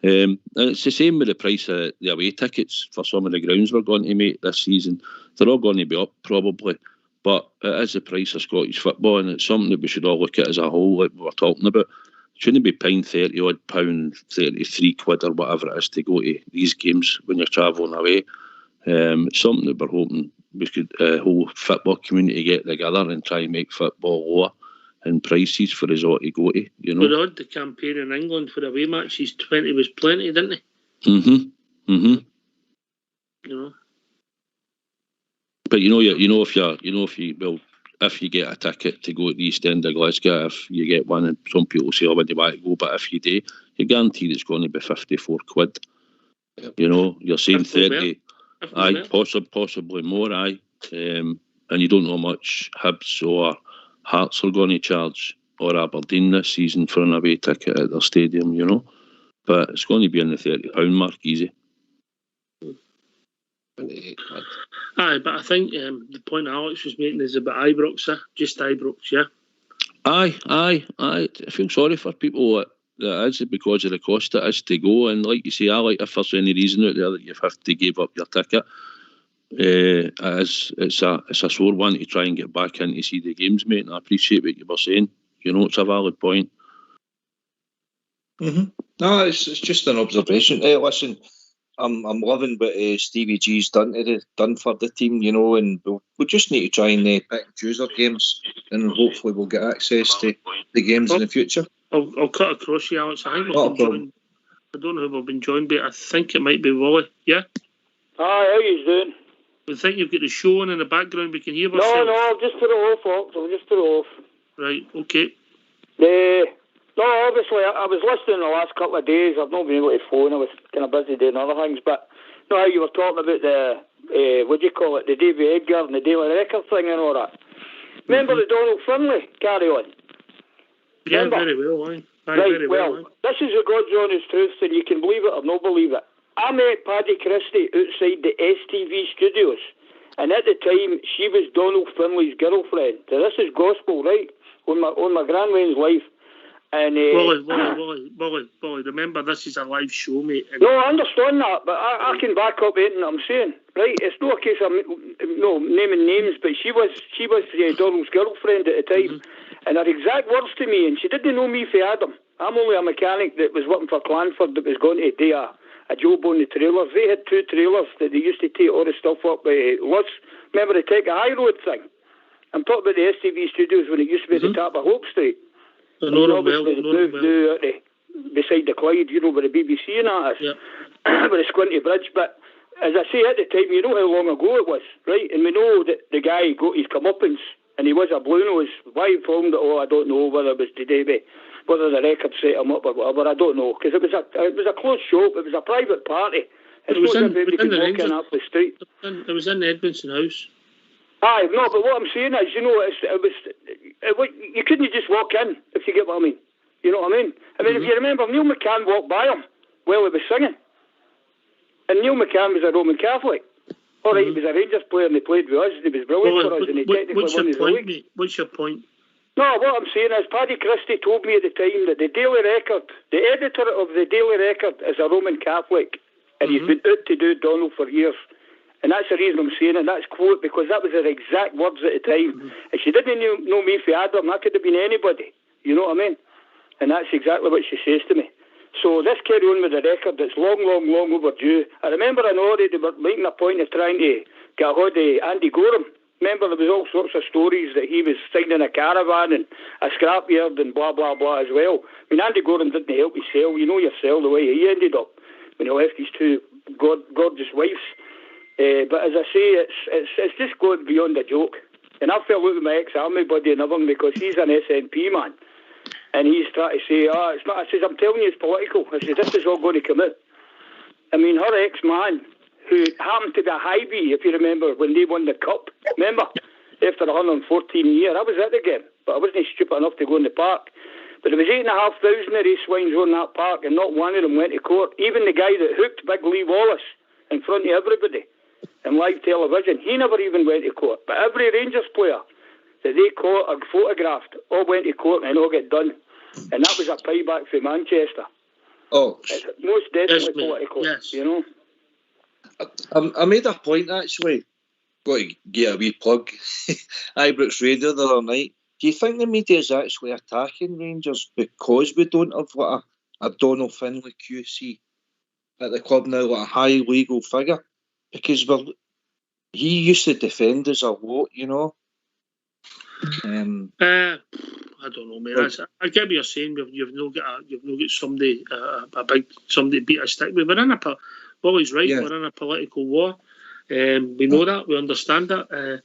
Speaker 2: And it's the same with the price of the away tickets for some of the grounds we're going to make this season. They're all going to be up probably, but it is the price of Scottish football, and it's something that we should all look at as a whole, like we're talking about. It shouldn't be paying £30 33 quid or whatever it is to go to these games when you're travelling away. It's something that we're hoping we could, whole football community, get together and try and make football lower in prices for us all to go to, you know.
Speaker 1: They had the campaign in England for away matches, 20 was plenty, didn't they?
Speaker 2: You
Speaker 1: know.
Speaker 2: But if you get a ticket to go to the East End of Glasgow, if you get one, and some people say, oh, when do you want to go? But if you do, you're guaranteed it's going to be 54 quid. You know, you're saying 30. Aye, possibly more, aye. And you don't know how much Hibs or Hearts are going to charge, or Aberdeen this season for an away ticket at their stadium, you know. But it's going to be in the £30 mark, easy.
Speaker 1: Aye, but I think the point Alex was making is about Ibrox, just Ibrox, yeah.
Speaker 2: Aye. I feel sorry for people that is because of the cost it is to go, and like you say, if there's any reason out there that you have to give up your ticket, it's a sore one to try and get back in to see the games, mate. And I appreciate what you were saying. You know, it's a valid point.
Speaker 8: No, it's just an observation. Hey, listen, I'm loving what Stevie G's done for the team, you know, and we just need to try and pick and choose our games, and hopefully we'll get access to the games in the future.
Speaker 1: I'll cut across you, Alex. I think we've been joined. I don't know who we've been joined by. I think it might be Wally. Yeah?
Speaker 10: Hi, how you doing?
Speaker 1: We think you've got the show on in the background. We can hear
Speaker 10: No,
Speaker 1: ourselves.
Speaker 10: I've just put it off, Fox. I've just put it off.
Speaker 1: Right, okay.
Speaker 10: No, obviously, I was listening the last couple of days. I've not been able to phone. I was kind of busy doing other things. But no, how you were talking about the, what do you call it, the Davy Edgar and the Daily Record thing and all that. Remember the Donald Finlay carry on?
Speaker 1: Yeah, very well, aye.
Speaker 10: Right, well, this is the God's honest truth, and you can believe it or not believe it. I met Paddy Christie outside the STV studios, and at the time, she was Donald Finlay's girlfriend. So this is gospel, right, on my grandman's life. And
Speaker 1: Willie, remember this is a live show, mate.
Speaker 10: No, I understand that, but I can back up anything I'm saying, right? It's not a case of naming names, but she was Donald's girlfriend at the time, and her exact words to me, and she didn't know me for Adam. I'm only a mechanic that was working for Clanford that was going to do a job on the trailers. They had 2 trailers that they used to take all the stuff up by Lutz. Remember the Take a High Road thing? I'm talking about the STV studios when it used to be at the top of Hope Street. Beside the Clyde, where the BBC and that is, with the Squinty Bridge. But as I say, at the time, you know how long ago it was, right? And we know that the guy got his comeuppance, and he was a blue nose. Why he filmed it, I don't know, whether it was today, whether the record set him up or whatever, I don't know, because it was a closed shop, it was a private party. It was in the Rangers up the street.
Speaker 1: It was in the Edmondson house.
Speaker 10: Aye, no, but what I'm saying is, you couldn't just walk in, if you get what I mean. You know what I mean? If you remember, Neil McCann walked by him while he was singing. And Neil McCann was a Roman Catholic. All right, he was a Rangers player and he played with us. He was brilliant for us and he technically won his league.
Speaker 1: Mate? What's your point?
Speaker 10: No, what I'm saying is, Paddy Christie told me at the time that the Daily Record, the editor of the Daily Record is a Roman Catholic, and he's been out to do Donald for years. And that's the reason I'm saying it, that's quote, because that was her exact words at the time. If she didn't know me for Adam, that could have been anybody. You know what I mean? And that's exactly what she says to me. So this carry on with the record that's long overdue. I remember in Ori they were making a point of trying to get a hold of Andy Gorham. Remember there was all sorts of stories that he was signing a caravan and a scrapyard and blah blah blah as well. I mean, Andy Gorham didn't help his sell. You know yourself the way he ended up when he left his 2 gorgeous wives. But as I say, it's just going beyond a joke. And I fell out with my ex-army buddy and everything because he's an SNP man. And he's trying to say, it's not. I says, I'm telling you, it's political. I says, this is all going to come out. I mean, her ex-man, who happened to be a Highby, if you remember, when they won the cup, remember? After 114 years, I was at the game, but I wasn't stupid enough to go in the park. But there was 8,500 of these swines on that park, and not one of them went to court. Even the guy that hooked Big Lee Wallace in front of everybody in live television, he never even went to court. But every Rangers player that they caught or photographed all went to court and all get done. And that was a payback for Manchester.
Speaker 8: Oh,
Speaker 10: it's most definitely political, you know.
Speaker 8: I made a point actually. Got to get a wee plug. Ibrox Radio the other night. Do you think the media is actually attacking Rangers because we don't have like a Donald Finlay QC at the club now, like a high legal figure? Because he used to defend us a lot, you know.
Speaker 1: I don't know, mate. I get what you're saying. You've not got somebody somebody to beat a stick with. Willie's right. Yeah. We're in a political war. We know that. We understand that.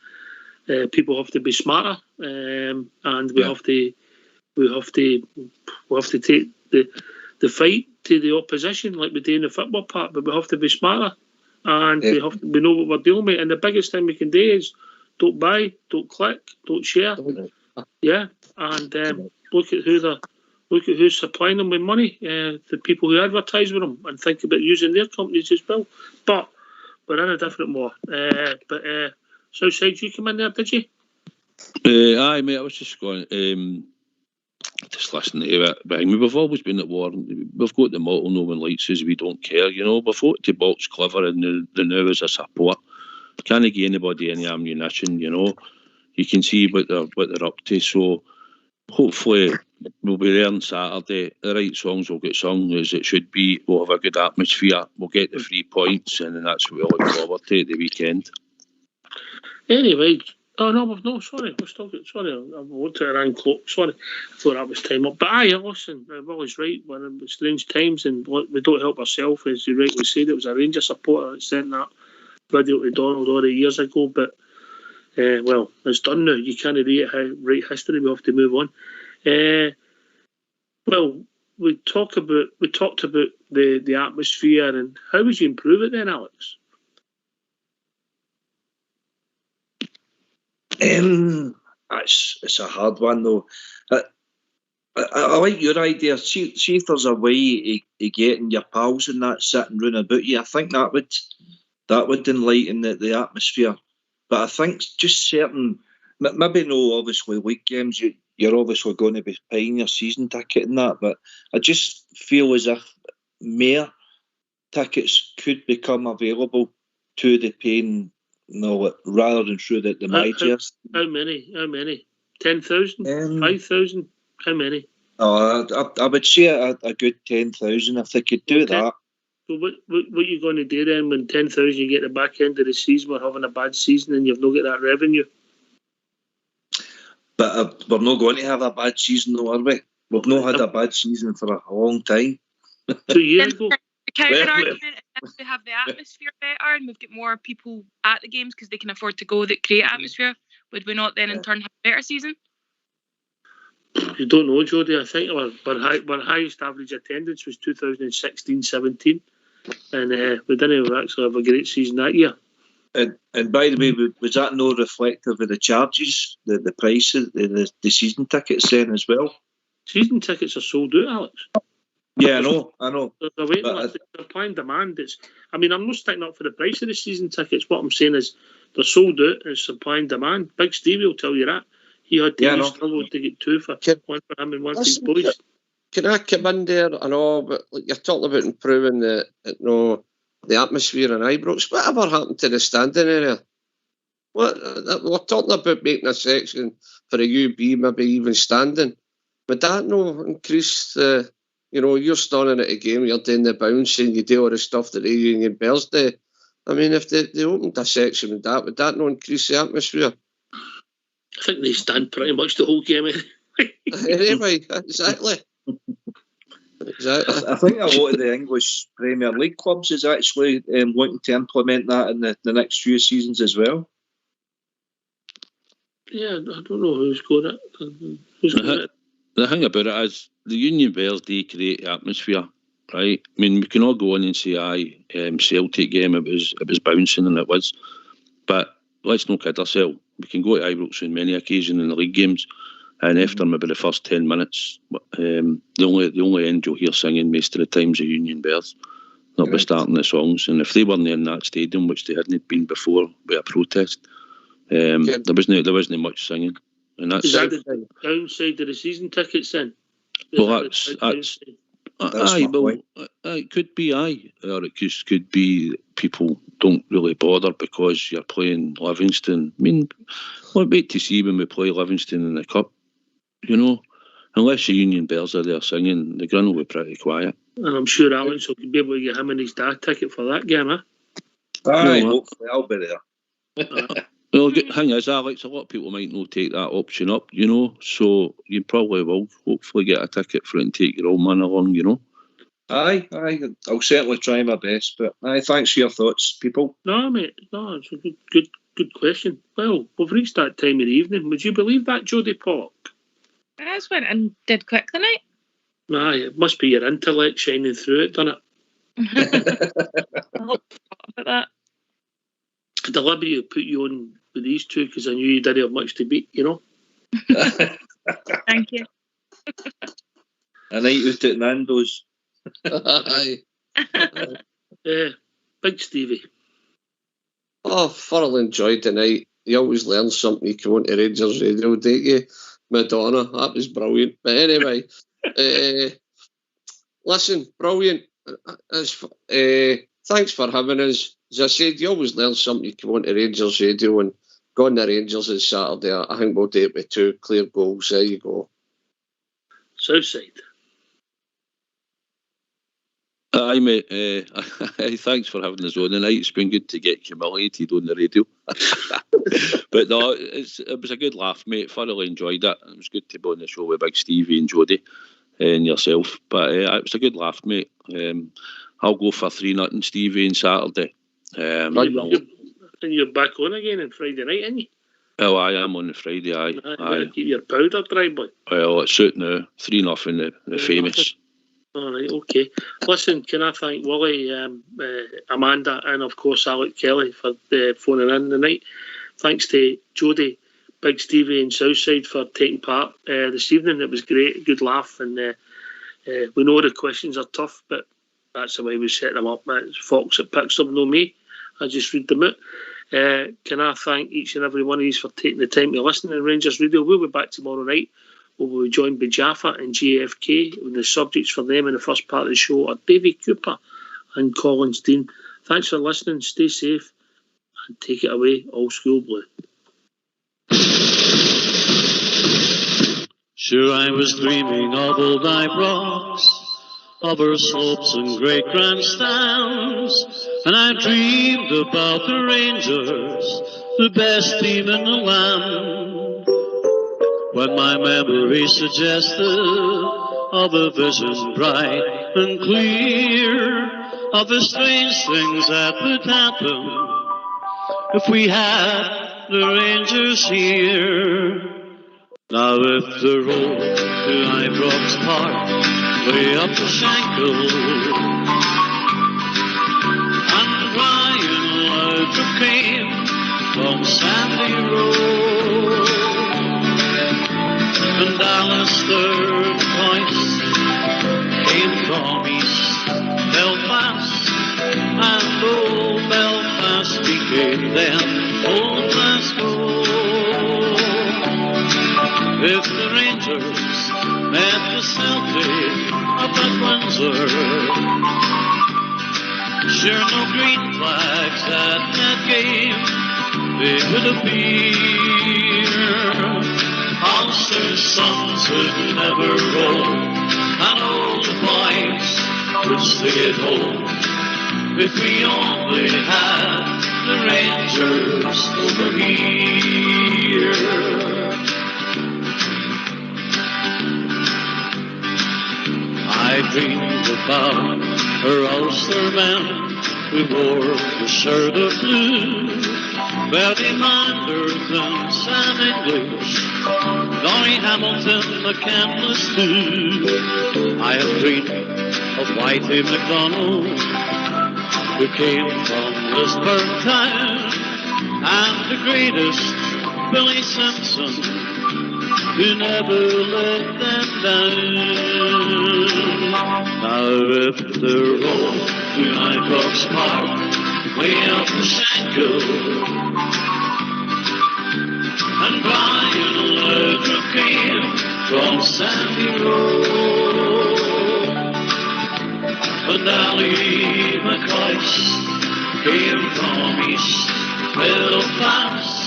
Speaker 1: People have to be smarter, and we have to take the fight to the opposition like we do in the football part. But we have to be smarter, and we know what we're dealing with. And the biggest thing we can do is don't buy, don't click, don't share. Yeah, and look at who's supplying them with money. The people who advertise with them, and think about using their companies as well. But we're in a different war. Southside, you come in there, did you?
Speaker 2: Aye, mate. I was just going. Just listening to it. But we've always been at war. We've got the motto: "No one likes us, we don't care." You know, we've fought to box clever, and the now as a support. Can't give anybody any ammunition. You know. You can see what they're up to. So hopefully we'll be there on Saturday. The right songs will get sung as it should be. We'll have a good atmosphere. We'll get the 3 points, and then that's what we look forward to at the weekend.
Speaker 1: Anyway, sorry, we're still good. Sorry, I looked at a wrong clock. Sorry, I thought that was time up. But listen, Willie's right. We're in strange times, and we don't help ourselves, as you rightly said. It was a Ranger supporter that sent that video to Donald all the years ago, but. Well, it's done now. You can't write history. We have to move on. Well, we talked about the atmosphere, and how would you improve it then, Alex?
Speaker 8: It's a hard one though. I like your idea. See if there's a way of getting your pals and that sitting round about you. I think that would enlighten the atmosphere. But I think just certain, maybe no, obviously league games. you're obviously going to be paying your season ticket and that, but I just feel as if more tickets could become available to the paying, rather than through the MyJers.
Speaker 1: How many? 10,000? 5,000? How many?
Speaker 8: I would say a good 10,000 if they could do that.
Speaker 1: So what are you going to do then when 10,000 you get the back end of the season, we're having a bad season and you've not got that revenue?
Speaker 8: But we're not going to have a bad season though, are we? We've not had a bad season for a long time.
Speaker 1: 2 years ago.
Speaker 11: The counter argument is if we have the atmosphere better and we've got more people at the games because they can afford to go that create atmosphere, would we not then in turn have a better season?
Speaker 1: You don't know, Jodie. I think our highest average attendance was 2016-17, and we didn't actually have a great season that year.
Speaker 8: And by the way, was that no reflective of the charges, the prices, the season tickets then as well?
Speaker 1: Season tickets are sold out, Alex.
Speaker 8: Yeah, I know.
Speaker 1: There's a waiting list. There's supply and demand. I'm not sticking up for the price of the season tickets. What I'm saying is they're sold out. It's supply and demand. Big Stevie will tell you that. He had to struggle to get two for one for him and one for his boys.
Speaker 4: Can I come in there? I know, but you're talking about improving the atmosphere in Ibrox. Whatever happened to the standing area? We're talking about making a section for a UB, maybe even standing. Would that no increase the? You're standing at a game, you're doing the bouncing, you do all the stuff that the Union Bears do. If they opened a section with that, would that not increase the atmosphere?
Speaker 1: I think they stand pretty much the whole game
Speaker 4: anyway. Exactly.
Speaker 8: I think a lot of the English Premier League clubs is actually wanting to implement that in the next few seasons as well.
Speaker 1: Yeah, I don't know who's got it.
Speaker 2: The thing about it is the Union Bears, they create atmosphere, right? We can all go on and say, Celtic game, it was bouncing and it was, but let's not kid ourselves. We can go to Ibrox on many occasions in the league games, and after maybe the first 10 minutes, the only end you'll hear singing most of the time is the Union Bears. They'll be starting the songs, and if they weren't in that stadium, which they hadn't been before, with a protest, there wasn't much singing. And that's
Speaker 1: is that the downside of the season tickets then?
Speaker 2: It could be or it just could be people don't really bother because you're playing Livingston. We'll wait to see when we play Livingston in the Cup. Unless the Union Bears are there singing, the ground will be pretty quiet.
Speaker 1: And I'm sure Alex will be able to get him and his dad ticket for that game,
Speaker 8: hopefully I'll be there.
Speaker 2: Well, the thing is, Alex, a lot of people might not take that option up, so you probably will hopefully get a ticket for it and take your old man along,
Speaker 8: Aye, I'll certainly try my best, but thanks for your thoughts, people.
Speaker 1: No, mate, it's a good question. Well, we've reached that time of the evening. Would you believe that, Jodie Pollock?
Speaker 11: I just went and did quick the night.
Speaker 1: Aye, it must be your intellect shining through it, doesn't it?
Speaker 11: I hope about that.
Speaker 1: Deliberately put you on with these two because I knew you didn't have much to beat,
Speaker 11: Thank you.
Speaker 8: A night out at Nando's.
Speaker 1: Big Stevie.
Speaker 4: Thoroughly enjoyed the night. You always learn something. You come on to Rangers Radio, don't you? Madonna, that was brilliant. But anyway, listen, brilliant. Thanks for having us. As I said, you always learn something. You come on to Rangers Radio and go on the Rangers on Saturday. I think we'll do it with 2 clear goals. There you go.
Speaker 1: Southside.
Speaker 2: Aye, mate. Thanks for having us on tonight. It's been good to get humiliated on the radio. But no, it was a good laugh, mate. Thoroughly enjoyed it. It was good to be on the show with Big Stevie and Jodie and yourself. But it was a good laugh, mate. I'll go for 3-0 Stevie on Saturday.
Speaker 1: You're back on again on Friday night, ain't you?
Speaker 2: Oh, I am on the Friday, aye.
Speaker 1: Keep your powder dry, boy.
Speaker 2: Well, it's out now. 3-0 the famous.
Speaker 1: All right, okay. Listen, can I thank Willie, Amanda, and of course Alec Kelly for phoning in tonight. Thanks to Jodie, Big Stevie, and Southside for taking part this evening. It was great, good laugh, and we know the questions are tough, but that's the way we set them up. It's Fox that picks them, no me. I just read them out. Can I thank each and every one of you for taking the time to listen to Rangers Radio? We'll be back tomorrow night We'll be joined by Jaffa and JFK. And the subjects for them in the first part of the show are Davy Cooper and Collins Dean. Thanks for listening. Stay safe and take it away, All School Blue.
Speaker 12: Sure, I was dreaming of old Ibrox, of her slopes and great grandstands, and I dreamed about the Rangers, the best team in the land. When my memory suggested of a vision bright and clear, of the strange things that would happen if we had the Rangers here. Now if the road to Ibrox Park way up the Shankill, and Brian Loudrup came from Sandy Road, and Alistair Points came from East Belfast, and old Belfast became then old Glasgow. If the Rangers met the Celtic up at Windsor, sure no green flags at that game they would appear. Ulster's sons would never roll, and all the boys would stay at home if we only had the Rangers over here. I dreamed about her Ulster men who wore the shirt of blue, Bertie Manderton, Sam English, Donny Hamilton, McCandless too. I have dreamed of Whitey MacDonald, who came from Lisburn town, and the greatest Billy Simpson, who never let them down. Now if the road to Ibrox Park way up the Shankill, and Brian Loudrup came from Sandy Road, and Ali McCoyce came from East Belfast,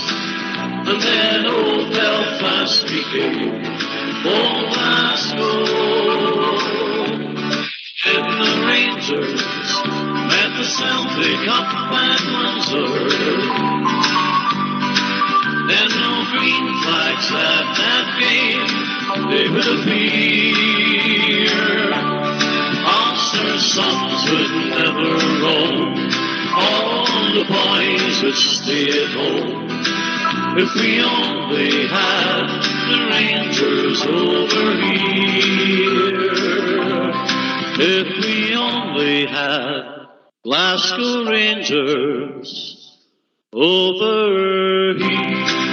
Speaker 12: and then old Belfast became old Glasgow. If the Rangers met the Celtic up at Windsor, then no green flags at that game they would appear. Ulster's sons would never roam, all the boys would stay at home if we only had the Rangers over here. If we only had Glasgow Rangers over here.